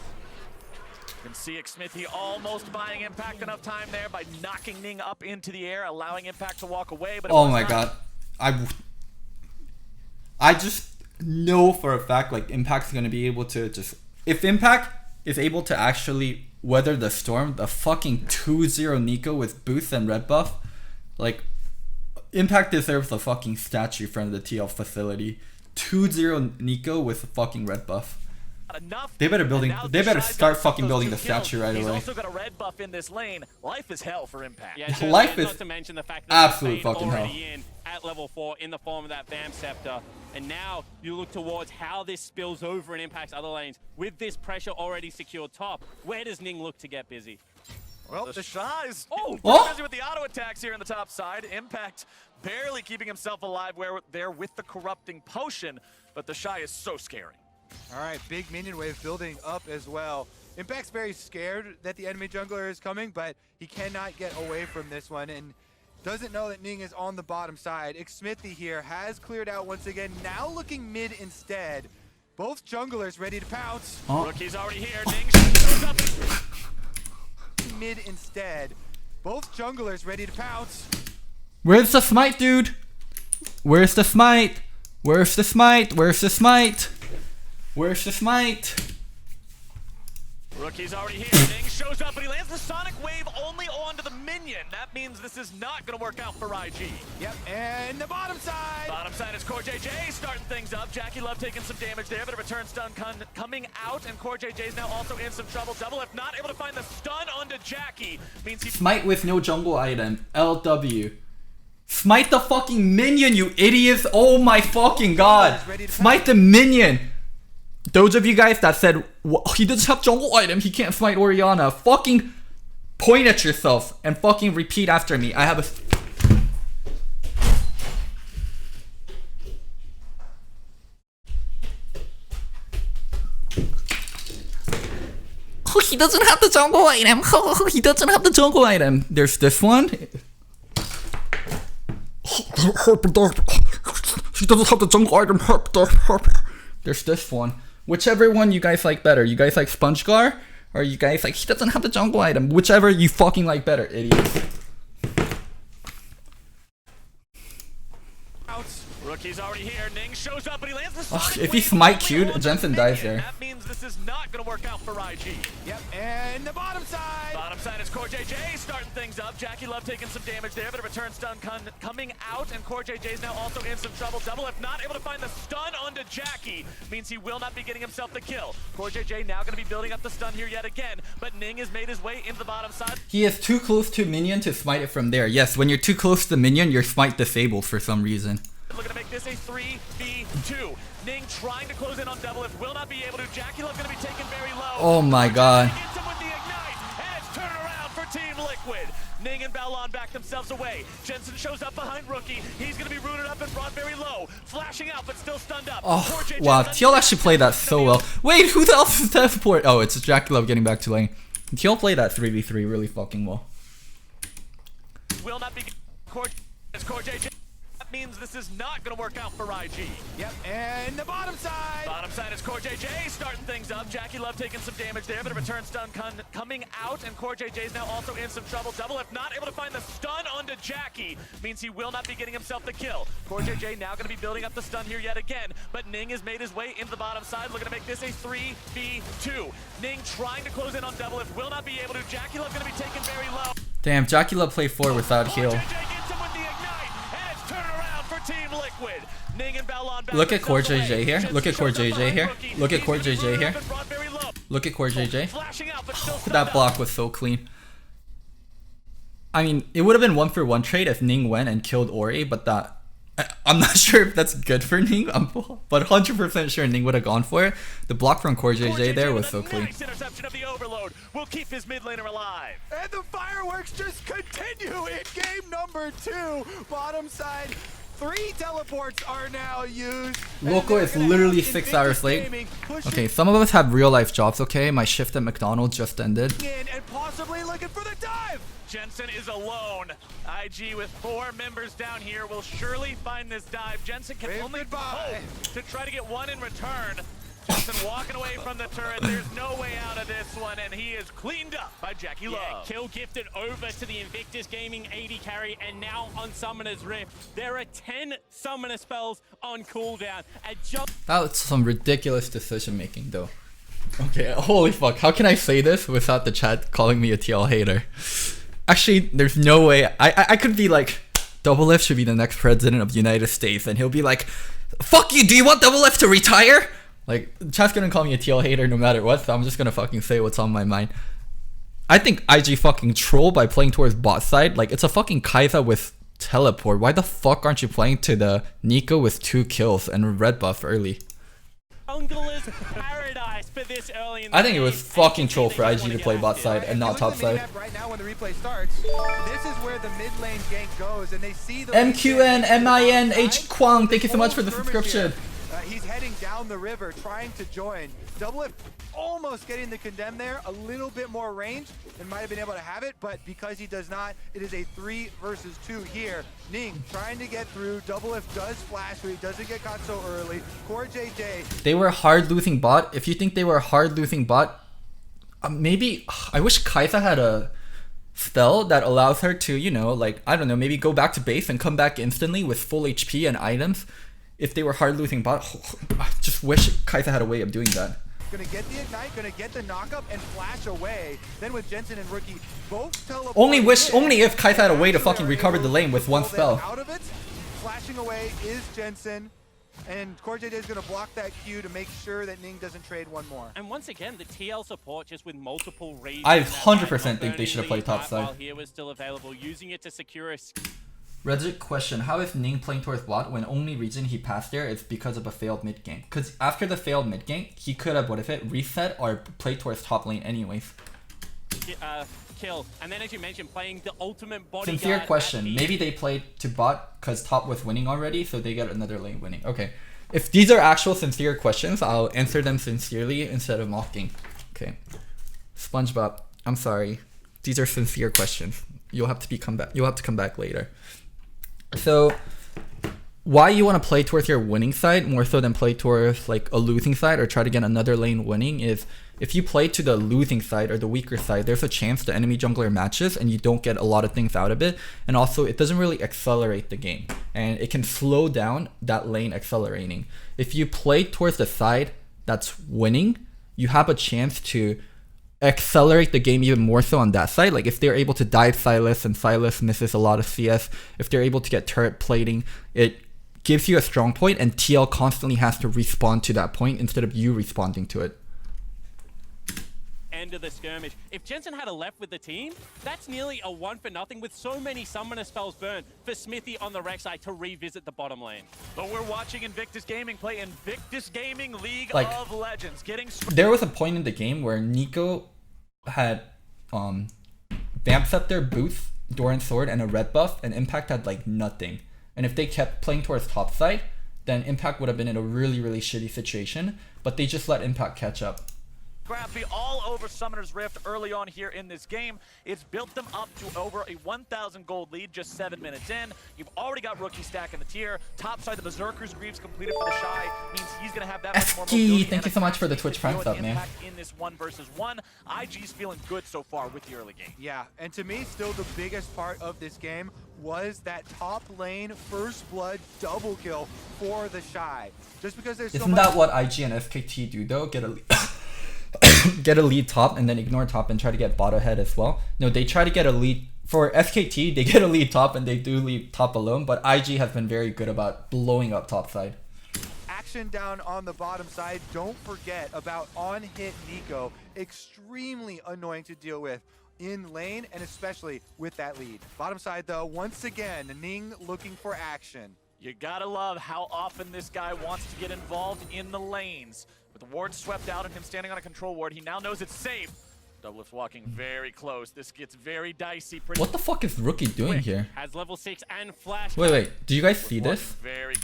C: You can see Smithy almost buying Impact enough time there by knocking Ning up into the air, allowing Impact to walk away. But
B: oh my god. I just know for a fact like Impact's gonna be able to just, if Impact is able to actually weather the storm, the fucking 2-0 Nico with boost and red buff, like Impact deserves a fucking statue from the TL facility. 2-0 Nico with a fucking red buff.
C: Enough.
B: They better start fucking building the statue right
C: He's
B: away.
C: also got a red buff in this lane. Life is hell for Impact.
A: Yeah,
B: Life is
A: not to mention the fact that
B: absolute
A: Spain
B: fucking hell.
A: already in at level 4 in the form of that Bam Scepter. And now you look towards how this spills over and impacts other lanes. With this pressure already secured top, where does Ning look to get busy?
C: Well, the Shy's
B: Oh.
C: busy with the auto attacks here in the top side. Impact barely keeping himself alive there with the corrupting potion, but the Shy is so scary.
D: All right, big minion wave building up as well. Impact's very scared that the enemy jungler is coming, but he cannot get away from this one and doesn't know that Ning is on the bottom side. Xmithy here has cleared out once again, now looking mid instead. Both junglers ready to pounce.
C: Rookie's already here. Ning shows up.
D: Mid instead. Both junglers ready to pounce.
B: Where's the smite, dude? Where's the smite? Where's the smite? Where's the smite? Where's the smite?
C: Rookie's already here. Ning shows up, but he lands the Sonic Wave only onto the minion. That means this is not going to work out for IG.
D: Yep, and the bottom side.
C: Bottom side is Core JJ starting things up. Jackie Love taking some damage there, but a return stun coming out, and Core JJ is now also in some trouble. Double F not able to find the stun onto Jackie. Means he
B: Smite with no jungle item. LW. Smite the fucking minion, you idiots! Oh my fucking god! Smite the minion! Those of you guys that said he doesn't have jungle item, he can't smite Orianna, fucking point at yourself and fucking repeat after me. I have a... Oh, he doesn't have the jungle item. Oh, he doesn't have the jungle item. There's this one. He doesn't have the jungle item. There's this one. Whichever one you guys like better. You guys like Spongegar? Or you guys like, he doesn't have the jungle item. Whichever you fucking like better, idiots.
C: Rookie's already here. Ning shows up, but he lands the Sonic
B: if he
C: Wave
B: smite
C: only
B: queued,
C: onto
B: Jensen
C: the
B: dies
C: minion.
B: there.
C: That means this is not going to work out for IG.
D: Yep, and the bottom side.
C: Bottom side is Core JJ starting things up. Jackie Love taking some damage there, but a return stun coming out, and Core JJ is now also in some trouble. Double F not able to find the stun onto Jackie. Means he will not be getting himself the kill. Core JJ now going to be building up the stun here yet again, but Ning has made his way into the bottom side.
B: He is too close to minion to smite it from there. Yes, when you're too close to the minion, your smite disabled for some reason.
C: Looking to make this a 3v2. Ning trying to close in on Double F, will not be able to. Jackie Love going to be taken very low.
B: Oh my god.
C: Gets him with the ignite, and it's turned around for Team Liquid. Ning and Balon back themselves away. Jensen shows up behind Rookie. He's going to be rooted up and brought very low. Flashing out, but still stunned up.
B: Oh, wow. TL actually played that so well. Wait, who else is that support? Oh, it's Jackie Love getting back to lane. TL played that 3v3 really fucking well.
C: Will not be Core JJ. That means this is not going to work out for IG.
D: Yep, and the bottom side.
C: Bottom side is Core JJ starting things up. Jackie Love taking some damage there, but a return stun coming out, and Core JJ is now also in some trouble. Double F not able to find the stun onto Jackie. Means he will not be getting himself the kill. Core JJ now going to be building up the stun here yet again, but Ning has made his way into the bottom side, looking to make this a 3v2. Ning trying to close in on Double F, will not be able to. Jackie Love going to be taken very low.
B: Damn, Jackie Love played 4 without heal.
C: Core JJ gets him with the ignite, and it's turned around for Team Liquid. Ning and Balon back
B: Look at Core
C: themselves
B: JJ
C: away.
B: here. Look at Core
C: Jensen shows up
B: JJ here.
C: behind Rookie.
B: Look at
C: He's
B: Core
C: gonna be
B: JJ
C: rooted
B: here.
C: up and brought very low.
B: Look at Core JJ.
C: Flashing out, but still
B: That
C: stunned
B: block
C: up.
B: was so clean. I mean, it would have been 1-for-1 trade if Ning went and killed Ori, but that... I'm not sure if that's good for Ning, but 100% sure Ning would have gone for it. The block from Core JJ there was so clean.
C: Nice interception of the Overload will keep his mid laner alive.
D: And the fireworks just continue in game number 2. Bottom side 3 teleports are now used.
B: Loco is literally 6 hours late. Okay, some of us have real life jobs, okay? My shift at McDonald's just ended.
D: And possibly looking for the dive.
C: Jensen is alone. IG with 4 members down here will surely find this dive. Jensen can only hope to try to get one in return. Jensen walking away from the turret. There's no way out of this one, and he is cleaned up by Jackie Love.
A: Kill gifted over to the Invictus Gaming 80 carry, and now on Summoner's Rift. There are 10 Summoner spells on cooldown.
B: That was some ridiculous decision making though. Okay, holy fuck. How can I say this without the chat calling me a TL hater? Actually, there's no way. I could be like, Double F should be the next president of the United States, and he'll be like, fuck you, do you want Double F to retire? Like, chat's gonna call me a TL hater no matter what, so I'm just gonna fucking say what's on my mind. I think IG fucking troll by playing towards bot side. Like, it's a fucking Kai'Sa with teleport. Why the fuck aren't you playing to the Nico with 2 kills and red buff early?
A: Jungler's paradise for this early in the
B: I think it was
A: game.
B: fucking troll for IG to play bot side and not top side.
D: Right now when the replay starts, this is where the mid lane gank goes, and they see the
B: MQN MIN H Kwang, thank you so much for the subscription.
D: He's heading down the river, trying to join. Double F almost getting the condemn there, a little bit more range, and might have been able to have it, but because he does not, it is a 3 versus 2 here. Ning trying to get through. Double F does flash, so he doesn't get caught so early. Core JJ.
B: They were hard losing bot. If you think they were hard losing bot, maybe I wish Kai'Sa had a spell that allows her to, you know, like, I don't know, maybe go back to base and come back instantly with full HP and items. If they were hard losing bot, I just wish Kai'Sa had a way of doing that.
D: Gonna get the ignite, gonna get the knockup and flash away. Then with Jensen and Rookie both teleport.
B: Only if Kai'Sa had a way to fucking recover the lane with one spell.
D: Out of it, flashing away is Jensen. And Core JJ is going to block that Q to make sure that Ning doesn't trade one more.
A: And once again, the TL support just with multiple reads.
B: I 100% think they should have played top side.
A: While here was still available, using it to secure a...
B: Reddit question, how is Ning playing towards bot when only reason he passed there is because of a failed mid game? Because after the failed mid game, he could have, reset or played towards top lane anyways.
A: Kill. And then as you mentioned, playing the ultimate bodyguard.
B: Sincere question, maybe they played to bot because top was winning already, so they get another lane winning. Okay. If these are actual sincere questions, I'll answer them sincerely instead of mocking. Okay. SpongeBob, I'm sorry. These are sincere questions. You'll have to come back later. So why you want to play towards your winning side more so than play towards like a losing side or try to get another lane winning is if you play to the losing side or the weaker side, there's a chance the enemy jungler matches and you don't get a lot of things out of it. And also it doesn't really accelerate the game and it can slow down that lane accelerating. If you play towards the side that's winning, you have a chance to accelerate the game even more so on that side. Like if they're able to dive Sylas and Sylas misses a lot of CS, if they're able to get turret plating, it gives you a strong point and TL constantly has to respawn to that point instead of you responding to it.
A: End of the skirmish. If Jensen had a left with the team, that's nearly a 1-for-0 with so many summoner spells burned for Smithy on the Rex side to revisit the bottom lane.
C: But we're watching Invictus Gaming play Invictus Gaming League
B: like,
C: of Legends.
B: There was a point in the game where Nico had Vamp Scepter, Boost, Doran Sword, and a red buff, and Impact had like nothing. And if they kept playing towards top side, then Impact would have been in a really, really shitty situation, but they just let Impact catch up.
C: Scrappy all over Summoner's Rift early on here in this game. It's built them up to over a 1,000 gold lead just 7 minutes in. You've already got Rookie stack in the tier. Top side, the Berserker's Greaves completed for the Shy means he's going to have that much more mobility.
B: Thank you so much for the Twitch Prime sub, man.
C: In this 1 versus 1, IG's feeling good so far with the early game.
D: Yeah, and to me, still the biggest part of this game was that top lane first blood double kill for the Shy. Just because there's
B: Isn't that what IG and SKT do though? Get a lead top and then ignore top and try to get bot ahead as well. No, they try to get a lead. For SKT, they get a lead top and they do lead top alone, but IG has been very good about blowing up top side.
D: Action down on the bottom side. Don't forget about on-hit Nico. Extremely annoying to deal with in lane and especially with that lead. Bottom side though, once again, Ning looking for action.
C: You gotta love how often this guy wants to get involved in the lanes. With the ward swept out and him standing on a control ward, he now knows it's safe. Doublelift's walking very close. This gets very dicey. Pretty
B: What the fuck is Rookie doing here?
A: Has level 6 and flash.
B: Wait, do you guys see this?
C: very.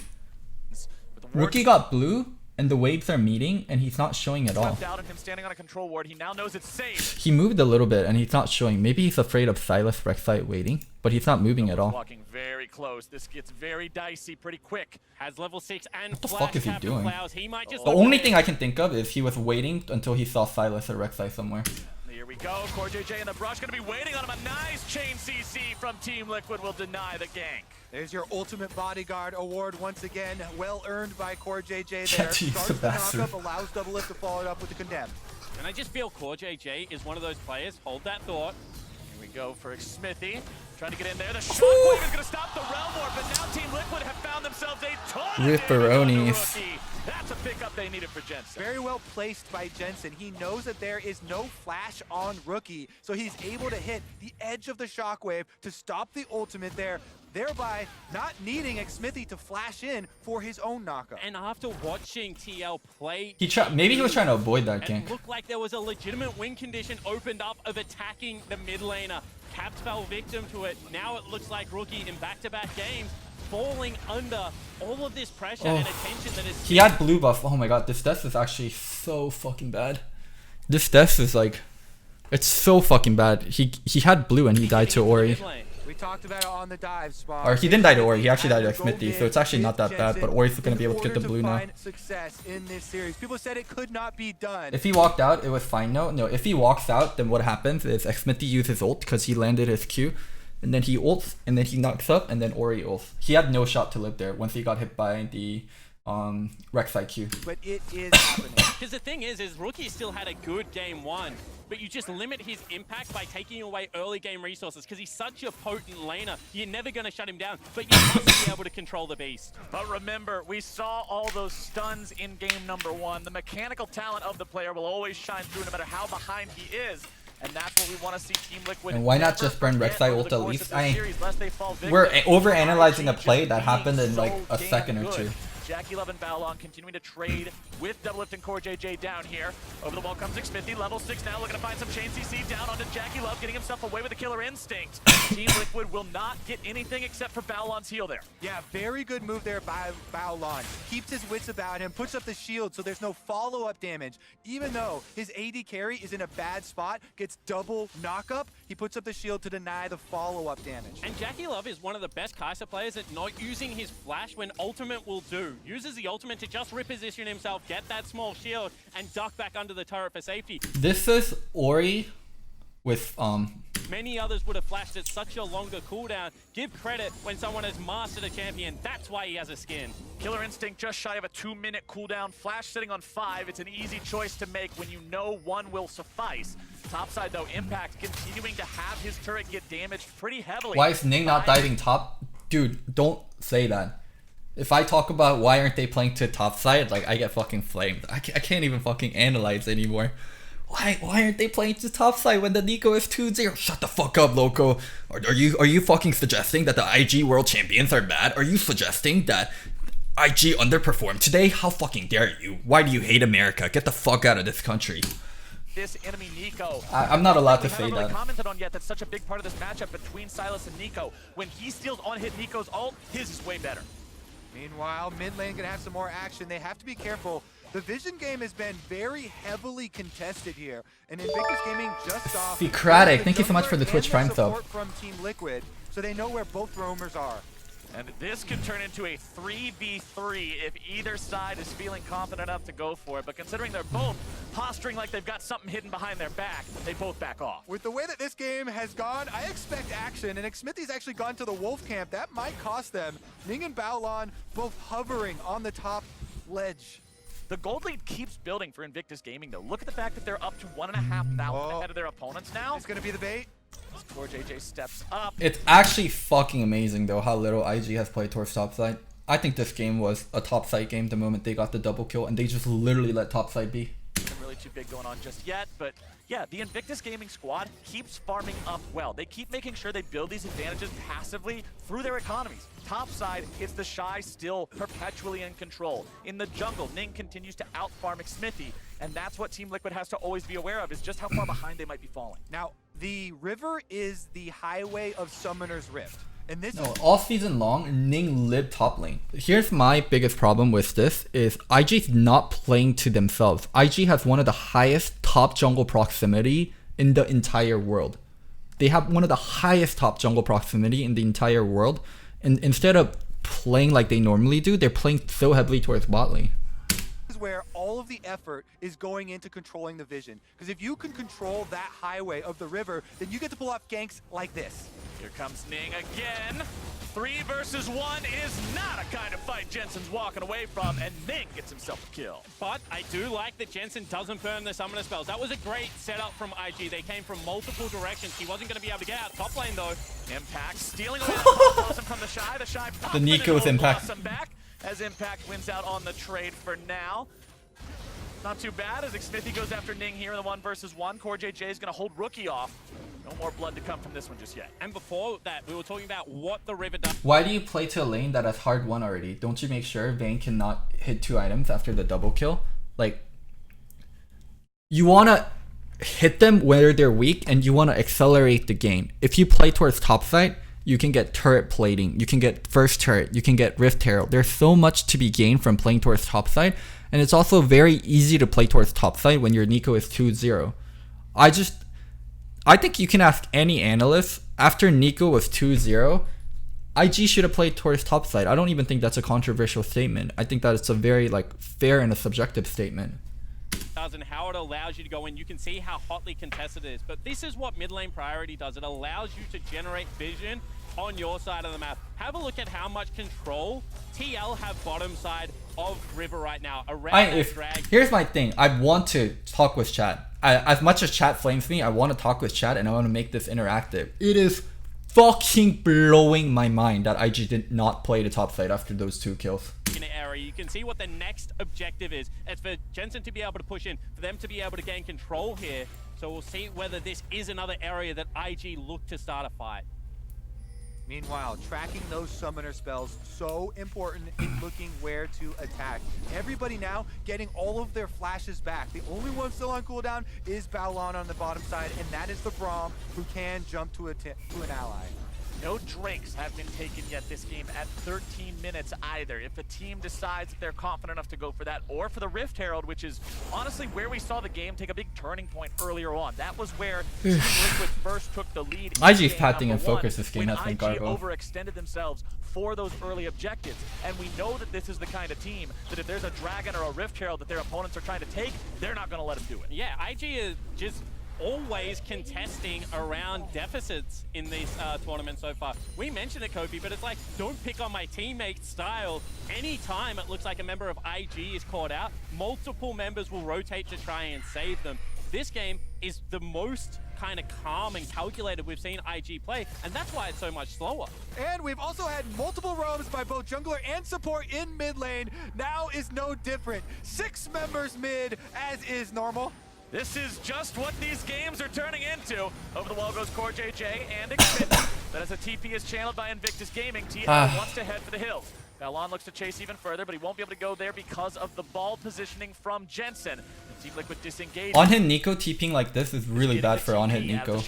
B: Rookie got blue, and the waves are meeting, and he's not showing at all.
C: Out and him standing on a control ward. He now knows it's safe.
B: He moved a little bit, and he's not showing. Maybe he's afraid of Silas Rek'Sai waiting, but he's not moving at all.
C: Walking very close. This gets very dicey pretty quick.
A: Has level 6 and
B: What the
A: flash.
B: fuck is he
A: Captain
B: doing?
A: Clouds. He might just
B: The only thing I can think of is he was waiting until he saw Silas or Rek'Sai somewhere.
C: Here we go. CoreJJ and the Brush going to be waiting on him. A nice chain CC from Team Liquid will deny the gank.
D: There's your ultimate bodyguard award once again. Well earned by CoreJJ there.
B: Jeez,
D: Starts the
B: bastard.
D: knockup, allows Doublelift to follow it up with the condemned.
A: And I just feel CoreJJ is one of those players. Hold that thought.
C: Here we go for Smithy. Trying to get in there. The shockwave is going to stop the Realm War, but now Team Liquid have found themselves a ton of
B: Ripperonis.
C: Rookie. That's a pickup they needed for Jensen.
D: Very well placed by Jensen. He knows that there is no flash on Rookie, so he's able to hit the edge of the shockwave to stop the ultimate there, thereby not needing Smithy to flash in for his own knockup.
A: And after watching TL play,
B: Maybe he was trying to avoid that
A: it
B: gank.
A: looked like there was a legitimate win condition opened up of attacking the mid laner. Caps fell victim to it. Now it looks like Rookie in back-to-back games falling under all of this pressure and attention that is...
B: He had blue buff. Oh my god, this death is actually so fucking bad. This death is like... It's so fucking bad. He had blue and he died to Ori.
D: We talked about it on the dive spot.
B: Or he didn't die to Ori, he actually died to Smithy, so it's actually not that bad, but Ori's gonna be able to get the blue now.
D: Success in this series. People said it could not be done.
B: If he walked out, it was fine. No, if he walks out, then what happens is Smithy uses ult because he landed his Q, and then he ults, and then he knocks up, and then Ori ults. He had no shot to live there once he got hit by the Rek'Sai Q.
D: But it is happening.
A: Because the thing is Rookie still had a good game one, but you just limit his impact by taking away early game resources because he's such a potent laner. You're never going to shut him down, but you must be able to control the beast.
C: But remember, we saw all those stuns in game number one. The mechanical talent of the player will always shine through no matter how behind he is. And that's what we want to see Team Liquid.
B: And why not just burn Rek'Sai ult at least? We're overanalyzing a play that happened in like a second or two.
C: Jackie Love and Balon continuing to trade with Doublelift and CoreJJ down here. Over the wall comes Smithy, level 6 now, looking to find some chain CC down onto Jackie Love, getting himself away with a killer instinct. Team Liquid will not get anything except for Balon's heal there.
D: Yeah, very good move there by Balon. Keeps his wits about him, puts up the shield so there's no follow-up damage. Even though his AD carry is in a bad spot, gets double knockup, he puts up the shield to deny the follow-up damage.
A: And Jackie Love is one of the best Kai'Sa players at not using his flash when ultimate will do. Uses the ultimate to just reposition himself, get that small shield, and duck back under the turret for safety.
B: This is Ori with
A: Many others would have flashed at such a longer cooldown. Give credit when someone has mastered a champion. That's why he has a skin.
C: Killer Instinct just shy of a 2-minute cooldown. Flash sitting on 5. It's an easy choice to make when you know one will suffice. Topside though, Impact continuing to have his turret get damaged pretty heavily.
B: Why is Ning not diving top? Dude, don't say that. If I talk about why aren't they playing to top side, like I get fucking flamed. I can't even fucking analyze anymore. Why aren't they playing to top side when the Nico is 2-0? Shut the fuck up, Loco. Are you fucking suggesting that the IG World Champions are bad? Are you suggesting that IG underperformed today? How fucking dare you? Why do you hate America? Get the fuck out of this country.
C: This enemy Nico.
B: I'm not allowed to say
C: We haven't really
B: that.
C: commented on yet that's such a big part of this matchup between Silas and Nico. When he steals on hit Nico's ult, his is way better.
D: Meanwhile, mid lane gonna have some more action. They have to be careful. The Vision game has been very heavily contested here, and Invictus Gaming just off.
B: Socratic, thank you so much for the Twitch Prime sub.
D: From Team Liquid, so they know where both roamers are.
C: And this could turn into a 3v3 if either side is feeling confident enough to go for it. But considering they're both posturing like they've got something hidden behind their back, they both back off.
D: With the way that this game has gone, I expect action, and Smithy's actually gone to the Wolf camp. That might cost them. Ning and Baolon both hovering on the top ledge.
C: The gold lead keeps building for Invictus Gaming, though. Look at the fact that they're up to 1,500 ahead of their opponents now.
D: It's going to be the bait.
C: CoreJJ steps up.
B: It's actually fucking amazing though how little IG has played towards topside. I think this game was a topside game the moment they got the double kill, and they just literally let topside be.
C: Really too big going on just yet, but yeah, the Invictus Gaming squad keeps farming up well. They keep making sure they build these advantages passively through their economies. Top side, it's the Shy still perpetually in control. In the jungle, Ning continues to out-farm Smithy, and that's what Team Liquid has to always be aware of, is just how far behind they might be falling.
D: Now, the river is the highway of Summoner's Rift. And this
B: all season long, Ning lived top lane. Here's my biggest problem with this is IG's not playing to themselves. IG has one of the highest top jungle proximity in the entire world. They have one of the highest top jungle proximity in the entire world. And instead of playing like they normally do, they're playing so heavily towards bot lane.
D: is where all of the effort is going into controlling the vision. Because if you can control that highway of the river, then you get to pull off ganks like this.
C: Here comes Ning again. 3 versus 1 is not a kind of fight Jensen's walking away from, and Ning gets himself a kill.
A: But I do like that Jensen doesn't burn the summoner spells. That was a great setup from IG. They came from multiple directions. He wasn't going to be able to get out top lane, though. Impact stealing away the from the Shy. The Shy
B: The Nico's Impact.
C: Back as Impact wins out on the trade for now. Not too bad as Smithy goes after Ning here in the 1 versus 1. CoreJJ is going to hold Rookie off. No more blood to come from this one just yet.
A: And before that, we were talking about what the river does.
B: Why do you play to a lane that has hard won already? Don't you make sure Vayne cannot hit 2 items after the double kill? Like, you want to hit them where they're weak and you want to accelerate the game. If you play towards top side, you can get turret plating, you can get first turret, you can get Rift Herald. There's so much to be gained from playing towards top side, and it's also very easy to play towards top side when your Nico is 2-0. I think you can ask any analyst, after Nico was 2-0, IG should have played towards top side. I don't even think that's a controversial statement. I think that it's a very fair and a subjective statement.
A: And how it allows you to go in. You can see how hotly contested it is. But this is what mid lane priority does. It allows you to generate vision on your side of the map. Have a look at how much control TL have bottom side of river right now.
B: Here's my thing. I want to talk with chat. As much as chat flames me, I want to talk with chat and I want to make this interactive. It is fucking blowing my mind that IG did not play the top side after those 2 kills.
A: Area. You can see what the next objective is. It's for Jensen to be able to push in, for them to be able to gain control here. So we'll see whether this is another area that IG look to start a fight.
D: Meanwhile, tracking those summoner spells, so important in looking where to attack. Everybody now getting all of their flashes back. The only one still on cooldown is Baolan on the bottom side, and that is the Braum who can jump to an ally.
C: No drakes have been taken yet this game at 13 minutes either. If a team decides that they're confident enough to go for that, or for the Rift Herald, which is honestly where we saw the game take a big turning point earlier on. That was where Team Liquid first took the lead.
B: IG's pathing and focus this game has been garbage.
C: Overextended themselves for those early objectives, and we know that this is the kind of team that if there's a Dragon or a Rift Herald that their opponents are trying to take, they're not going to let them do it.
A: Yeah, IG is just always contesting around deficits in this tournament so far. We mentioned it, Kofi, but it's like, don't pick on my teammate's style. Anytime it looks like a member of IG is caught out, multiple members will rotate to try and save them. This game is the most kind of calm and calculated we've seen IG play, and that's why it's so much slower.
D: And we've also had multiple roams by both jungler and support in mid lane. Now is no different. 6 members mid, as is normal.
C: This is just what these games are turning into. Over the wall goes CoreJJ and Xfinity. That as a TP is channeled by Invictus Gaming. TL wants to head for the hills. Baolan looks to chase even further, but he won't be able to go there because of the ball positioning from Jensen. Team Liquid disengaged.
B: On-hit Nico TPing like this is really bad for on-hit Nico.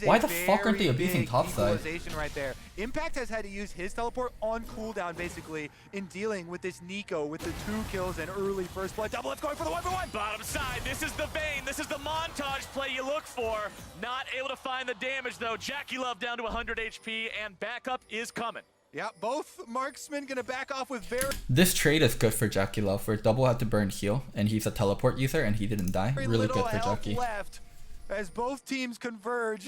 B: Why the fuck aren't they abusing topside?
D: Right there. Impact has had to use his teleport on cooldown basically in dealing with this Nico with the 2 kills and early first blood. Double F going for the 1v1.
C: Bottom side, this is the Vayne. This is the montage play you look for. Not able to find the damage though. Jackie Love down to 100 HP and backup is coming.
D: Yeah, both marksmen gonna back off with very...
B: This trade is good for Jackie Love, where Double had to burn heal, and he's a teleport user, and he didn't die. Really good for Jackie.
D: Left as both teams converge.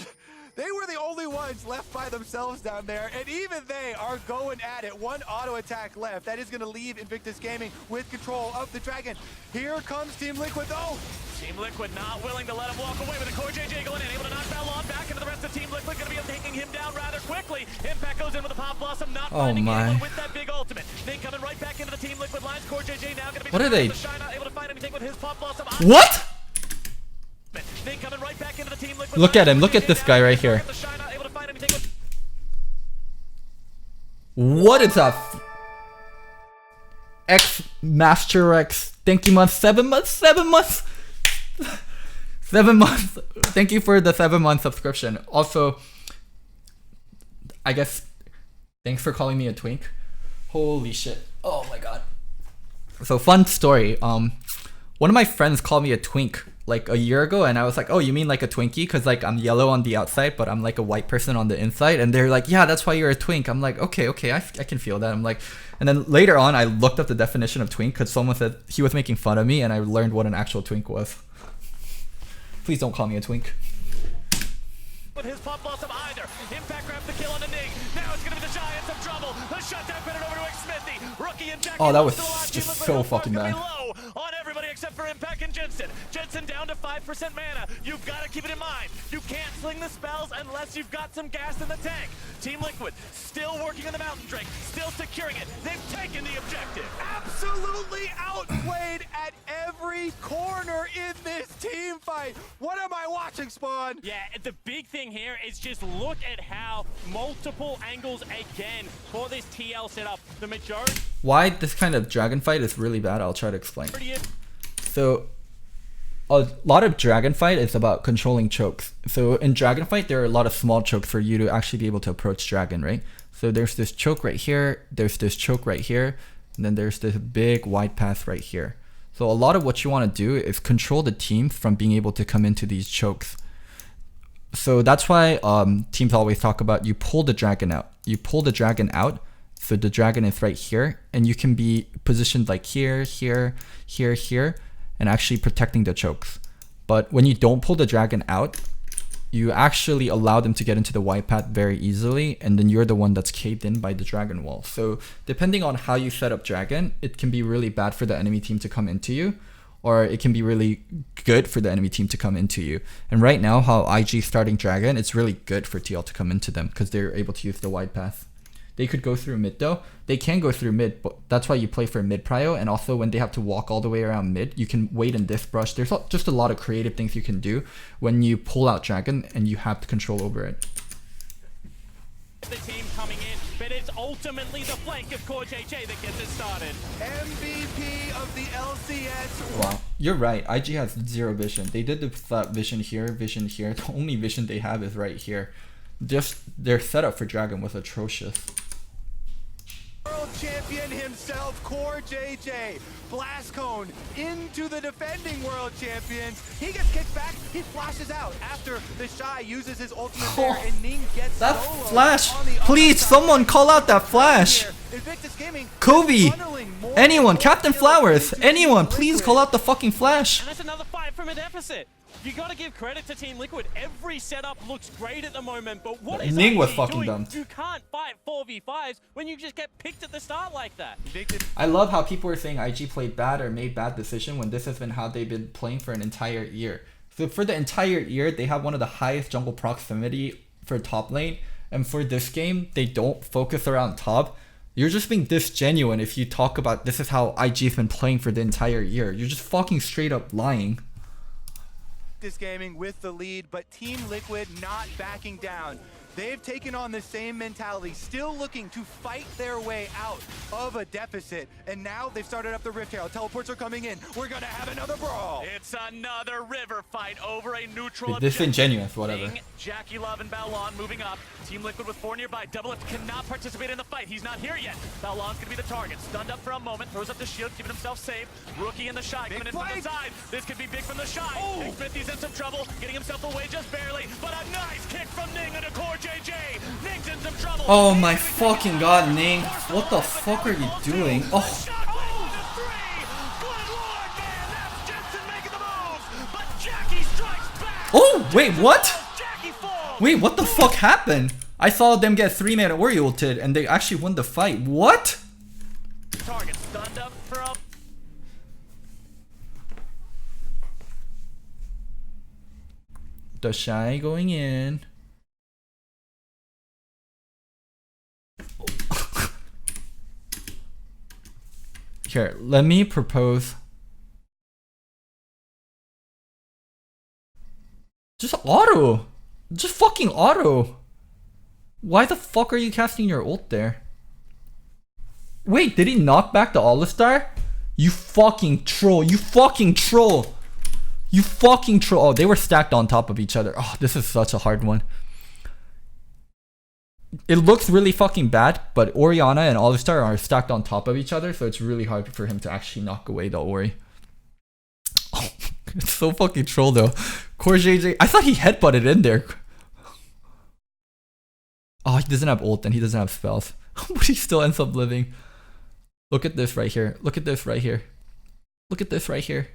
D: They were the only ones left by themselves down there, and even they are going at it. 1 auto attack left. That is going to leave Invictus Gaming with control of the Dragon. Here comes Team Liquid, though.
C: Team Liquid not willing to let him walk away with a CoreJJ going in, able to knock Baolan back into the rest of Team Liquid, going to be taking him down rather quickly. Impact goes in with a Pop Blossom, not finding anyone with that big ultimate. Then coming right back into the Team Liquid lines. CoreJJ now going to be
B: what are they?
C: Not able to find anything with his Pop Blossom.
B: What?
C: Ning coming right back into the team. Liquid
B: Look at him. Look at this guy right here. What is up? X Master X. Thank you, month. 7 months. 7 months. 7 months. Thank you for the 7-month subscription. Also, I guess thanks for calling me a twink. Holy shit. Oh my god. So fun story. One of my friends called me a twink like a year ago, and I was like, oh, you mean like a Twinkie? Because like I'm yellow on the outside, but I'm like a white person on the inside. And they're like, yeah, that's why you're a twink. I'm like, okay, I can feel that. I'm like, and then later on, I looked up the definition of twink because someone said he was making fun of me, and I learned what an actual twink was. Please don't call me a twink.
C: With his pump loss of either. Impact grabs the kill on the Ning. Now it's gonna be the Giants of trouble. The shutdown put it over to Smithy. Rookie and Jackie.
B: Oh, that was just so fucking bad.
C: On everybody except for Impact and Jensen. Jensen down to 5% mana. You've got to keep it in mind. You can't sling the spells unless you've got some gas in the tank. Team Liquid still working on the Mountain Drake, still securing it. They've taken the objective.
D: Absolutely outplayed at every corner in this team fight. What am I watching, Spawn?
A: Yeah, the big thing here is just look at how multiple angles again for this TL setup. The majority.
B: Why this kind of dragon fight is really bad, I'll try to explain. So a lot of dragon fight is about controlling chokes. So in dragon fight, there are a lot of small chokes for you to actually be able to approach dragon, right? So there's this choke right here, there's this choke right here, and then there's this big wide path right here. So a lot of what you want to do is control the team from being able to come into these chokes. So that's why teams always talk about you pull the dragon out. You pull the dragon out, so the dragon is right here, and you can be positioned like here, here, here, here, and actually protecting the chokes. But when you don't pull the dragon out, you actually allow them to get into the wide path very easily, and then you're the one that's caved in by the dragon wall. So depending on how you set up dragon, it can be really bad for the enemy team to come into you, or it can be really good for the enemy team to come into you. And right now, how IG is starting dragon, it's really good for TL to come into them because they're able to use the wide path. They could go through mid though. They can go through mid, but that's why you play for mid prio. And also when they have to walk all the way around mid, you can wait in this brush. There's just a lot of creative things you can do when you pull out dragon and you have control over it.
A: The team coming in, but it's ultimately the flank of Core JJ that gets it started.
D: MVP of the LCS.
B: Wow, you're right. IG has zero vision. They did the vision here, vision here. The only vision they have is right here. Just their setup for dragon was atrocious.
D: World champion himself, Core JJ. Blast cone into the defending world champions. He gets kicked back. He flashes out after the Shy uses his ultimate there, and Ning gets
B: that
D: solo
B: flash!
D: on the
B: Please,
D: other side.
B: someone call out that flash!
D: Invictus Gaming
B: Kobe!
D: funneling more
B: Anyone,
D: gold
B: Captain
D: kills
B: Flowers!
D: into
B: Anyone,
D: Team
B: please
D: Liquid.
B: call out the fucking flash!
A: And that's another fight from a deficit. You gotta give credit to Team Liquid. Every setup looks great at the moment, but what is
B: Ning was
A: IG
B: fucking
A: doing?
B: dumb.
A: You can't fight 4v5s when you just get picked at the start like that.
B: I love how people are saying IG played bad or made bad decision when this has been how they've been playing for an entire year. So for the entire year, they have one of the highest jungle proximity for top lane, and for this game, they don't focus around top. You're just being disgenuine if you talk about this is how IG's been playing for the entire year. You're just fucking straight up lying.
D: This gaming with the lead, but Team Liquid not backing down. They've taken on the same mentality, still looking to fight their way out of a deficit. And now they've started up the Rift Herald. Teleports are coming in. We're gonna have another brawl.
C: It's another river fight over a neutral
B: Disingenuous, whatever.
C: Ning, Jackie Love and Balon moving up. Team Liquid with 4 nearby. Double Lift cannot participate in the fight. He's not here yet. Balon's gonna be the target. Stunned up for a moment, throws up the shield, keeping himself safe. Rookie and the Shy coming in from the side. This could be big from the Shy. Big Smithy's in some trouble, getting himself away just barely. But a nice kick from Ning into Core JJ. Ning's in some trouble.
B: Oh my fucking god, Ning. What the fuck are you doing? Oh. Oh, wait, what? Wait, what the fuck happened? I saw them get 3-man Ori ulted and they actually won the fight. What?
C: Target stunned up for a
B: The Shy going in. Here, let me propose. Just auto. Just fucking auto. Why the fuck are you casting your ult there? Wait, did he knock back the All-Star? You fucking troll. You fucking troll. You fucking troll. Oh, they were stacked on top of each other. Oh, this is such a hard one. It looks really fucking bad, but Orianna and All-Star are stacked on top of each other, so it's really hard for him to actually knock away the Ori. Oh, it's so fucking troll though. Core JJ, I thought he headbutted in there. Oh, he doesn't have ult and he doesn't have spells. But he still ends up living. Look at this right here. Look at this right here. Look at this right here.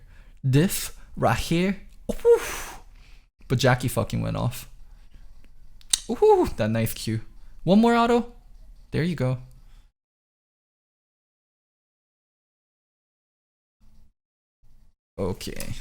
B: This right here. Ooh. But Jackie fucking went off. Ooh, that nice Q. One more auto. There you go. Okay.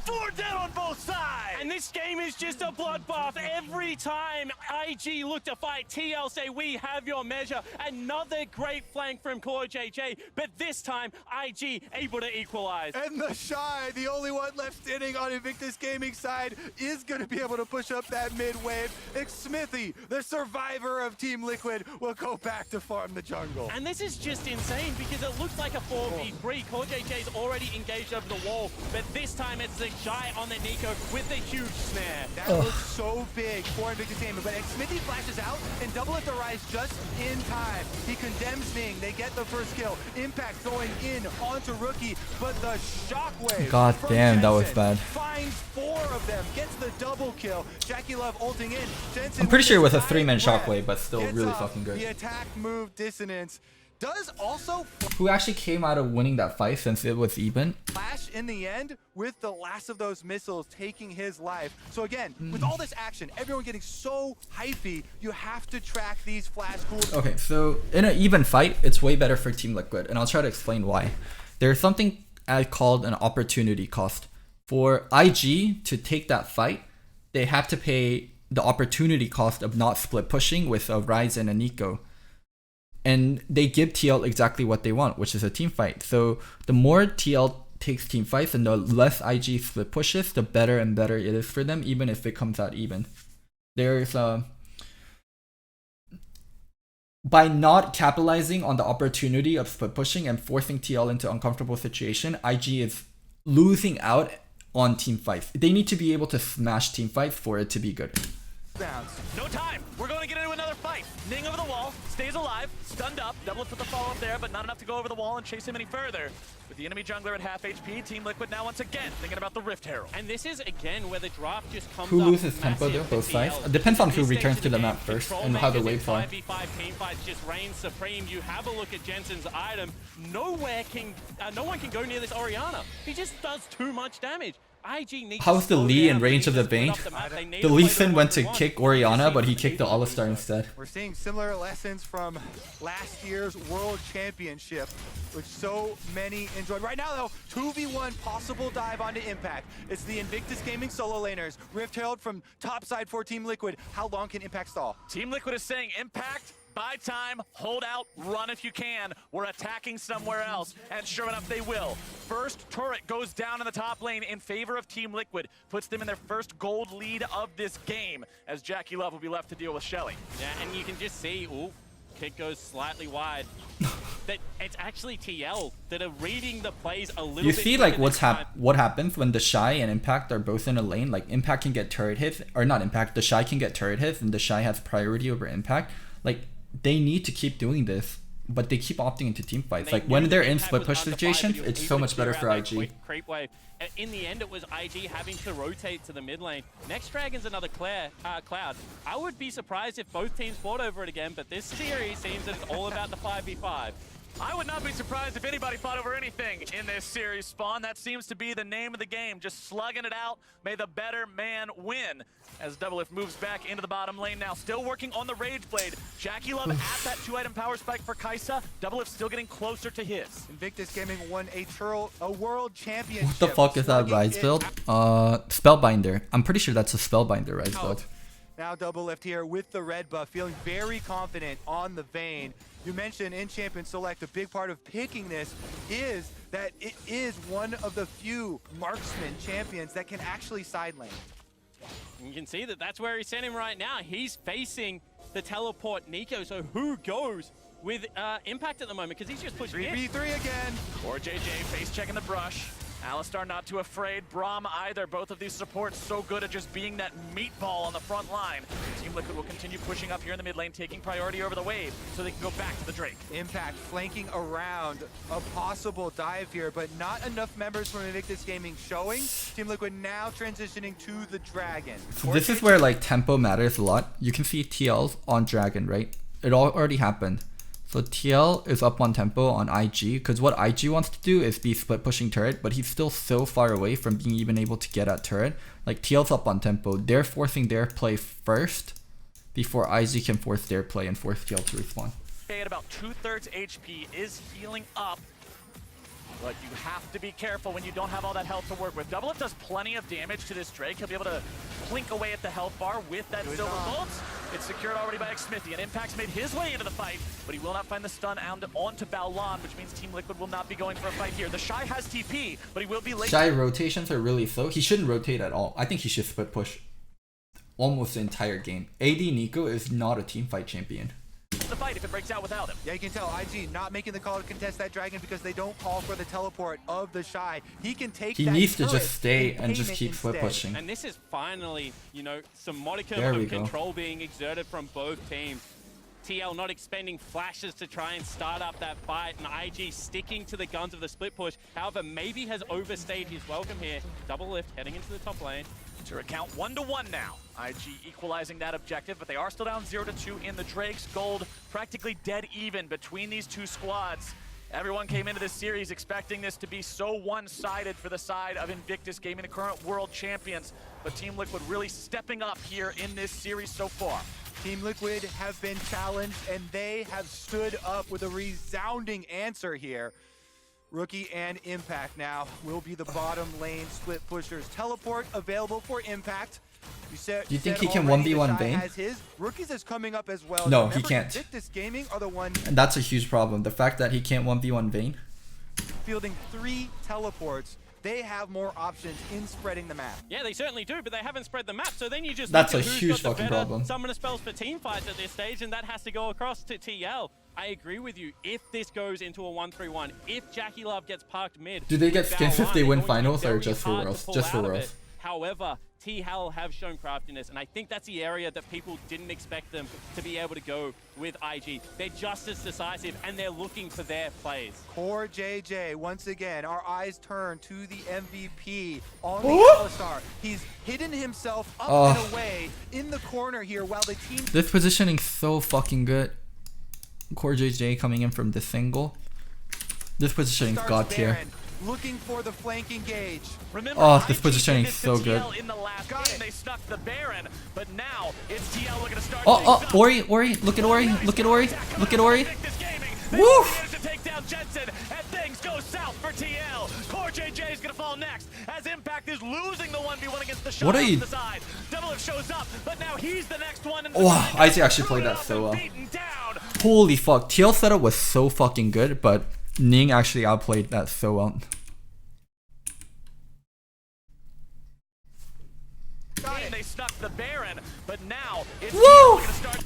C: Four dead on both sides!
A: And this game is just a bloodbath. Every time IG look to fight, TL say, we have your measure. Another great flank from Core JJ, but this time, IG able to equalize.
D: And the Shy, the only one left standing on Invictus Gaming side, is going to be able to push up that mid wave. Smithy, the survivor of Team Liquid, will go back to farm the jungle.
A: And this is just insane because it looks like a 4v3. Core JJ's already engaged over the wall, but this time it's the Shy on the Nico with the huge snare.
D: That looks so big for Invictus Gaming, but Smithy flashes out and double at the rise just in time. He condemns Ning, they get the first kill. Impact going in onto Rookie, but the shockwave.
B: God damn, that was
D: Jensen
B: bad.
D: finds 4 of them, gets the double kill. Jackie Love ulting in. Jensen
B: I'm pretty sure it was a
D: with
B: 3-man
D: breath
B: shockwave, but still
D: gets
B: really
D: off
B: fucking good.
D: The attack move dissonance does also
B: Who actually came out of winning that fight since it was even?
D: flash in the end with the last of those missiles taking his life. So again, with all this action, everyone getting so hypey, you have to track these flash cools.
B: Okay, so in an even fight, it's way better for Team Liquid, and I'll try to explain why. There's something called an opportunity cost. For IG to take that fight, they have to pay the opportunity cost of not split pushing with a Ryze and a Nico. And they give TL exactly what they want, which is a team fight. So the more TL takes team fights and the less IG split pushes, the better and better it is for them, even if it comes out even. There's by not capitalizing on the opportunity of split pushing and forcing TL into uncomfortable situation, IG is losing out on team fights. They need to be able to smash team fights for it to be good.
C: No time. We're going to get into another fight. Ning over the wall, stays alive, stunned up. Double with the follow-up there, but not enough to go over the wall and chase him any further. With the enemy jungler at half HP, Team Liquid now once again thinking about the Rift Herald.
A: And this is again where the draft just comes
B: Who
A: up
B: loses tempo though,
A: massive
B: both
A: for
B: sides?
A: TL.
B: It depends on who
A: This
B: returns
A: stage
B: to
A: of
B: the
A: game,
B: map first
A: control
B: and how the
A: makers
B: waves
A: in
B: are.
A: 5v5 team fights just reign supreme. You have a look at Jensen's item. No one can go near this Orianna. He just does too much damage. IG needs
B: How's
A: to
B: the
A: slow
B: Lee
A: down.
B: in range
A: They
B: of
A: need
B: the
A: to
B: Vayne?
A: split up the map. They need
B: The
A: to
B: Lee
A: play
B: Sin went to
A: 1v1.
B: kick Orianna, but he kicked the All-Star instead.
D: We're seeing similar lessons from last year's World Championship, which so many enjoyed. Right now, though, 2v1 possible dive onto Impact. It's the Invictus Gaming solo laners. Rift Herald from top side for Team Liquid. How long can Impact stall?
C: Team Liquid is saying Impact, buy time, hold out, run if you can. We're attacking somewhere else, and sure enough, they will. First turret goes down in the top lane in favor of Team Liquid, puts them in their first gold lead of this game, as Jackie Love will be left to deal with Shelly.
A: Yeah, and you can just see, ooh, kick goes slightly wide. That it's actually TL that are reading the plays a little
B: You
A: bit.
B: see
A: quicker
B: like
A: this time.
B: what happens when the Shy and Impact are both in a lane? Like Impact can get turret hits, or not Impact, the Shy can get turret hits and the Shy has priority over Impact. Like they need to keep doing this, but they keep opting into team fights. Like when they're in split push situations, it's so much better for IG.
A: Creep wave. In the end, it was IG having to rotate to the mid lane. Next Dragon's another Cloud. I would be surprised if both teams fought over it again, but this series seems that it's all about the 5v5.
C: I would not be surprised if anybody fought over anything in this series, Spawn. That seems to be the name of the game, just slugging it out. May the better man win. As Doublelift moves back into the bottom lane now, still working on the Rage Blade. Jackie Love at that 2-item power spike for Kai'Sa. Doublelift still getting closer to his.
D: Invictus Gaming won a world championship.
B: What the fuck is that Ryze build? Spellbinder. I'm pretty sure that's a Spellbinder Ryze build.
D: Now double lift here with the red buff, feeling very confident on the Vayne. You mentioned in Champion Select, a big part of picking this is that it is one of the few marksman champions that can actually side lane.
A: You can see that that's where he's sent him right now. He's facing the teleport Nico, so who goes with Impact at the moment? Because he's just pushing in.
D: 3v3 again.
C: Or JJ face checking the brush. Alistar not too afraid. Braum either. Both of these supports so good at just being that meatball on the front line. Team Liquid will continue pushing up here in the mid lane, taking priority over the wave so they can go back to the Drake.
D: Impact flanking around a possible dive here, but not enough members from Invictus Gaming showing. Team Liquid now transitioning to the Dragon.
B: So this is where like tempo matters a lot. You can see TL's on Dragon, right? It already happened. So TL is up on tempo on IG, because what IG wants to do is be split pushing turret, but he's still so far away from being even able to get at turret. Like TL's up on tempo, they're forcing their play first before IG can force their play and force TL to respawn.
C: At about 2/3 HP is healing up. But you have to be careful when you don't have all that health to work with. Double Lift does plenty of damage to this Drake. He'll be able to plink away at the health bar with that silver bolt. It's secured already by Xmithy, and Impact's made his way into the fight, but he will not find the stun onto Balan, which means Team Liquid will not be going for a fight here. The Shy has TP, but he will be late.
B: Shy rotations are really slow. He shouldn't rotate at all. I think he should split push almost the entire game. AD Nico is not a teamfight champion.
C: The fight if it breaks out without him.
D: Yeah, you can tell IG not making the call to contest that Dragon because they don't call for the teleport of the Shy. He can take
B: He
D: that
B: needs to
D: turret
B: just stay and just
D: payment
B: keep split
D: instead.
B: pushing.
A: And this is finally, you know, some modicum
B: There we
A: of
B: go.
A: control being exerted from both teams. TL not expending flashes to try and start up that fight, and IG sticking to the guns of the split push. However, maybe has overstayed his welcome here. Double lift heading into the top lane.
C: To account 1-1 now. IG equalizing that objective, but they are still down 0-2 in the Drakes. Gold practically dead even between these two squads. Everyone came into this series expecting this to be so one-sided for the side of Invictus Gaming, the current world champions. But Team Liquid really stepping up here in this series so far.
D: Team Liquid have been challenged, and they have stood up with a resounding answer here. Rookie and Impact now will be the bottom lane split pushers. Teleport available for Impact. Do
B: you think he can 1v1 Vayne?
D: Rookies is coming up as well.
B: No,
D: Remember,
B: he can't.
D: Invictus Gaming are the ones
B: And that's a huge problem. The fact that he can't 1v1 Vayne.
D: fielding 3 teleports. They have more options in spreading the map.
A: Yeah, they certainly do, but they haven't spread the map, so then you just
B: That's
A: look at
B: a
A: who's
B: huge
A: got the
B: fucking
A: better
B: problem.
A: summoner spells for team fights at this stage, and that has to go across to TL. I agree with you. If this goes into a 1-3-1, if Jackie Love gets parked mid,
B: Do they get
A: with
B: skins if
A: Balan,
B: they
A: they're
B: win
A: going to be
B: finals or
A: very
B: just for
A: hard to
B: Worlds?
A: pull
B: Just for
A: out of
B: Worlds.
A: it. However, T-Hell have shown craftiness, and I think that's the area that people didn't expect them to be able to go with IG. They're just as decisive, and they're looking for their plays.
D: Core JJ, once again, our eyes turn to the MVP on the Alistar. He's hidden himself up and away in the corner here while the team...
B: This positioning's so fucking good. Core JJ coming in from the single. This positioning's god tier.
D: Baron, looking for the flank engage.
C: Remember,
B: This
C: IG
B: positioning
C: did
B: is
C: this
B: so
C: to
B: good.
C: TL in the last game, they snuck the Baron, but now it's TL looking to start things up.
B: Ori, look at Ori, look at Ori, look at Ori.
C: Woo!
B: Woo!
C: To take down Jensen, and things go south for TL. Core JJ is gonna fall next, as Impact is losing the 1v1 against the shot
B: What are
C: off
B: you-
C: the side. Double Lift shows up, but now he's the next one. In the
B: Wow,
C: fight.
B: Isaac actually played that so well.
C: Beaten down.
B: Holy fuck, TL setup was so fucking good, but Ning actually outplayed that so well.
C: They snuck the Baron, but now it's
B: Woo!
C: TL looking to start.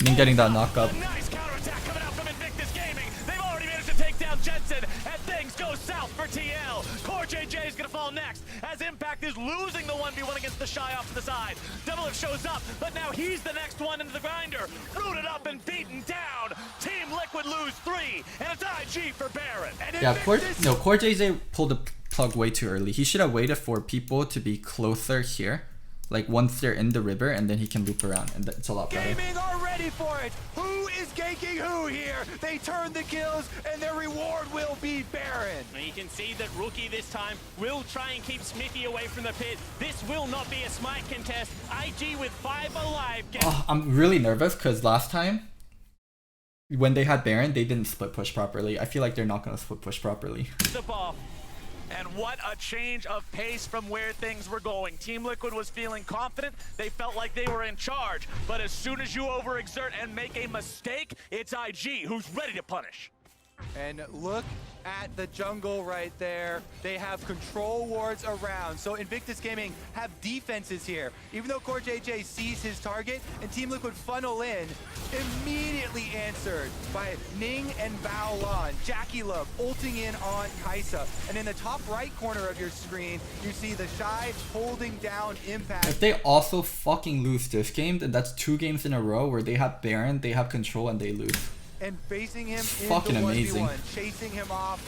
B: Ning getting that knockup.
C: A nice counterattack coming out from Invictus Gaming. They've already managed to take down Jensen, and things go south for TL. Core JJ is gonna fall next, as Impact is losing the 1v1 against the Shy off to the side. Double Lift shows up, but now he's the next one into the grinder. Rooted up and beaten down. Team Liquid lose 3, and it's IG for Baron. And
B: Yeah, Core JJ pulled the plug way too early. He should have waited for people to be closer here. Like once they're in the river, and then he can loop around, and it's a lot better.
D: Gaming are ready for it. Who is ganking who here? They turn the kills, and their reward will be Baron.
A: And you can see that Rookie this time will try and keep Smithy away from the pit. This will not be a smite contest. IG with 5 alive.
B: I'm really nervous because last time, when they had Baron, they didn't split push properly. I feel like they're not gonna split push properly.
A: The buff.
C: And what a change of pace from where things were going. Team Liquid was feeling confident. They felt like they were in charge. But as soon as you overexert and make a mistake, it's IG who's ready to punish.
D: And look at the jungle right there. They have control wards around. So Invictus Gaming have defenses here. Even though CoreJJ sees his target and Team Liquid funnel in, immediately answered by Ning and Bao Lan. Jackie Love ulting in on Kai'Sa. And in the top right corner of your screen, you see the Shy holding down Impact.
B: If they also fucking lose this game, then that's 2 games in a row where they have Baron, they have control, and they lose.
D: And facing him
B: Fucking
D: into
B: amazing.
D: 1v1, chasing him off,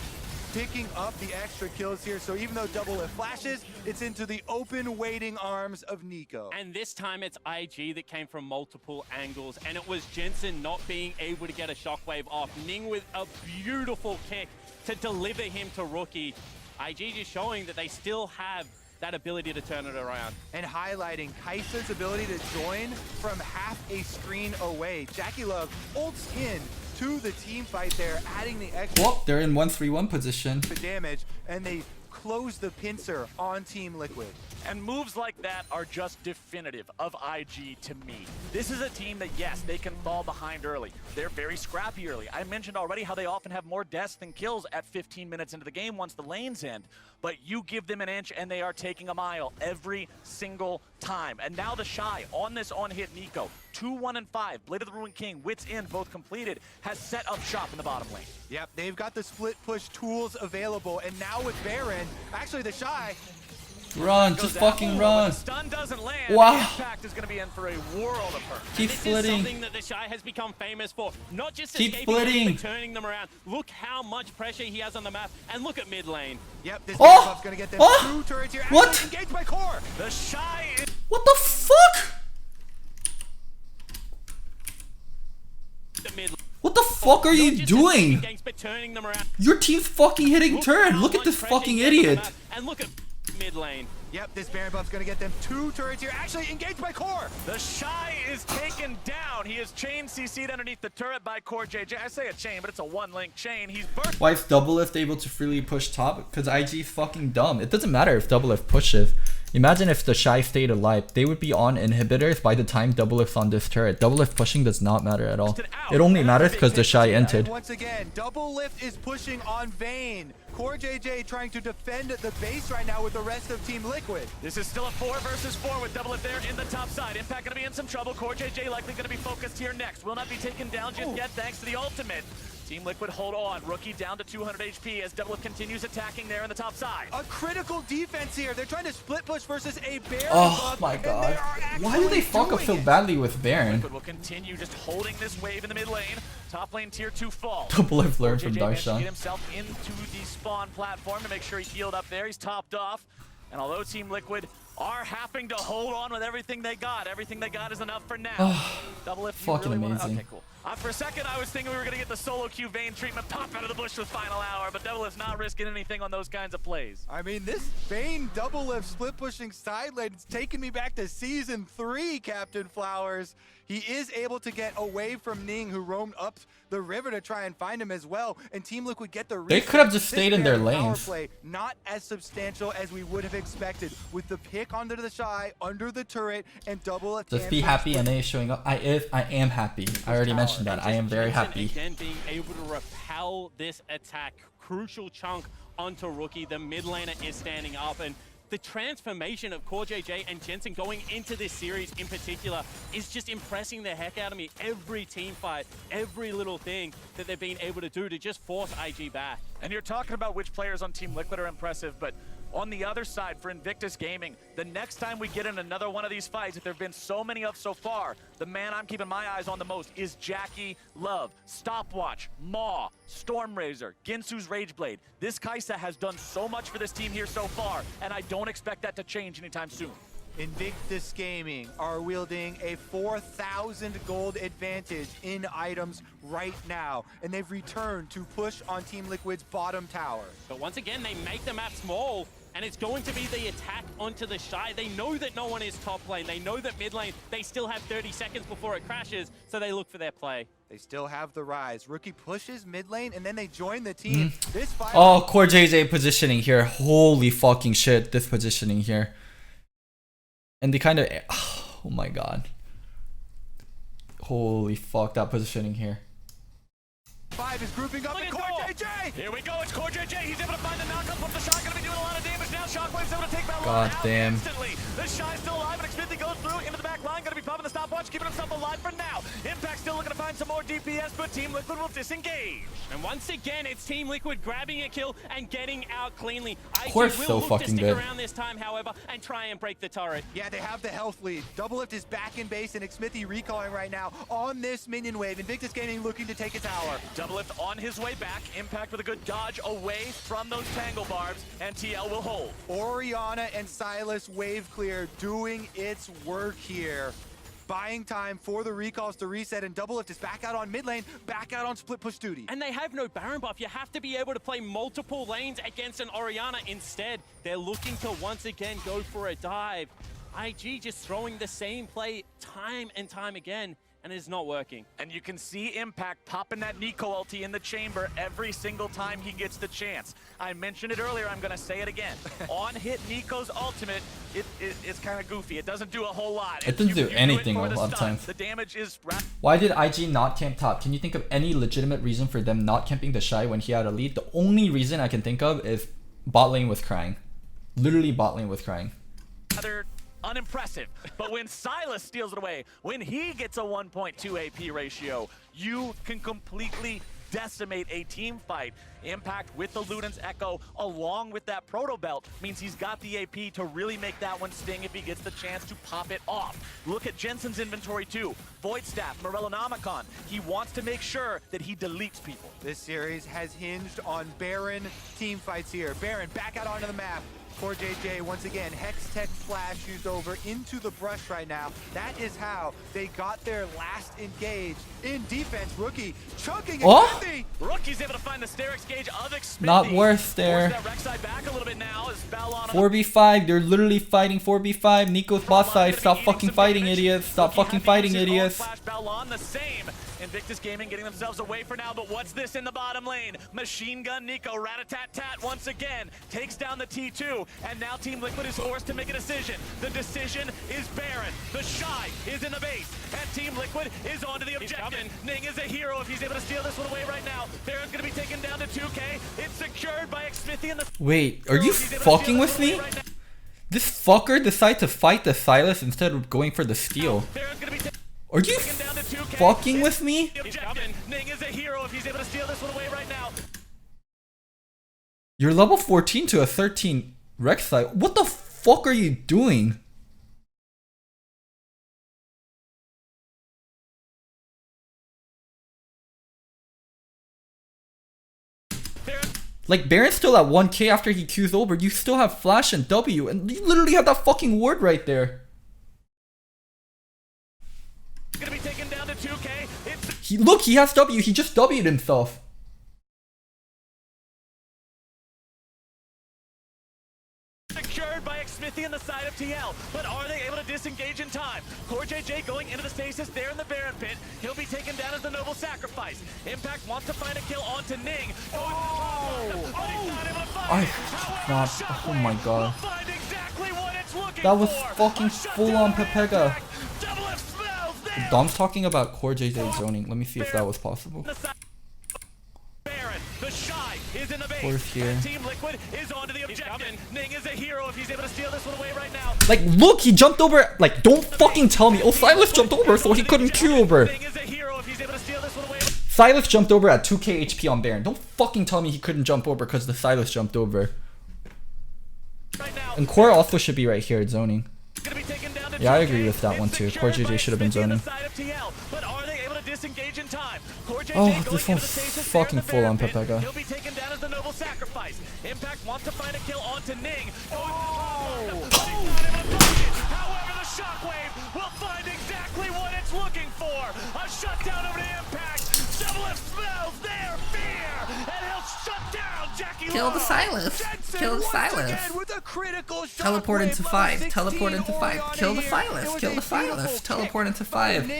D: picking up the extra kills here. So even though Double F flashes, it's into the open waiting arms of Nico.
A: And this time it's IG that came from multiple angles, and it was Jensen not being able to get a shockwave off. Ning with a beautiful kick to deliver him to Rookie. IG just showing that they still have that ability to turn it around.
D: And highlighting Kai'Sa's ability to join from half a screen away. Jackie Love ults in to the team fight there, adding the extra
B: Well, they're in 1-3-1 position.
D: damage, and they close the pincer on Team Liquid.
C: And moves like that are just definitive of IG to me. This is a team that, yes, they can fall behind early. They're very scrappy early. I mentioned already how they often have more deaths than kills at 15 minutes into the game once the lanes end. But you give them an inch and they are taking a mile every single time. And now the Shy on this on-hit Nico. 2, 1, and 5. Blade of the Ruined King, Wits End, both completed, has set up shop in the bottom lane.
D: Yep, they've got the split push tools available. And now with Baron, actually the Shy,
B: Run, just fucking run.
C: Stun doesn't land.
B: Wow.
C: Impact is going to be in for a world of hurt.
B: Keep
A: This is
B: splitting.
A: something that the Shy has become famous for. Not just
B: Keep
A: escaping,
B: splitting.
A: but turning them around. Look how much pressure he has on the map, and look at mid lane.
D: yep, this
B: Oh!
D: buff's gonna get them
B: Oh!
D: 2 turrets here.
B: What?
D: Actually engaged by Core.
C: The Shy is
B: What the fuck?
A: The mid
B: What the fuck are you
A: Not just
B: doing?
A: escaping ganks, but turning them around.
B: Your team's fucking hitting turret.
A: how
B: Look at
A: much
B: this
A: pressure
B: fucking
A: he has on the
B: idiot.
A: map, and look at mid lane.
D: Yep, this Baron buff's gonna get them 2 turrets here. Actually engaged by Core.
C: The Shy is taken down. He is chain CC'd underneath the turret by CoreJJ. I say a chain, but it's a 1-link chain. He's burst.
B: Why is Doublelift able to freely push top? Because IG's fucking dumb. It doesn't matter if Doublelift pushes. Imagine if the Shy stayed alive. They would be on inhibitors by the time Doublelift's on this turret. Doublelift pushing does not matter at all. It only matters because the Shy entered.
D: And once again, Double Lift is pushing on Vayne. CoreJJ trying to defend the base right now with the rest of Team Liquid.
C: This is still a 4 versus 4 with Double Lift there in the top side. Impact going to be in some trouble. CoreJJ likely going to be focused here next. Will not be taken down just yet thanks to the ultimate. Team Liquid hold on. Rookie down to 200 HP as Double Lift continues attacking there in the top side.
D: A critical defense here. They're trying to split push versus a Baron
B: Oh
D: buff,
B: my
D: and
B: god.
D: they are
B: Why do they
D: actually
B: fuck up
D: doing
B: so
D: it.
B: badly with Baron?
C: Liquid will continue just holding this wave in the mid lane. Top lane tier 2 fall.
B: Doublelift learned from
C: JJ managed to
B: Darshan.
C: get himself into the spawn platform to make sure he healed up there. He's topped off. And although Team Liquid are having to hold on with everything they got is enough for now. Double Lift, you
B: Fucking
C: really wanna-
B: amazing.
C: Okay, cool. For a second, I was thinking we were going to get the solo queue Vayne treatment pop out of the bush with final hour, but Double Lift's not risking anything on those kinds of plays.
D: I mean, this Vayne Double Lift split pushing side lane is taking me back to Season 3, Captain Flowers. He is able to get away from Ning, who roamed up the river to try and find him as well. And Team Liquid get the
B: They could have just
D: This
B: stayed in their
D: Baron power
B: lanes.
D: Play, not as substantial as we would have expected with the pick onto the Shy, under the turret, and Double Lift.
B: Just be happy and they showing up. I am happy. I already mentioned that. I am very
A: Jensen
B: happy.
A: Again, being able to repel this attack, crucial chunk onto Rookie. The mid laner is standing up, and the transformation of CoreJJ and Jensen going into this series in particular is just impressing the heck out of me. Every team fight, every little thing that they've been able to do to just force IG back.
C: And you're talking about which players on Team Liquid are impressive, but on the other side for Invictus Gaming, the next time we get in another one of these fights, that there have been so many of so far, the man I'm keeping my eyes on the most is Jackie Love, Stopwatch, Maw, Stormrazor, Ginsu's Rageblade. This Kai'Sa has done so much for this team here so far, and I don't expect that to change anytime soon.
D: Invictus Gaming are wielding a 4,000 gold advantage in items right now, and they've returned to push on Team Liquid's bottom tower.
A: But once again, they make the map small, and it's going to be the attack onto the Shy. They know that no one is top lane. They know that mid lane, they still have 30 seconds before it crashes, so they look for their play.
D: They still have the rise. Rookie pushes mid lane, and then they join the team. This fight.
B: Oh, Core JJ positioning here. Holy fucking shit, this positioning here. And they kind of... Oh my god. Holy fuck, that positioning here.
D: 5 is grouping up in Core JJ.
C: Here we go, it's Core JJ. He's able to find the knockup from the Shot. Gonna be doing a lot of damage now. Shockwave's able to take that
B: God
C: out
B: damn.
C: instantly. The Shy's still alive, and Xfinity goes through into the back line. Gonna be popping the stopwatch, keeping himself alive for now. Impact still looking to find some more DPS, but Team Liquid will disengage.
A: And once again, it's Team Liquid grabbing a kill and getting out cleanly.
B: Core's
A: IG
B: so
A: will look to
B: fucking
A: stick
B: good.
A: around this time, however, and try and break the turret.
D: Yeah, they have the health lead. Doublelift is back in base, and Xmithy recalling right now on this minion wave. Invictus Gaming looking to take a tower.
C: Doublelift on his way back. Impact with a good dodge away from those tangle barbs, and TL will hold.
D: Orianna and Silas wave clear doing its work here. Buying time for the recalls to reset, and Doublelift is back out on mid lane, back out on split push duty.
A: And they have no Baron buff. You have to be able to play multiple lanes against an Orianna. Instead, they're looking to once again go for a dive. IG just throwing the same play time and time again, and it's not working.
C: And you can see Impact popping that Nico ulti in the chamber every single time he gets the chance. I mentioned it earlier, I'm gonna say it again. On hit Nico's ultimate, it's kind of goofy. It doesn't do a whole lot.
B: It doesn't do
C: it
B: anything
C: for
B: a
C: the
B: lot of
C: stun.
B: times.
C: The damage is...
B: Why did IG not camp top? Can you think of any legitimate reason for them not camping the Shy when he had a lead? The only reason I can think of is bot lane was crying. Literally bot lane was crying.
C: Rather unimpressive. But when Silas steals it away, when he gets a 1.2 AP ratio, you can completely decimate a team fight. Impact with the Luden's Echo along with that Proto Belt means he's got the AP to really make that one sting if he gets the chance to pop it off. Look at Jensen's inventory too. Void Staff, Morellonomicon. He wants to make sure that he deletes people.
D: This series has hinged on Baron team fights here. Baron back out onto the map. Core JJ once again, Hex Tech Flash used over into the brush right now. That is how they got their last engage in defense. Rookie chunking Xfinity.
C: Rookie's able to find the Sterix gauge of Xfinity.
B: Not worth there.
C: That Rek'Sai back a little bit now as Balon
B: 4v5, they're literally fighting 4v5. Nico's bot side, stop fucking fighting, idiots. Stop fucking fighting, idiots.
C: Flash Balon the same. Invictus Gaming getting themselves away for now, but what's this in the bottom lane? Machine Gun Nico, rat-a-tat-tat once again, takes down the T2, and now Team Liquid is forced to make a decision. The decision is Baron. The Shy is in the base, and Team Liquid is onto the objective. Ning is a hero if he's able to steal this one away right now. Baron's gonna be taken down to 2K. It's secured by Xmithy in the...
B: Wait, are you fucking with me? This fucker decided to fight the Silas instead of going for the steal.
C: Baron's gonna be
B: Are you fucking with me?
C: Ning is a hero if he's able to steal this one away right now.
B: You're level 14 to a 13 Rek'Sai. What the fuck are you doing? Like, Baron's still at 1k after he Q's over. You still have Flash and W, and you literally have that fucking ward right there.
C: Gonna be taken down to 2K.
B: Look, he has W. He just W'd himself.
C: Secured by Xmithy in the side of TL, but are they able to disengage in time? Core JJ going into the stasis there in the Baron pit. He'll be taken down as the noble sacrifice. Impact wants to find a kill onto Ning.
B: Oh my god. That was fucking full on Pepega. Dom's talking about Core JJ zoning. Let me see if that was possible.
C: The Shy is in the base.
B: Where's here?
C: Team Liquid is onto the objective. Ning is a hero if he's able to steal this one away right now.
B: Like, look, he jumped over. Like, don't fucking tell me. Oh, Silas jumped over, so he couldn't Q over.
C: Ning is a hero if he's able to steal this one away.
B: Silas jumped over at 2k HP on Baron. Don't fucking tell me he couldn't jump over because the Silas jumped over.
C: Right now,
B: And Core also should be right here at zoning.
C: gonna be taken down to
B: Yeah, I
C: 2K.
B: agree with that one too. Core JJ should have been zoning.
C: But are they able to disengage in time? Core JJ
B: Oh,
C: going
B: this
C: into
B: one's
C: the stasis
B: fucking
C: there in the
B: full on
C: Baron pit.
B: Pepega.
C: He'll be taken down as the noble sacrifice. Impact wants to find a kill onto Ning. However, the Shockwave will find exactly what it's looking for. A shutdown over to Impact. Doublelift smells their fear, and he'll shut down Jackie.
B: Kill the Silas. Kill the Silas. Teleport into 5. Teleport into 5. Kill the Silas. Kill the Silas. Teleport into 5.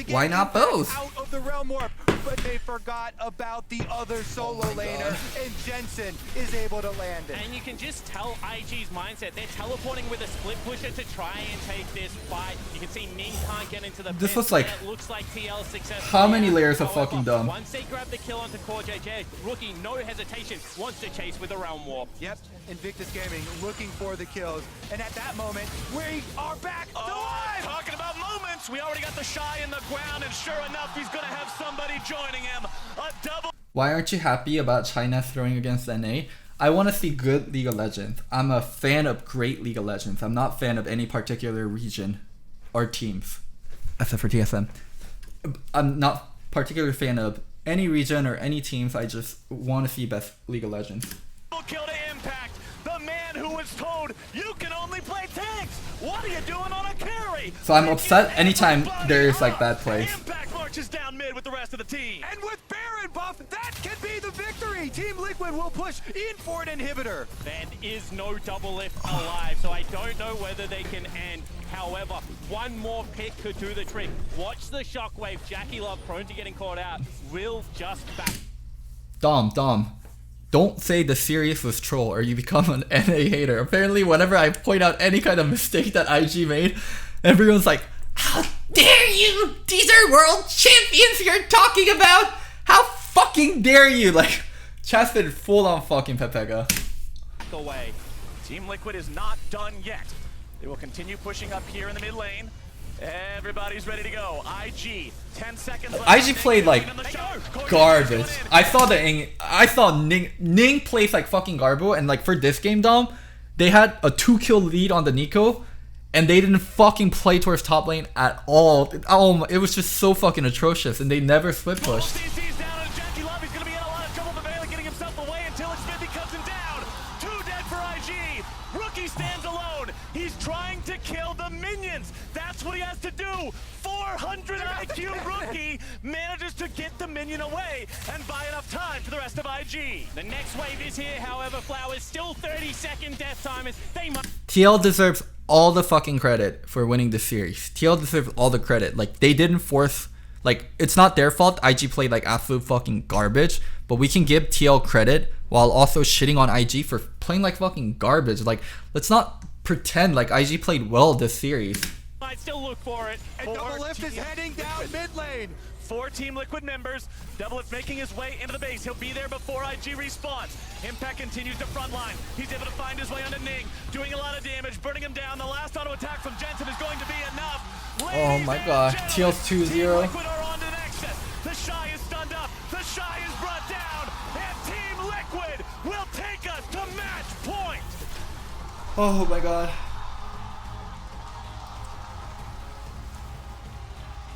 B: Why not both?
D: Out of the realm warp, but they forgot about the other solo laner, and Jensen is able to land it.
A: And you can just tell IG's mindset. They're teleporting with a split pusher to try and take this fight. You can see Ning can't get into the
B: This
A: pit,
B: was like,
A: and it looks like TL successful.
B: how many layers of
A: However,
B: fucking dumb?
A: Once they grab the kill onto Core JJ, Rookie, no hesitation, wants to chase with a realm warp.
D: Yep, Invictus Gaming looking for the kills, and at that moment, we are back alive!
C: Talking about moments, we already got the Shy in the ground, and sure enough, he's gonna have somebody joining him. A double.
B: Why aren't you happy about China throwing against NA? I want to see good League of Legends. I'm a fan of great League of Legends. I'm not a fan of any particular region or teams, except for TSM. I'm not particular fan of any region or any teams. I just want to see best League of Legends.
C: Kill to Impact, the man who was told you can only play tanks. What are you doing on a carry?
B: So I'm upset anytime there's like bad plays.
C: Impact marches down mid with the rest of the team.
D: And with Baron buff, that can be the victory! Team Liquid will push in for an inhibitor.
A: There is no double lift alive, so I don't know whether they can end. However, one more pick could do the trick. Watch the shockwave. Jackie Love, prone to getting caught out, will just back.
B: Dom, don't say the series was troll or you become an NA hater. Apparently, whenever I point out any kind of mistake that IG made, everyone's like, how dare you? These are world champions you're talking about! How fucking dare you? Like, chat's been full on fucking Pepega.
A: Away.
C: Team Liquid is not done yet. They will continue pushing up here in the mid lane. Everybody's ready to go. IG, 10 seconds left.
B: IG played like garbage. I saw Ning plays like fucking garbo, and like for this game, Dom, they had a 2-kill lead on the Nico, and they didn't fucking play towards top lane at all. Oh, it was just so fucking atrocious, and they never split pushed.
C: CC's down, and Jackie Love is going to be in a lot of trouble. Bavela getting himself away until it's 50 cuts him down. 2 dead for IG. Rookie stands alone. He's trying to kill the minions. That's what he has to do. 400 IQ Rookie manages to get the minion away and buy enough time for the rest of IG.
A: The next wave is here, however, Flowers still 30-second death timers. They must.
B: TL deserves all the fucking credit for winning this series. TL deserves all the credit. Like, they didn't force, like, it's not their fault. IG played like absolute fucking garbage, but we can give TL credit while also shitting on IG for playing like fucking garbage. Like, let's not pretend like IG played well this series.
A: I'd still look for it.
D: And Double Lift is heading down mid lane.
C: 4 Team Liquid members. Double Lift making his way into the base. He'll be there before IG respawns. Impact continues to frontline. He's able to find his way onto Ning, doing a lot of damage, burning him down. The last auto attack from Jensen is going to be enough.
B: Oh my god, TL's 2-0.
C: Team Liquid are on to Nexus. The Shy is stunned up. The Shy is brought down. And Team Liquid will take us to match point.
B: Oh my god.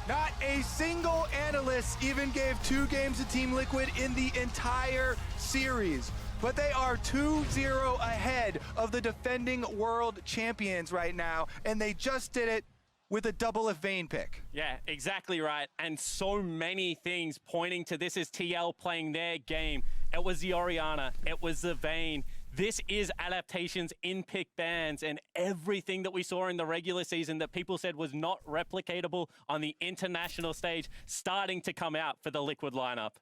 D: Not a single analyst even gave 2 games to Team Liquid in the entire series. But they are 2-0 ahead of the defending world champions right now, and they just did it with a Double Lift Vayne pick.
A: Yeah, exactly right. And so many things pointing to this is TL playing their game. It was the Orianna, it was the Vayne. This is adaptations in pick bans, and everything that we saw in the regular season that people said was not replicatable on the international stage starting to come out for the Liquid lineup.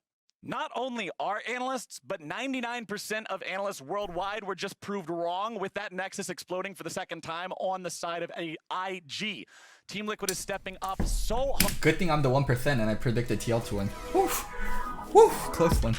C: Not only are analysts, but 99% of analysts worldwide were just proved wrong with that Nexus exploding for the second time on the side of IG. Team Liquid is stepping up so hard.
B: Good thing I'm the 1% and I predicted TL to win. Woo, close one.